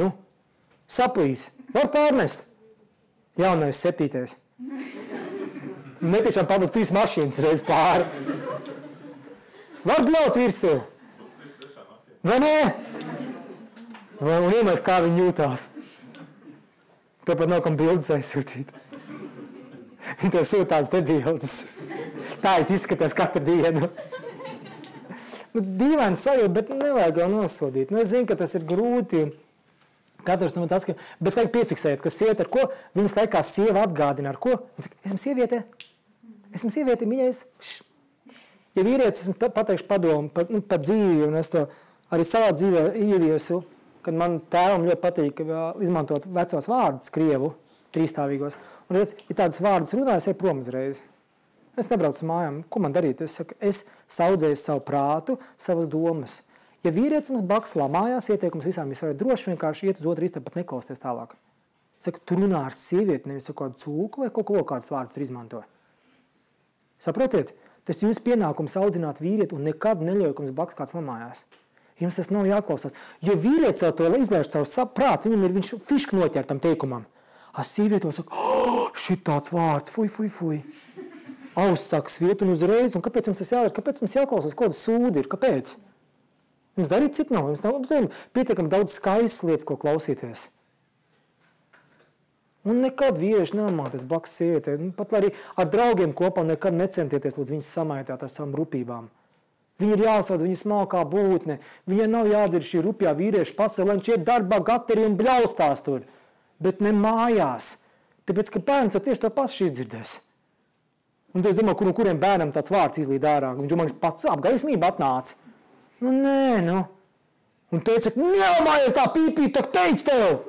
saplīs. Var pārmest. Jaunais 7. Netiešām pabūs 3 mašīnas reiz pāri. Var bļaut virsū. Vai nē? Un iemēs, kā viņi jūtās. To pat nav kam bildes aizsūtīt. Viņi to sūtās te bildes. Tā es izskatos katru dienu. Dīvaini sajūta, bet nevajag jau nosodīt. Es zinu, ka tas ir grūti. Katrs no tas, bet es teiktu piefiksēt, ka sieviete ar ko? Viņas laikā sieva atgādina ar ko? Viņa saka, esmu sieviete. Esmu sieviete, mīļais. Ja vīrietis, es pateikšu padomu par dzīvi, un es to arī savā dzīvē ieviesu, kad man tēvam ļoti patīk izmantot vecos vārdus, krievu, trīstāvīgos. Un redz, ja tādas vārdus runāju, es eju prom uzreiz. Es nebraucu mājām. Ko man darīt? Es saku, es saudzēju savu prātu, savas domas. Ja vīrietis mums baks lamājās, ieteikums visām jūs varat droši vienkārši iet uz otru istabu, pat neklausties tālāk. Saku, tu runā ar sievieti, nevis ar kādu cūku vai kaut kādus vārdus tur izmanto. Saprotiet? Tas jūs pienākums audzināt vīrieti un nekad neļauj, ka mums baks kāds lamājās. Jums tas nav jāklausās. Jo vīrietis jau to izlaiž savu prātu, viņam ir viņš fiška noķer tam teikumam. Sieviete saka, šitāds vārds, fuj. Auss saka sviet un uzreiz, un kāpēc jums tas jādara? Kāpēc jums jāklausās, kāda sūdi ir? Kāpēc? Jums darīt citu nav. Jums nav pietiekami daudz skaistas lietas, ko klausīties. Un nekad vīrieši nemāties blakus sievietē. Pat arī ar draugiem kopā nekad necentieties lūdzu viņas samaitāt ar savām rupībām. Viņi ir jāsauc, viņa smalkā būtne. Viņai nav jādzird šī rupjā vīrieša pasaule, viņš iet darbā gateri un bļaustās tur. Bet ne mājās. Tāpēc, ka bērns jau tieši to pašu izdzirdēs. Un es domāju, kuriem bērnam tāds vārds izlīd ārā. Viņš domā, viņš pats apgaismība atnāca. Nē. Un teica, nelamājies tā pīpīt, tak teic tev.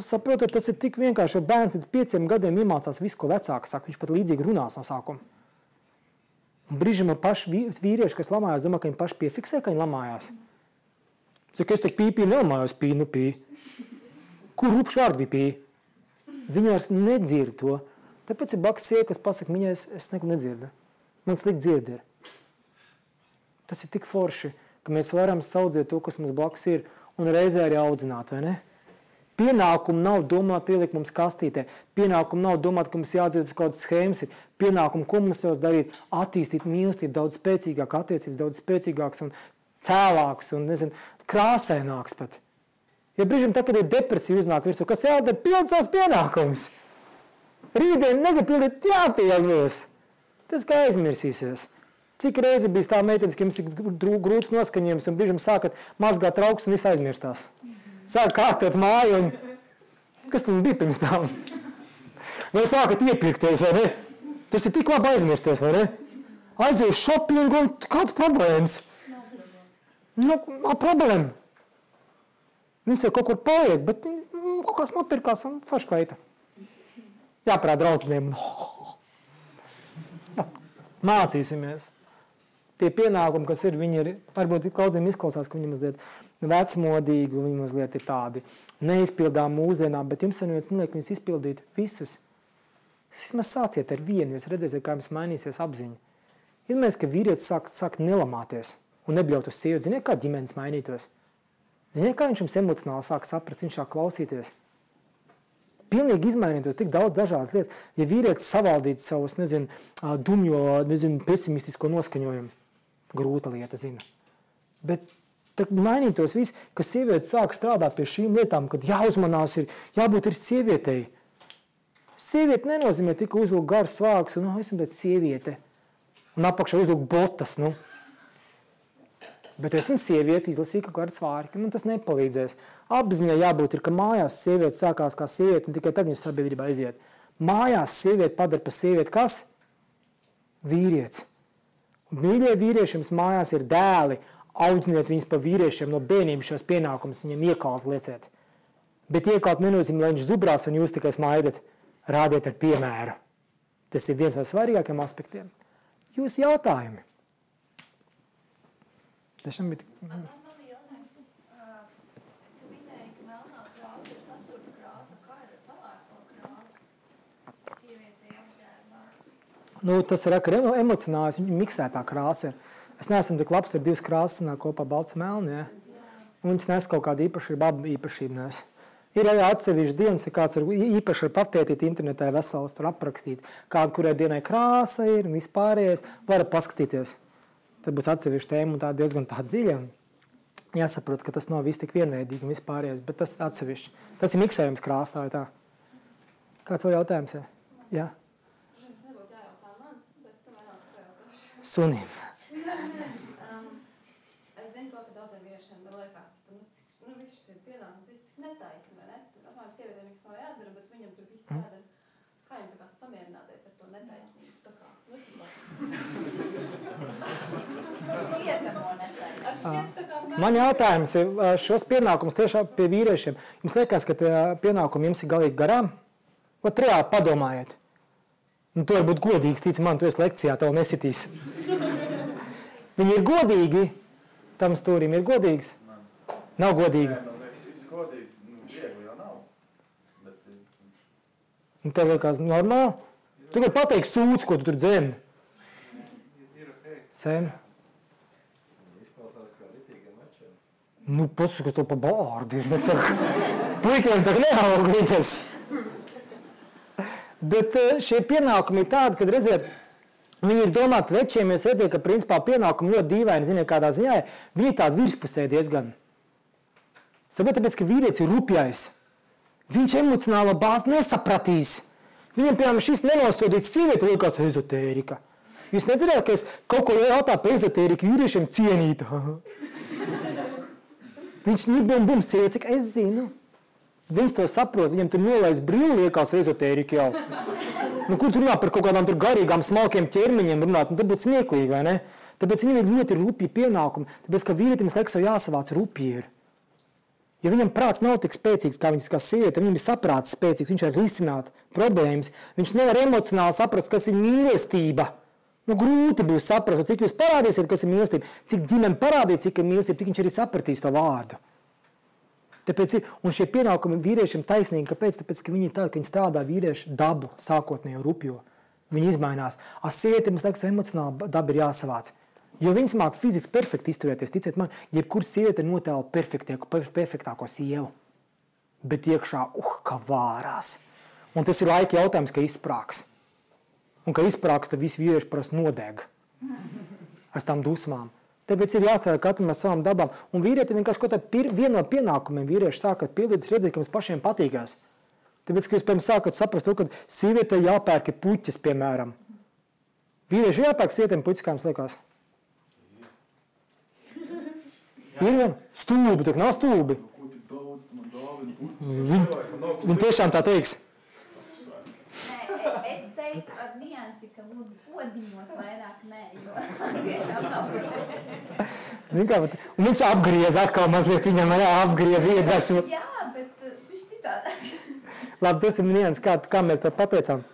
Saprotat, tas ir tik vienkārši, jo bērns līdz 5 gadiem iemācās visu, ko vecāki saka. Viņš pat līdzīgi runās no sākuma. Un brīži man paši vīrieši, kas lamājās, domā, ka viņi paši piefiksē, ka viņi lamājās. Saka, es tak pīpī nelamājos, pī. Kur rupš vārdi bija pī? Viņa vairs nedzird to. Tāpēc ir blakus sieva, kas pasaka, viņai es neko nedzirdu. Man slikti dzird ir. Tas ir tik forši, ka mēs varam saudzēt to, kas mums blakus ir, un reizē arī audzināt, vai ne? Pienākumu nav domāt ielikt mums kastītē. Pienākumu nav domāt, ka mums jāatdzīst uz kādas schēmas. Pienākumu, ko mums jau darīt, attīstīt mīlestību daudz spēcīgāk, attiecības daudz spēcīgāks un cēlāks un, nezinu, krāsaināks pat. Ja brīžiem tā, kad ir depresija uznāk virsū, kas jādara, pild savus pienākumus. Rītdien negapildīt jāpieldos. Tas kā aizmirsīsies. Cik reizi bijis tā meitenes, ka jums ir grūts noskaņojums un brīžiem sākat mazgāt trauks un viss aizmirstās. Sāk kārtot māju un... Kas tu bija pirms tam? Vai sākat iepirkties, vai ne? Tas ir tik labi aizmirsties, vai ne? Aizies šopingu un kāds problēmas? Problēma. Viņš jau kaut kur paliek, bet kaut kāds nopirkās un forši kleita. Jāprāt draudziniem. Mācīsimies. Tie pienākumi, kas ir, viņi ir, varbūt klaudziem izklausās, ka viņi mazliet vecmodīgi, viņi mazliet ir tādi neizpildām mūsdienām, bet jums vienot neliek viņus izpildīt visus. Vismaz sāciet ar vienu, jūs redzēsiet, kā jums mainīsies apziņa. Iedomājieties, ka vīrietis sāk nelamāties un nebļaut uz sievieti. Ziniet, kā ģimenes mainītos? Ziniet, kā viņš jums emocionāli sāk saprast, viņš sāk klausīties? Pilnīgi izmainītos tik daudz dažādas lietas. Ja vīrietis savaldītu savus, dumjo, pesimistisko noskaņojumu, grūta lieta, zinu. Bet tad mainītos viss, ka sieviete sāk strādāt pie šīm lietām, kad jāuzmanās ir, jābūt ir sievietei. Sieviete nenozīmē tikai uzvilkt gars svāks un esam pēc sieviete. Un apakšā uzvilkt botas, Bet esmu sieviete, izlasīju kaut kādu svāri, ka tas nepalīdzēs. Apziņai jābūt ir, ka mājās sieviete sākās kā sieviete un tikai tad viņas sabiedrībā aiziet. Mājās sieviete padara par sievieti kas? Vīrietis. Un mīļie vīrieši jums mājās ir dēli, audziniet viņus par vīriešiem no bērnības šos pienākumus viņam iekalt liecēt. Bet iekalt nenozīmē, lai viņš zubrās un jūs tikai smaidat. Rādiet ar piemēru. Tas ir viens no svarīgākiem aspektiem. Jūs jautājumi. Man bija jautājums. Tu minēji, ka melnā krāsa ir satura krāsa. Kā ir ar pelēko krāsu? Sievietei apģērbā. Tas ir ar emocionālis, viņa miksētā krāsa ir. Es neesmu tik labs, tur divas krāsas nāk kopā balts melni, ja? Un viņas nes kaut kādu īpašību, abu īpašību nes. Ir arī atsevišķi dienas, ja kāds var īpaši papētīt internetā vesels, tur aprakstīt, kāda kurai dienai krāsa ir un vispārējais, varat paskatīties. Tad būs atsevišķi tēma un tā diezgan tā dziļa. Jāsaprot, ka tas nav viss tik vienveidīgi un vispārējais, bet tas atsevišķi. Tas ir miksējums krāsā, tā vai tā. Kāds vēl jautājums ir? Jā? Tas nebūtu jājautā man, bet tu man nav pajautāšu. Sunim. Es zinu to, ka daudziem vīriešiem liekas, ka viss ir pienākums, cik netaisni, vai ne? Apmēram sievietēm nekas nav jādara, bet viņam tur viss jādara. Kā jums tā kā samierināties ar to netaisnību? Tā kā, Man jautājums ir šos pienākumus tiešām pie vīriešiem. Jums liekas, ka pienākumi jums ir galīgi garām? Ot reāli padomājiet. Tu vari būt godīgs, tic man, tu esi lekcijā, tev nesitīs. Viņi ir godīgi, tam stūrim ir godīgs. Nav godīgi. Man liekas, viss godīgi, viegli jau nav. Bet... Tev liekas normāli? Tu vari pateikt sūdz, ko tu tur dzēmi. Sēm. Izklausās kā ritīgiem mačiem. Pasaka, to pa bārdu ir. Puikiem tā neaug viņas. Bet šie pienākumi ir tādi, kad redziet, viņi ir domāti večiem, es redzēju, ka principā pienākumi ļoti dīvaini, ziniet, kādā ziņā, viņi ir tādi virspusē diezgan. Sabiet, tāpēc, ka vīrietis ir rupjais. Viņš emocionālo bāzi nesapratīs. Viņam, piemēram, šis nenosodīts sievieti liekas ezotērika. Jūs nedzirdējāt, ka es kaut ko jautā par ezotēriku vīriešiem cienītu. Viņš bum, sievieti, cik es zinu. Viņš to saprot, viņam tur nolaiz brīli liekas ezotērika jau. Kur tur runā par kaut kādām tur garīgām, smalkiem ķermeņiem runāt, tad būtu smieklīgi, vai ne? Tāpēc viņam ir ļoti rupji pienākumi, tāpēc, ka vīrietim laiks jau jāsavāc rupji ir. Ja viņam prāts nav tik spēcīgs, kā viņas kā sieviete, viņam ir saprāts spēcīgs, viņš var risināt problēmas, viņš nevar emocionāli saprast, kas ir mīlestība. Grūti būs saprast, cik jūs parādīsiet, kas ir mīlestība, cik ģimene parādīt, cik ir mīlestība, tik viņš arī sapratīs to vārdu. Tāpēc un šie pienākumi vīriešiem taisnīgi, kāpēc? Tāpēc, ka viņi tādi, ka viņi strādā vīriešu dabu sākotnējo rupjo. Viņi izmainās. Sievietēm, es liekas, emocionāli daba ir jāsavāc. Jo viņas māk fiziski perfekti izturēties, ticiet man, jebkur sieviete notēlo perfektāko sievu. Bet iekšā, kā vārās. Un tas ir laika jautājums, ka izsprāks. Un ka izsprāks, tad visi vīrieši parasti nodeg. Aiz tām dusmām. Tāpēc ir jāstrādā katram ar savām dabām. Un vīrieti vienkārši vienu no pienākumiem vīrieši sākat pildīt, redzēt, ka jums pašiem patīkās. Tāpēc, ka jūs, piemēram, sākat saprast to, ka sievietei jāpērk puķis, piemēram. Vīrieši jāpērk sievietēm puķis, kā jums liekas? Ir vien stulbi, tak nav stulbi. Viņi tiešām tā teiks. Es teicu ar niansi, ka lūdzu podiņos vairāk nē, jo tiešām nav. Zin kā, un viņš apgriez atkal mazliet, viņam apgriez iedvesmu. Jā, bet viņš citādāk. Labi, tas ir nians, kā mēs to pateicām.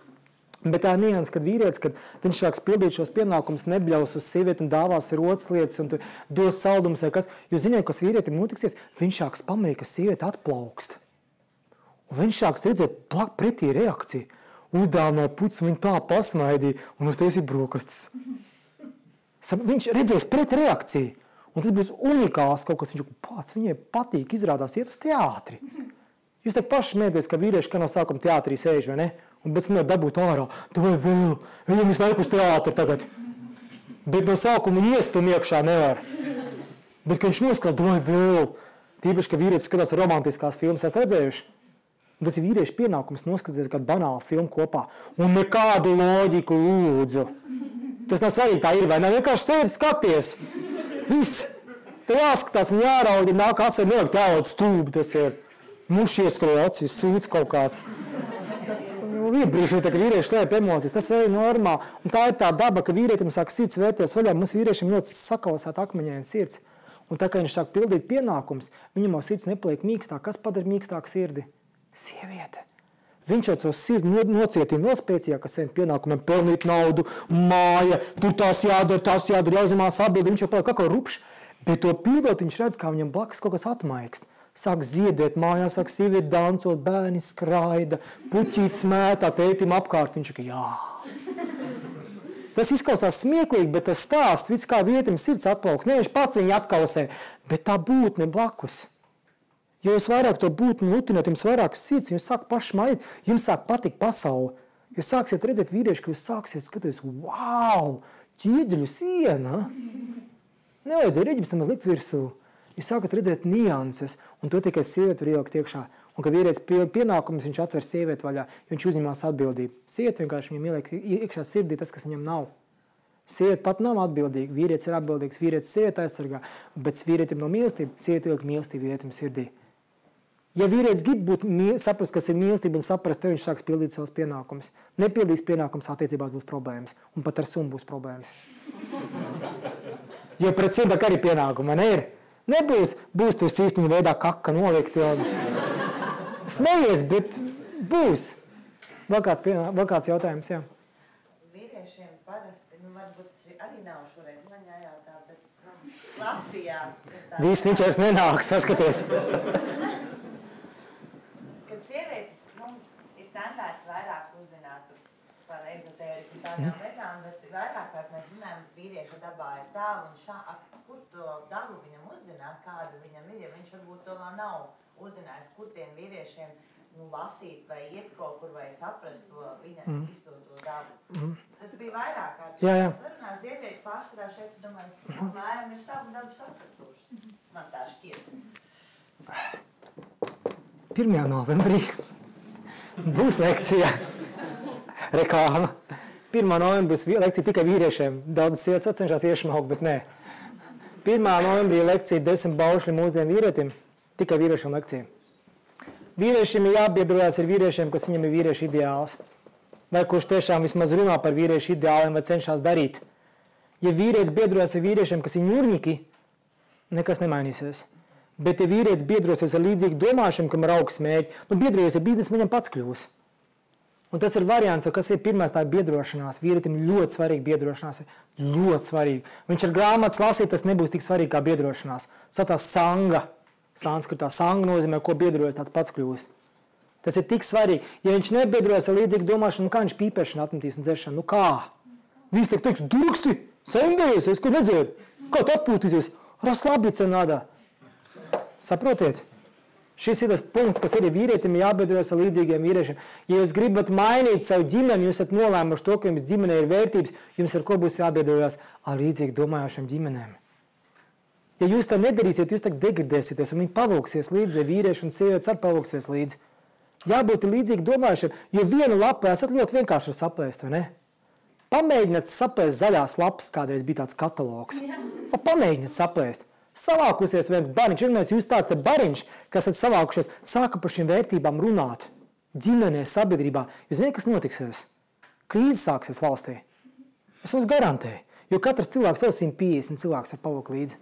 Bet tā nians, kad vīrietis, kad viņš sāks pildīt šos pienākumus, nebļaus uz sievieti un dāvās rotas lietas un dos saldumus vai kas. Jūs zināt, kas vīrietim notiksies? Viņš sāks pamanīt, ka sieviete atplaukst. Un viņš sāks redzēt pretī reakciju. Uzdāvināja puķis, viņa tā pasmaidīja un uztaisīja brokastis. Viņš redzēs pret reakciju. Un tas būs unikāls kaut kas. Viņš pats viņai patīk, izrādās iet uz teātri. Jūs tā paši smieties, ka vīrieši, kā no sākuma teātrī sēž, vai ne? Un pēc tam dabūt ārā. Davai vēl, viņam visu laiku uz teātri tagad. Bet no sākuma viņi iestum iekšā nevar. Bet, kad viņš noskatās, davai vēl. Tīpaši, ka vīrietis skatās romantiskās filmas, esat redzējuši? Tas ir vīriešu pienākums noskatīties kādu banālu filmu kopā. Un nekādu loģiku lūdzu. Tas nav svarīgi, tā ir vai ne? Vienkārši sēdi skaties. Viss. Tev jāskatās un jāraudi, nāk asē, nevajag tālot stūbi, tas ir. Mušies, ka acīs sūds kaut kāds. Iebrīšļi, ka vīrieši liep emocijas, tas ir normāli. Un tā ir tā daba, ka vīrietim sāk sirds vērties vaļā. Mums vīriešiem ļoti sakausēt akmeņaini sirds. Un tā kā viņš sāk pildīt pienākums, viņam jau sirds nepaliek mīkstāk. Kas padara mīkstāku sirdi? Sieviete. Viņš jau to sirdi nocietīja vēl spēcīgāk, kas saviem pienākumiem pelnīt naudu, māja, tur tās jādara, jāuzņemās atbildi. Viņš jau paliek kaut kā rupšs, bet to pildot viņš redz, kā viņam blakus kaut kas atmaikst. Sāk ziedēt mājās, sāk sievieti dancot, bērni skraida, puķītis mētā, tētim apkārt. Viņš saka, jā. Tas izklausās smieklīgi, bet tas stāsts, viss kā vietim sirds atplauks. Ne viņš pats viņu atkausē, bet tā būtne blakus. Jo jūs vairāk to būtni lutināt, jums vairāk sirds, jūs sāk paši maidīt, jums sāk patikt pasauli. Jūs sāksiet redzēt vīrieši, ka jūs sāksiet skatīties, wow, ķieģeļu siena. Nevajadzēja reģims nemaz likt virsū. Jūs sākat redzēt nianses, un to tikai sieviete var ielikt iekšā. Un, kad vīrietis pienākumus, viņš atver sievieti vaļā, jo viņš uzņemās atbildību. Sieviete vienkārši viņam ieliek iekšā sirdī tas, kas viņam nav. Sieviete pat nav atbildīga, vīrietis ir atbildīgs, vīrietis sievieti aizsargā, bet vīrietim no mīlestība, sieviete ieliek mīlestību vīrietim sirdī. Ja vīrietis grib saprast, kas ir mīlestība un saprast, tad viņš sāks pildīt savus pienākumus. Nepildīs pienākumus, attiecībās būs problēmas, un pat ar summu būs problēmas. Jo pret sirdi arī pienākuma ir. Nebūs, būs tur sīstiņa veidā kaka nolikt, jo smejies, bet būs. Vēl kāds jautājums, jā. Vīriešiem parasti, varbūt arī nav šoreiz man jājautā, bet Latvijā. Viss viņš vairs nenāks, saskaties. Kad sievietes, ir tendēts vairāk uzzināt par ezotēriku un tādām lietām, bet vairāk kārt mēs runājam, ka vīrieša dabā ir tā un šā, kur to dabu viņam uzzināt, kāda viņam ir, ja viņš varbūt to vēl nav uzzinājis, kur tiem vīriešiem lasīt vai iet kaut kur vai saprast to viņa izdoto dabu. Tas bija vairāk kārt. Es runāju, sievietes pārsvarā šeit, es domāju, apmēram ir savu dabu sapratuši. Man tā šķiet. 1. novembrī būs lekcija. Reklāma. 1. novembrī būs lekcija tikai vīriešiem. Daudz sievietes cenšas iešmaukt, bet nē. 1. novembrī lekcija 10 baušļi mūsdienu vīrietim. Tikai vīriešiem lekcija. Vīriešiem ir jābiedrojas ar vīriešiem, kas viņam ir vīriešu ideāls. Vai kurš tiešām vismaz runā par vīriešu ideāliem vai cenšas darīt. Ja vīrietis biedrojas ar vīriešiem, kas ir ņurņiki, nekas nemainīsies. Bet ja vīrietis biedrosies ar līdzīgu domāšanu, kam ir augsts mērķi, biedrojies ar biedrs, viņam pats kļūs. Un tas ir variants, kas ir pirmais, tā ir biedrošanās. Vīrietim ļoti svarīgi biedrošanās. Ļoti svarīgi. Viņš ar grāmatas lasīt, tas nebūs tik svarīgi kā biedrošanās. Saucās sanga. Sanskritā sanga nozīmē, ko biedrojas, tāds pats kļūst. Tas ir tik svarīgi. Ja viņš nebiedrojas ar līdzīgu domāšanu, kā viņš pīpēšanu atmetīs un dzeršanu? Kā? Viņš teiks, durksti, sendējies, es ko nedzēru. Kā tu atpūtīsies? Raslabica nādā. Saprotiet? Šis ir tas punkts, kas arī vīrietim jābiedrojas ar līdzīgiem vīriešiem. Ja jūs gribat mainīt savu ģimeni, jūs esat nolēmuši to, ka jums ģimenē ir vērtības, jums ar ko būs jābiedrojas ar līdzīgi domājošiem ģimenēm. Ja jūs to nedarīsiet, jūs tagad degradēsieties, un viņi pavūksies līdzi, vīrieši un sievietes arī pavūksies līdzi. Jābūt līdzīgi domājušiem, jo vienu lapu esat ļoti vienkārši saplēst, vai ne? Pamēģiniet saplēst zaļās lapas, kādreiz bija tāds katalogs. Pamēģiniet saplēst. Savākusies viens bariņš, ir jūs tāds te bariņš, kas esat savākušies, sāka par šīm vērtībām runāt. Ģimenē, sabiedrībā. Jūs zināt, kas notiksies? Krīze sāksies valstī. Es jums garantēju, jo katrs cilvēks jau 150 cilvēks var pavūkt līdzi.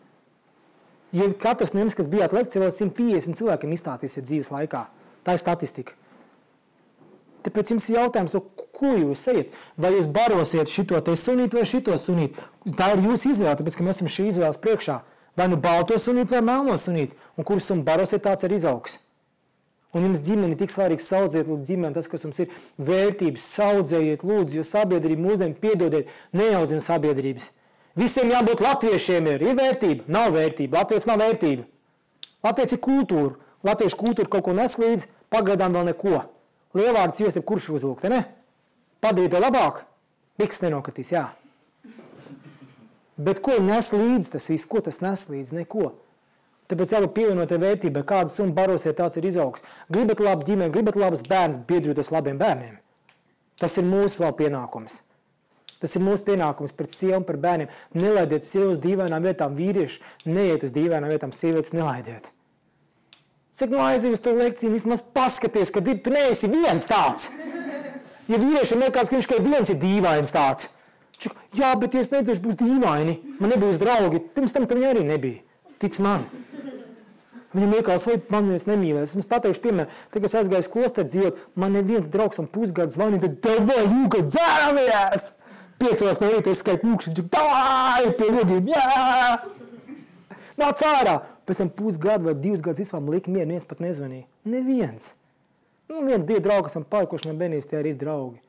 Ja katrs no jums, kas bijāt lekcijā, vēl 150 cilvēkiem izstātīsiet dzīves laikā. Tā ir statistika. Tāpēc jums ir jautājums, ko jūs ejat? Vai jūs barosiet šito te sunīt vai šito sunīt? Tā ir jūsu izvēle, tāpēc, ka mēs esam šī izvēles priekšā. Vai nu balto sunīt vai melno sunīt. Un kurus un barosiet, tāds ir izaugs. Un jums ģimeni tik svarīgs saudziet lūdzu ģimeni, tas, kas jums ir vērtības, saudzējiet lūdzu, jo sabiedrība mūsdien piedodiet, neaudzina sabiedrības. Visiem jābūt latviešiem ir vērtība, nav vērtība, latvietis nav vērtība. Latvietis ir kultūra, latviešu kultūra kaut ko nes līdz, pagaidām vēl neko. Lielvārds jūs ir kurš uzlūk, te ne? Padarīt to labāk, biks nenokatīs, jā. Bet ko nes līdz tas viss, ko tas nes līdz, neko. Tāpēc jābūt pievienotai vērtībai, kāda summa barosiet, tāds ir izaugs. Gribat labu ģimeni, gribat labas bērns, biedroties labiem bērniem. Tas ir mūsu vēl pienākums. Tas ir mūsu pienākums pret sievu un par bērniem. Nelaidiet sievu uz dīvainām vietām, vīrieši, neiet uz dīvainām vietām, sievietes nelaidiet. Saka, aiziet uz to lekciju, vismaz paskaties, ka tu neesi viens tāds. Ja vīriešiem liekas, ka viņš tikai viens ir dīvains tāds. Čuk, jā, bet ja es nedarīšu, būs dīvaini, man nebūs draugi. Pirms tam viņa arī nebija. Tic man. Viņam liekas, vai man viens nemīlēs. Es jums pateikšu, piemēram, tad, kad es aizgāju uz klosteru dzīvot, man neviens draugs un pusgadu zvanīja, tad tev jūka dzēramies! 5 no rīta es skaitu mūkšas, tā, pie logiem, jā! Nāc ārā! Pēc tam pusgadu vai 2 gadus vispār man lika mieru, viens pat nezvanīja. Neviens. Viens, 2 draugi, kas esam palikuši no bērnības, tie arī ir draugi.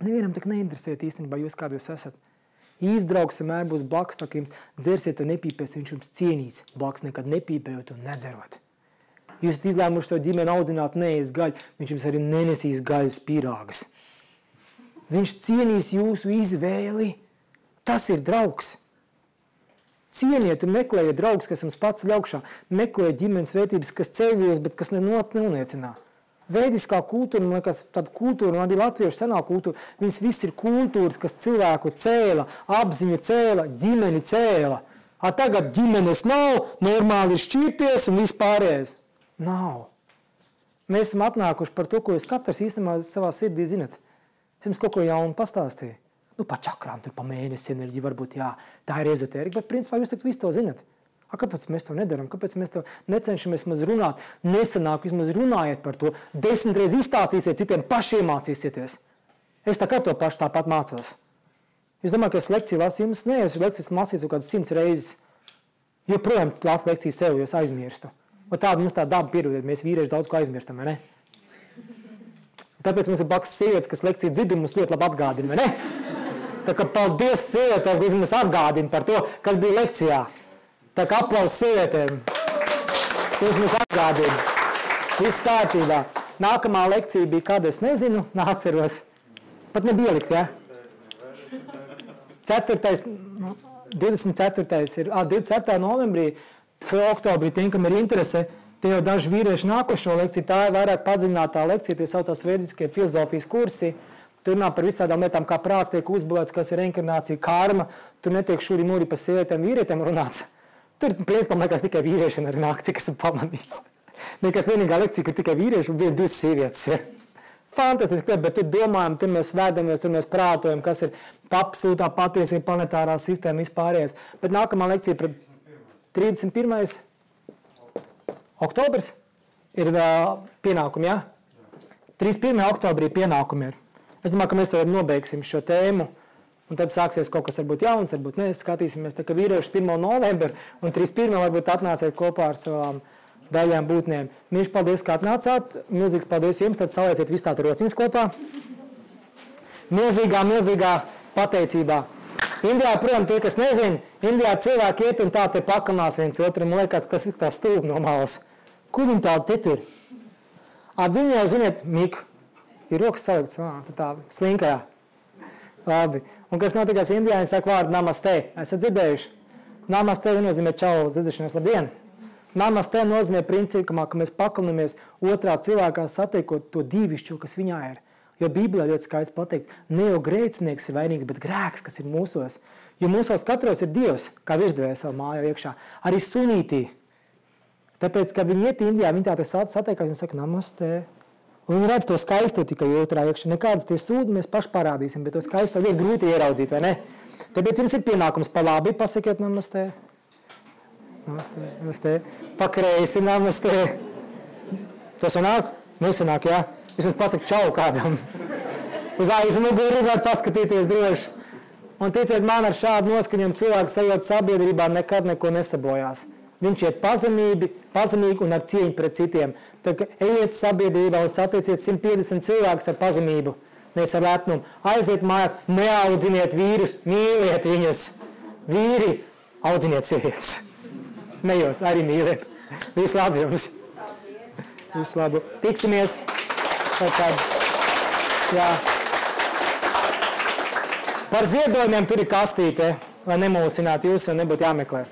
Nevienam tak neinteresēt īstenībā jūs, kādu jūs esat. Īsts draugs vienmēr būs blakus, tā kā jums dzersiet un nepīpēs, viņš jums cienīs blakus nekad nepīpējot un nedzerot. Jūs esat izlēmuši savu ģimeni audzināt neēst gaļu, viņš jums arī nenesīs gaļas pīrāgas. Viņš cienīs jūsu izvēli. Tas ir draugs. Cieniet un meklējiet draugus, kas jums pats ļaukšā. Meklējiet ģimenes vērtības, kas ceļos, bet kas neniecinā. Veidiskā kultūra, man liekas, tāda kultūra, un arī latviešu senā kultūra, viņas viss ir kultūras, kas cilvēku cēla, apziņu cēla, ģimeni cēla. Tagad ģimenes nav, normāli ir šķirties un vispārējais. Nav. Mēs esam atnākuši par to, ko jūs katrs īstenībā savā sirdī zinat. Es jums kaut ko jaunu pastāstīju. Pa čakrām, tur pa mēnesi enerģiju varbūt, jā, tā ir ezotērika, bet principā jūs tagad visu to zinat. Kāpēc mēs to nedaram? Kāpēc mēs to necenšamies maz runāt? Nesanāk, vismaz runājiet par to. 10 reizes izstāstīsiet, citiem paši iemācīsieties. Es tā kā to pašu tāpat mācos. Es domāju, ka es lekciju lasu jums, es lekcijas lasīju kādas 100 reizes. Joprojām lasu lekciju sev, jo es aizmirstu. Un tāda mums tā daba pierodiet, mēs vīrieši daudz ko aizmirstam, vai ne? Tāpēc mums ir blakus sievietes, kas lekciju dzird un mums ļoti labi atgādina, vai ne? Tā kā paldies sievietēm, kas mums atgādina par to, kas bija lekcijā. Tā kā aplaus sievietēm. Tas mums atgādina. Viss kārtībā. Nākamā lekcija bija kāda, es nezinu, nāceros. Pat nebija ielikt, jā? 24. ir, 24. novembrī, oktobrī, tiem, kam ir interese, tie jau daži vīrieši nākošo lekciju, tā ir vairāk padziļinātā lekcija, tie saucās vēdiskie filozofijas kursi. Tur runā par visādām lietām, kā prāts tiek uzbūvēts, kas ir reinkarnācija, karma. Tur netiek šūri mūri par sievietēm, vīrietēm runāts. Tur, principā, liekas, tikai vīrieši arī nāk, cik esmu pamanījis. Liekas, vienīgā lekcija, kur tikai vīrieši un 2 sievietes ir. Fantastiski, bet tur domājam, tur mēs vēdamies, tur mēs prātojam, kas ir absolūtā patiesība, planetārā sistēma vispārējais. Bet nākamā lekcija par 31. oktobrs ir pienākumi, jā? 31. oktobrī pienākumi ir. Es domāju, ka mēs tagad nobeigsim šo tēmu. Un tad sāksies kaut kas varbūt jauns, varbūt ne, skatīsimies, tā kā vīrieši 1. novembra un 31. varbūt atnāciet kopā ar savām daļām būtnēm. Mīļš, paldies, ka atnācāt. Milzīgs paldies jums, tad salieciet visu tādu rociņas kopā. Milzīgā pateicībā. Indijā, protams, tie, kas nezina, Indijā cilvēki iet un tā te pakalinās viens otram, man liekas, kas ir tā stūp no malas. Kur viņi tādi te tur? Viņi jau, ziniet, Miku, ir rokas salikts, tā slinkajā. Labi. Un kas notikās Indijā, viņi saka vārdu namaste. Esat dzirdējuši? Namaste nozīmē čau, dzirdēšanos, labdien. Namaste nozīmē principā, ka mēs pakalinamies otrā cilvēkā satiekot to dīvišķo, kas viņā ir. Jo Bībelē ļoti skaisti pateikts, ne jau grēcinieks ir vainīgs, bet grēks, kas ir mūsos. Jo mūsos katros ir Dievs, kā virsdevējs savu māju iekšā, arī sunītī. Tāpēc, ka viņi iet Indijā, viņi tā satiekās, viņi saka namaste. Un viņi redz to skaisto tikai otrā iekšā. Nekādas tie sūdi mēs paši parādīsim, bet to skaisto ļoti grūti ieraudzīt, vai ne? Tāpēc jums ir pienākums pa labi pasakiet namaste. Namaste, namaste. Pa kreisi namaste. To sanāk? Nesanāk, jā? Vismaz pasaka čau kādam. Uz aizmuguri gribētu paskatīties droši. Un ticiet man, ar šādu noskaņojumu cilvēks sajūt sabiedrībā nekad neko nesabojās. Viņš iet pazemīgi un ar cieņu pret citiem. Tā kā ejiet sabiedrībā un satieciet 150 cilvēkus ar pazemību, nevis ar lepnumu. Aiziet mājās, neaudziniet vīrus, mīliet viņus. Vīri, audziniet sievietes. Smejos, arī mīliet. Visu labi jums. Visu labu. Tiksimies. Jā. Par ziedojumiem tur ir kastīte, lai nemulsinātu jūs, jo nebūtu jāmeklē.